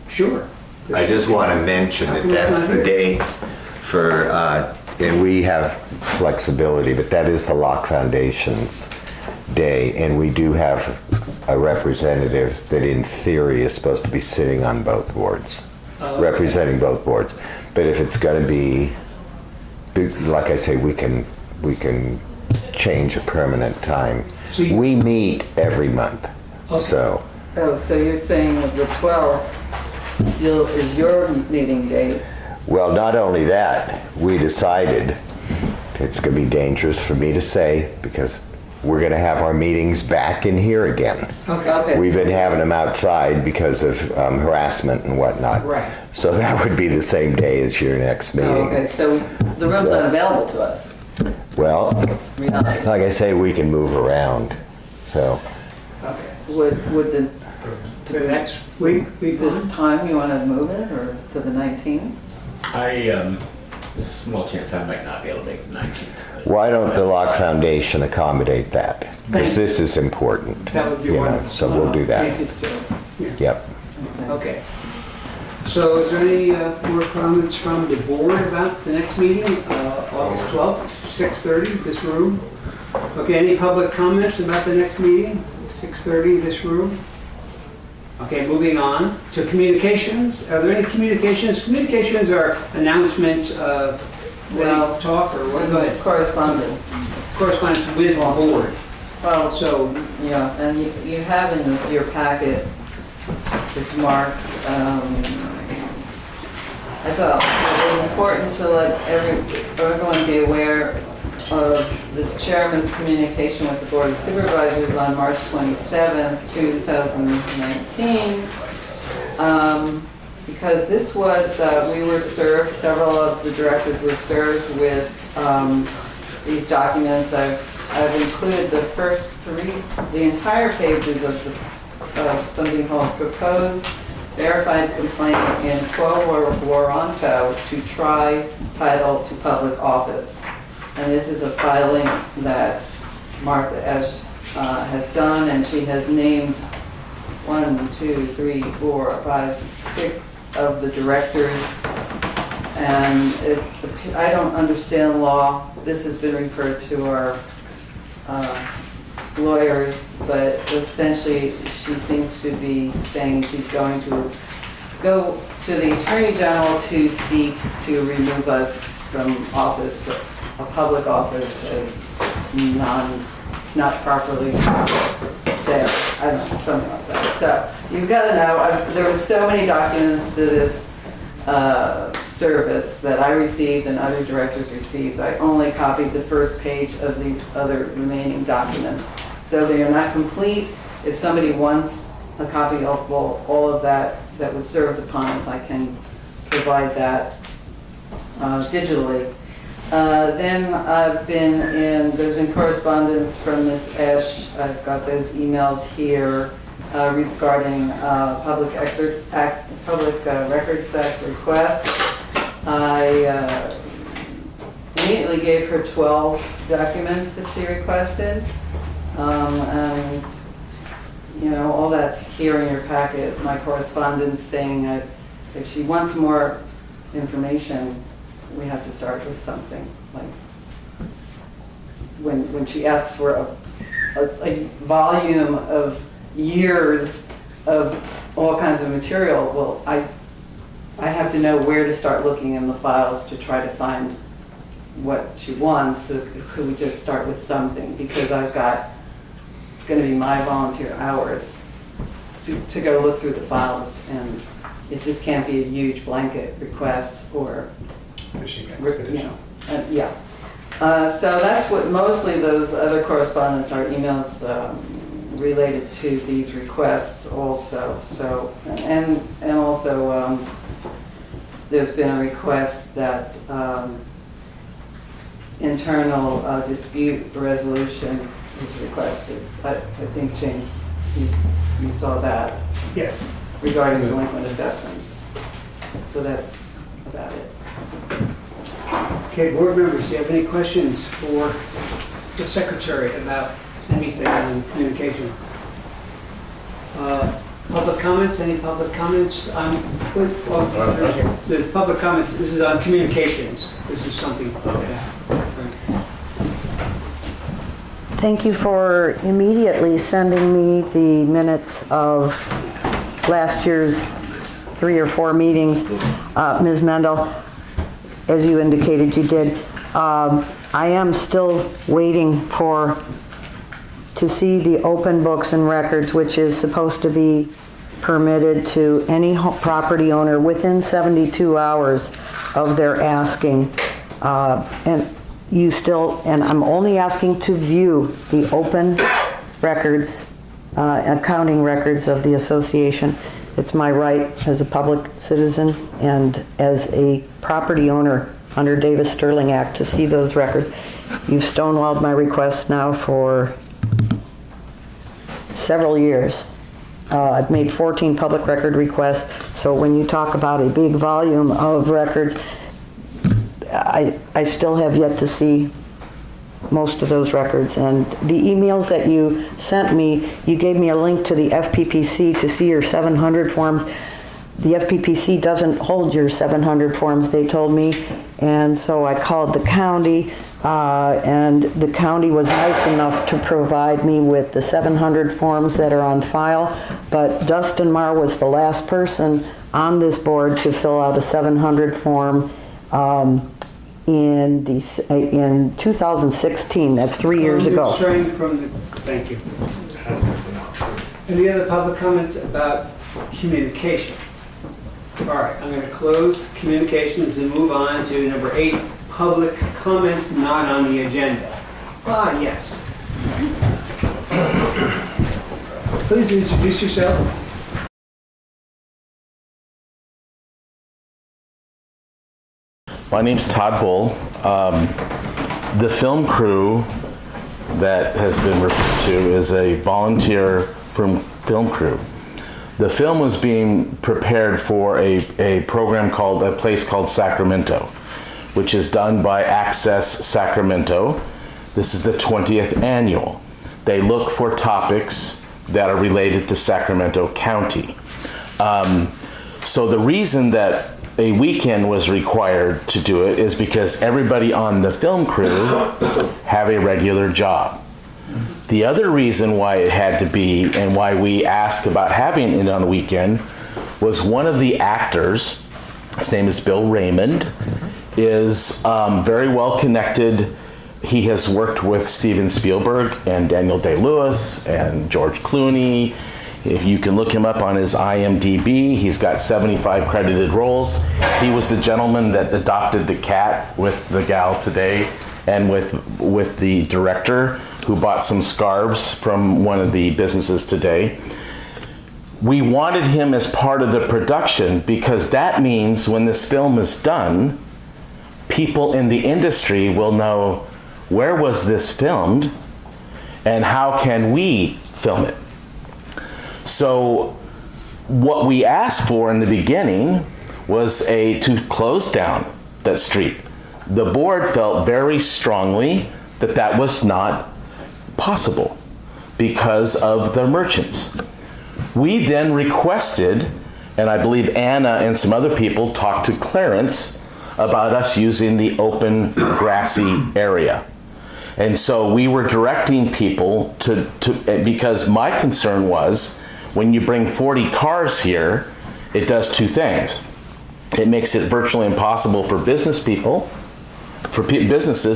Sure. I just want to mention that that's the day for, and we have flexibility, but that is the Locke Foundation's day, and we do have a representative that in theory is supposed to be sitting on both boards, representing both boards. But if it's going to be, like I say, we can change a permanent time. We meet every month, so. Oh, so you're saying that the 12th is your meeting date? Well, not only that, we decided, it's going to be dangerous for me to say, because we're going to have our meetings back in here again. Okay. We've been having them outside because of harassment and whatnot. Right. So that would be the same day as your next meeting. Okay, so the room's not available to us? Well, Reality. like I say, we can move around, so. Okay. Would the next week be this fine? time you want to move it, or to the 19th? There's a small chance I might not be able to make the 19th. Why don't the Locke Foundation accommodate that? Because this is important. That would be you know, wonderful. So we'll do Thank that. you, Stuart. Yep. Okay. So is there any more comments from the board about the next meeting, August 12th, 6:30, this room? Okay, any public comments about the next meeting, 6:30, this room? Okay, moving on to communications. Are there any communications? Communications are announcements, Well, talk or what? Go ahead. Correspondence. Correspondence with the board. Well, So, yeah, and you have in your packet, it's marked, I thought it was important to let everyone be aware of this chairman's communication with the Board of Supervisors on March 27th, 2019. Because this was, we were served, several of the directors were served with these documents. I've included the first three, the entire pages of something called Proposed Verified Complaint in Quo Warranto to try title to public office. And this is a filing that Martha Esch has done, and she has named 1, 2, 3, 4, 5, 6 of the directors. And I don't understand law. This has been referred to our lawyers, but essentially she seems to be saying she's going to go to the Attorney General to seek to remove us from office, a public office, as not properly there. I don't know, something like that. So you've got to know, there were so many documents to this service that I received and other directors received. I only copied the first page of the other remaining documents. So they are not complete. If somebody wants a copy of all of that was served upon us, I can provide that digitally. Then there's been correspondence from Ms. Esch. I've got those emails here regarding Public Records Act request. I immediately gave her 12 documents that she requested. And, you know, all that's here in your packet, my correspondence saying that if she wants more information, we have to start with something. Like when she asks for a volume of years of all kinds of material, well, I have to know where to start looking in the files to try to find what she wants. So could we just start with something? Because it's going to be my volunteer hours to go look through the files, and it just can't be a huge blanket request or, you know, yeah. So that's what mostly those other correspondence are, emails related to these requests also. So, and also there's been a request that internal dispute resolution is requested. I think, James, you saw that. yes. Regarding delinquent assessments. So that's about it. Okay, board members, do you have any questions for the secretary about anything on communication. Public comments, any public comments? The public comments, this is on communications. This is something. Thank you for immediately sending me the minutes of last year's 3 or 4 meetings, Ms. Mendel, as you indicated you did. I am still waiting to see the open books and records, which is supposed to be permitted to any property owner within 72 hours of their asking. And I'm only asking to view the open records, accounting records of the association. It's my right as a public citizen and as a property owner under Davis Sterling Act to see those records. You've stonewalled my request now for several years. I've made 14 public record requests, so when you talk about a big volume of records, I still have yet to see most of those records. And the emails that you sent me, you gave me a link to the FPPC to see your 700 forms. The FPPC doesn't hold your 700 forms, they told me, and so I called the county, and the county was nice enough to provide me with the 700 forms that are on file, but Dustin Marr was the last person on this board to fill out a 700 form in 2016, that's 3 years ago. Thank you. Any other public comments about communication? All right, I'm going to close communications and move on to number 8, public comments not on the agenda. Yes. Please introduce yourself. My name's Todd Bull. The film crew that has been referred to is a volunteer film crew. The film was being prepared for a program called, a place called Sacramento, which is done by Access Sacramento. This is the 20th annual. They look for topics that are related to Sacramento County. So the reason that a weekend was required to do it is because everybody on the film crew have a regular job. The other reason why it had to be and why we asked about having it on a weekend was one of the actors, his name is Bill Raymond, is very well connected. He has worked with Steven Spielberg and Daniel Day-Lewis and George Clooney. If you can look him up on his IMDb, he's got 75 credited roles. He was the gentleman that adopted the cat with the gal today and with the director who bought some scarves from one of the businesses today. We wanted him as part of the production because that means when this film is done, people in the industry will know where was this filmed and how can we film it. So what we asked for in the beginning was to close down that street. The board felt very strongly that that was not possible because of the merchants. We then requested, and I believe Anna and some other people talked to Clarence about us using the open grassy area. And so we were directing people to because my concern was when you bring 40 cars here, it does two things. It makes it virtually impossible for businesses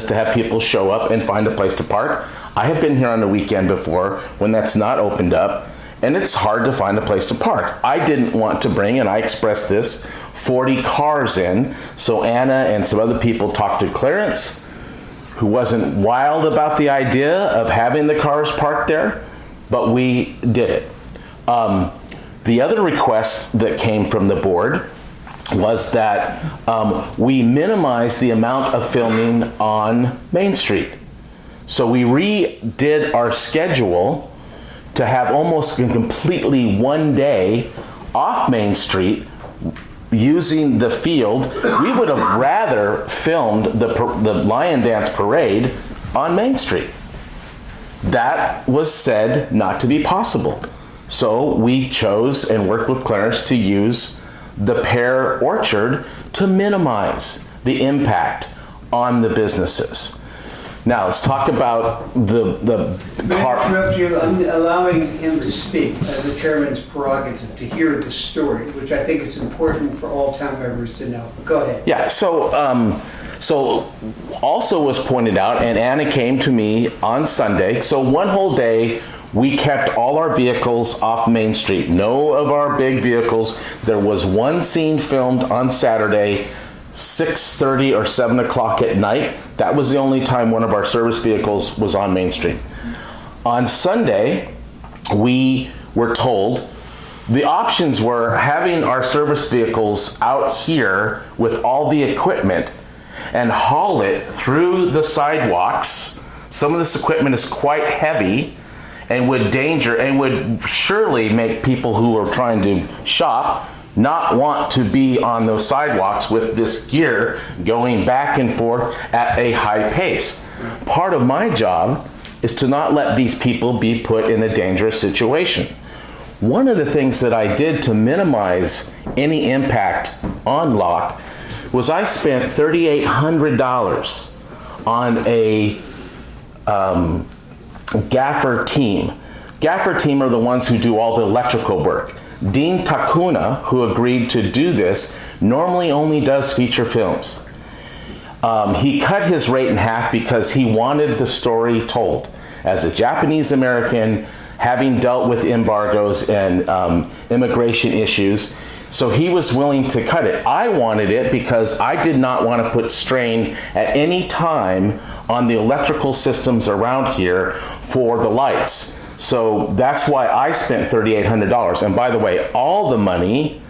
to have people show up and find a place to park. I have been here on the weekend before when that's not opened up, and it's hard to find a place to park. I didn't want to bring, and I expressed this, 40 cars in, so Anna and some other people talked to Clarence, who wasn't wild about the idea of having the cars parked there, but we did it. The other request that came from the board was that we minimize the amount of filming on Main Street. So we redid our schedule to have almost completely one day off Main Street using the field. We would have rather filmed the Lion Dance Parade on Main Street. That was said not to be possible. So we chose and worked with Clarence to use the pear orchard to minimize the impact on the businesses. Now, let's talk about the car. May I interrupt you? I'm allowing him to speak as the chairman's prerogative to hear the story, which I think is important for all town members to know. Go ahead. Yeah, so also was pointed out, and Anna came to me on Sunday, so one whole day we kept all our vehicles off Main Street. No of our big vehicles. There was one scene filmed on Saturday, 6:30 or 7 o'clock at night. That was the only time one of our service vehicles was on Main Street. On Sunday, we were told the options were having our service vehicles out here with all the equipment and haul it through the sidewalks. Some of this equipment is quite heavy and would surely make people who are trying to shop not want to be on those sidewalks with this gear going back and forth at a high pace. Part of my job is to not let these people be put in a dangerous situation. One of the things that I did to minimize any impact on Locke was I spent $3,800 on a gaffer team. Gaffer team are the ones who do all the electrical work. Dean Takuna, who agreed to do this, normally only does feature films. He cut his rate in half because he wanted the story told. As a Japanese American, having dealt with embargoes and immigration issues, so he was willing to cut it. I wanted it because I did not want to put strain at any time on the electrical systems around here for the lights. So that's why I spent $3,800. And by the way, all the money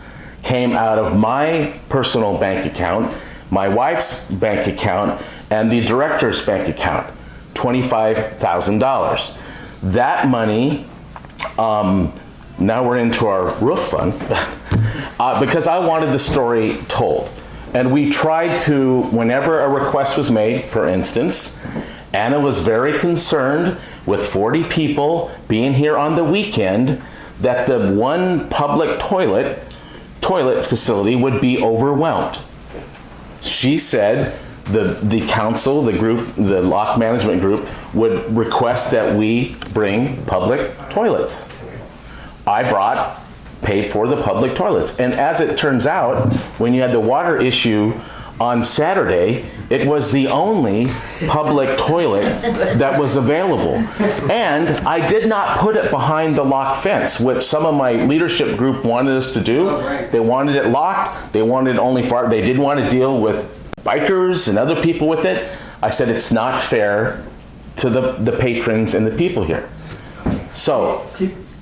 came out of my personal bank account, my wife's bank account, and the director's bank account, $25,000. That money, now we're into our roof fund, because I wanted the story told. And we tried to, whenever a request was made, for instance, Anna was very concerned with 40 people being here on the weekend that the one public toilet facility would be overwhelmed. She said the council, the group, the Locke management group would request that we bring public toilets. I paid for the public toilets. And as it turns out, when you had the water issue on Saturday, it was the only public toilet that was available. And I did not put it behind the lock fence, which some of my leadership group wanted us to do. They wanted it locked. They wanted it only for, they didn't want to deal with bikers and other people with it. I said, it's not fair to the patrons and the people here. So,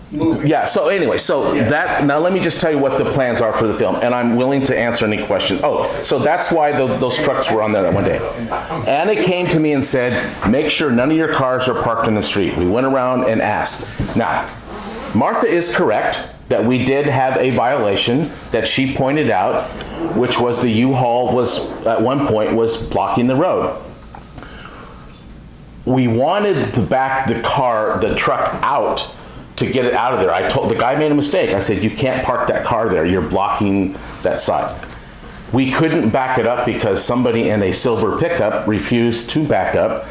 yeah, so anyway, that, now let me just tell you what the plans are for the film, and I'm willing to answer any questions. Oh, so that's why those trucks were on there that one day. Anna came to me and said, make sure none of your cars are parked in the street. We went around and asked. Now, Martha is correct that we did have a violation that she pointed out, which was the U-Haul was, at one point, was blocking the road. We wanted to back the truck out to get it out of there. I told the guy made a mistake. I said, you can't park that car there. You're blocking that side. We couldn't back it up because somebody in a silver pickup refused to back up.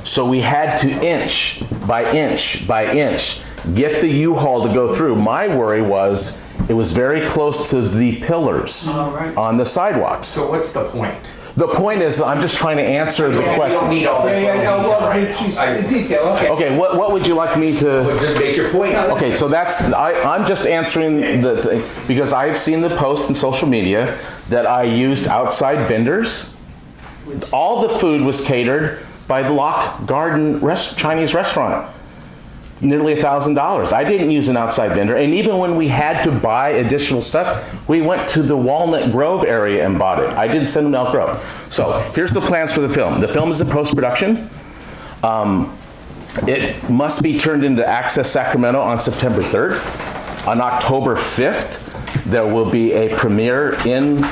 So we had to inch by inch by inch get the U-Haul to go through. My worry was it was very close to the pillars on the sidewalks. So what's the point? The point is, I'm just trying to answer the question. You don't need all this detail. Okay, what would you like me to? Just make your point. Okay, so I'm just answering the thing, because I've seen the post in social media that I used outside vendors. All the food was catered by the Locke Garden Chinese restaurant. Nearly $1,000. I didn't use an outside vendor, and even when we had to buy additional stuff, we went to the Walnut Grove area and bought it. I didn't send them to Elk Grove. So here's the plans for the film. The film is in post-production. It must be turned into Access Sacramento on September 3rd. On October 5th, there will be a premiere in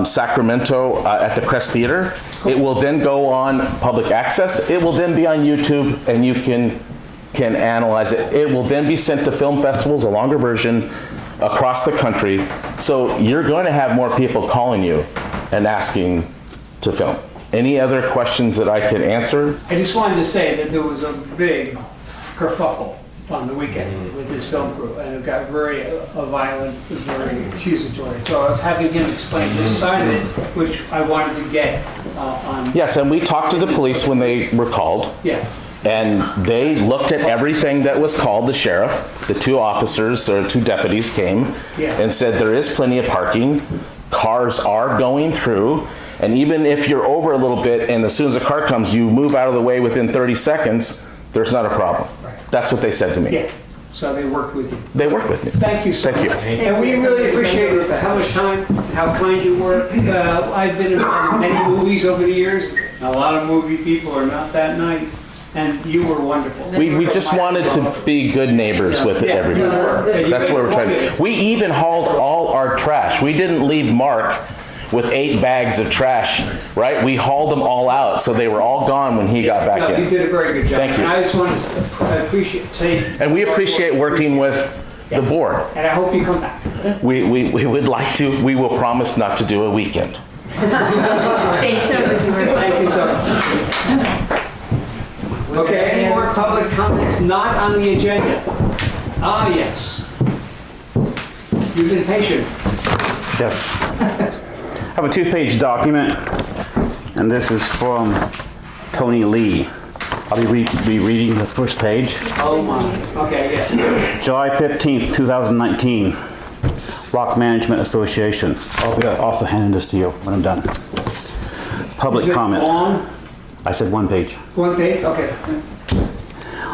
Sacramento at the Crest Theater. It will then go on public access. It will then be on YouTube, and you can can analyze it. It will then be sent to film festivals, a longer version, across the country. So you're going to have more people calling you and asking to film. Any other questions that I can answer? I just wanted to say that there was a big kerfuffle on the weekend with his film crew, and it got very violent, very accusatory. So I was having him explain this side of it, which I wanted to get on. Yes, and we talked to the police when they were called. Yeah. And they looked at everything that was called. The sheriff, the 2 officers or 2 deputies came and said there is plenty of parking. Cars are going through. And even if you're over a little bit and as soon as a car comes, you move out of the way within 30 seconds, there's not a problem. Right. That's what they said to me. Yeah. So they worked with you. They worked with me. Thank you so Thank much. you. And we really appreciate it, how much time, how kind you were. I've been in many movies over the years. A lot of movie people are not that nice. And you were wonderful. We just wanted to be good neighbors with everyone. That's what we're trying to do. We even hauled all our trash. We didn't leave Mark with 8 bags of trash, right? We hauled them all out, so they were all gone when he got back in. You did a very good job. Thank you. And I just want to appreciate. And we appreciate working with the board. And I hope you come back. We would like to. We will promise not to do a weekend. Thank you so much. Okay, any more public comments not on the agenda? Ah, yes. You've been patient. Yes. I have a 2-page document, and this is from Tony Lee. I'll be reading the first page. Oh my, okay, yes. July 15th, 2019, Lock Management Association. I'll also hand this to you when I'm done. Public comment. Long? I said 1 page. 1 page, okay.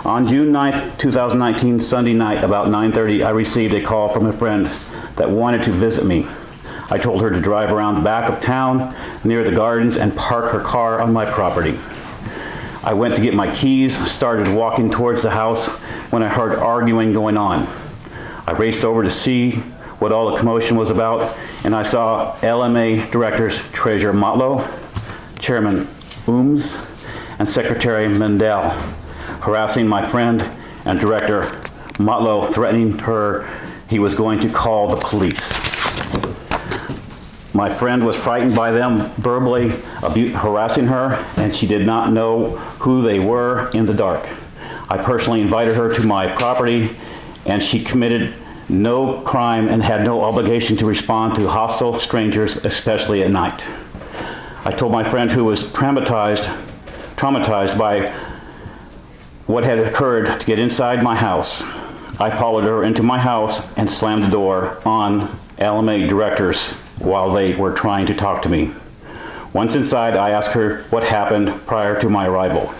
On June 9th, 2019, Sunday night, about 9:30, I received a call from a friend that wanted to visit me. I told her to drive around the back of town near the gardens and park her car on my property. I went to get my keys, started walking towards the house when I heard arguing going on. I raced over to see what all the commotion was about, and I saw L.M.A. directors Treasurer Motlow, Chairman Ooms, and Secretary Mendel harassing my friend, and Director Motlow threatening her he was going to call the police. My friend was frightened by them verbally harassing her, and she did not know who they were in the dark. I personally invited her to my property, and she committed no crime and had no obligation to respond to hostile strangers, especially at night. I told my friend, who was traumatized by what had occurred, to get inside my house. I followed her into my house and slammed the door on L.M.A. directors while they were trying to talk to me. Once inside, I asked her what happened prior to my arrival.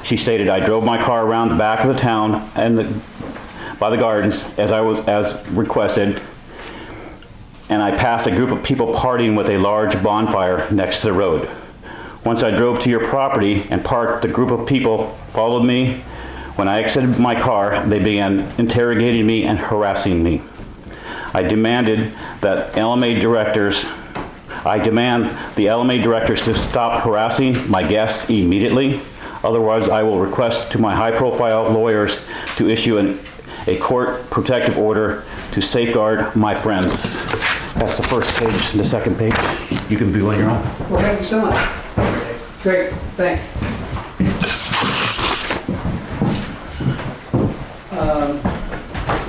She stated, I drove my car around the back of the town and by the gardens as requested, and I passed a group of people partying with a large bonfire next to the road. Once I drove to your property and parked, the group of people followed me. When I exited my car, they began interrogating me and harassing me. I demand the L.M.A. directors to stop harassing my guests immediately. Otherwise, I will request to my high-profile lawyers to issue a court protective order to safeguard my friends. That's the first page. The second page, you can do on your own. Well, thank you so much. Great, thanks.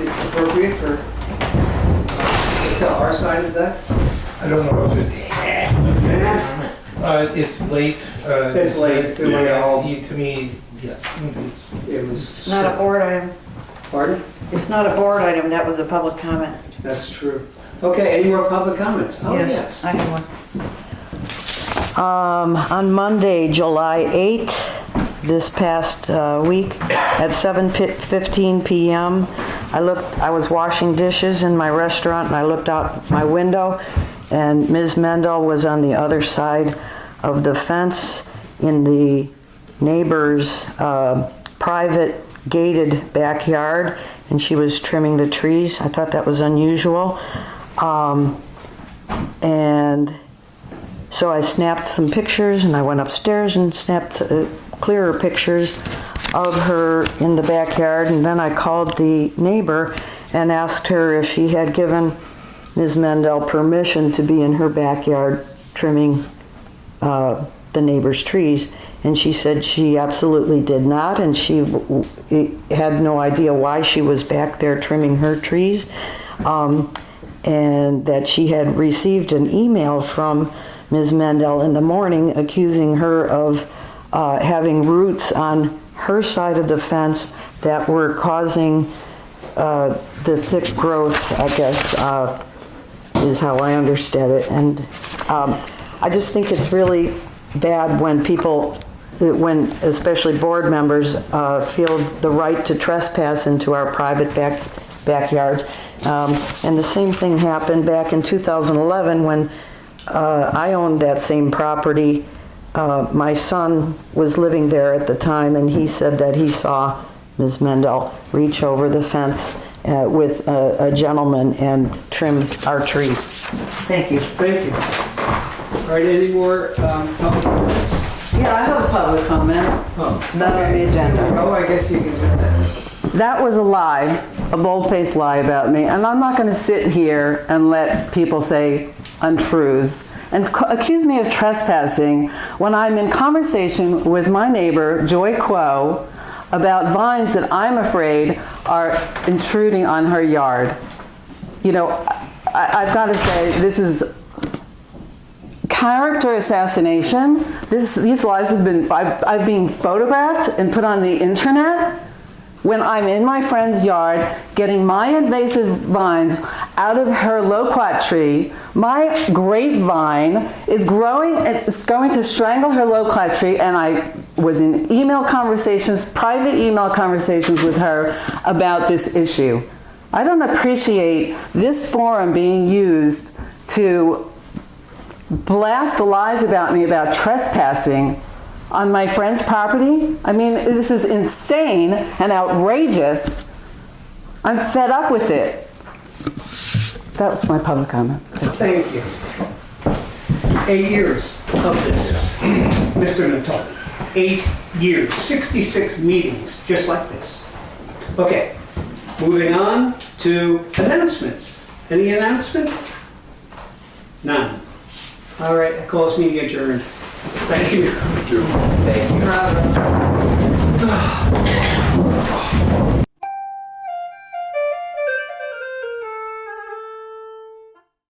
Is it appropriate to tell our side of that? I don't know if it's late. It's late. To me, yes. It was. It's not a board item. Pardon? It's not a board item, that was a public comment. That's true. Okay, any more public comments? Oh, yes. I have one. On Monday, July 8th, this past week, at 7:15 p.m., I was washing dishes in my restaurant, and I looked out my window, and Ms. Mendel was on the other side of the fence in the neighbor's private gated backyard, and she was trimming the trees. I thought that was unusual. And so I snapped some pictures, and I went upstairs and snapped clearer pictures. of her in the backyard, and then I called the neighbor and asked her if she had given Ms. Mendel permission to be in her backyard trimming the neighbor's trees. And she said she absolutely did not, and she had no idea why she was back there trimming her trees. And that she had received an email from Ms. Mendel in the morning accusing her of having roots on her side of the fence that were causing the thick growth, I guess, is how I understand it. And I just think it's really bad when people, when especially board members, feel the right to trespass into our private backyards. And the same thing happened back in 2011 when I owned that same property. My son was living there at the time, and he said that he saw Ms. Mendel reach over the fence with a gentleman and trim our tree. Thank you. Thank you. All right, any more public comments? Yeah, I have a public comment. Oh, Not on the agenda. Oh, I guess you can do that. That was a lie, a bold-faced lie about me, and I'm not going to sit here and let people say untruths and accuse me of trespassing when I'm in conversation with my neighbor, Joy Quo, about vines that I'm afraid are intruding on her yard. You know, I've got to say, this is character assassination. These lies have been, I've been photographed and put on the internet when I'm in my friend's yard getting my invasive vines out of her loquat tree. My grapevine is growing, it's going to strangle her loquat tree, and I was in email conversations, private email conversations with her about this issue. I don't appreciate this forum being used to blast lies about me about trespassing on my friend's property. I mean, this is insane and outrageous. I'm fed up with it. That was my public comment. Thank you. 8 years of this, Mr. Nottoli. 8 years, 66 meetings, just like this. Okay, moving on to announcements. Any announcements? None. All right, I call this meeting adjourned. Thank you. Thank you. Thank you.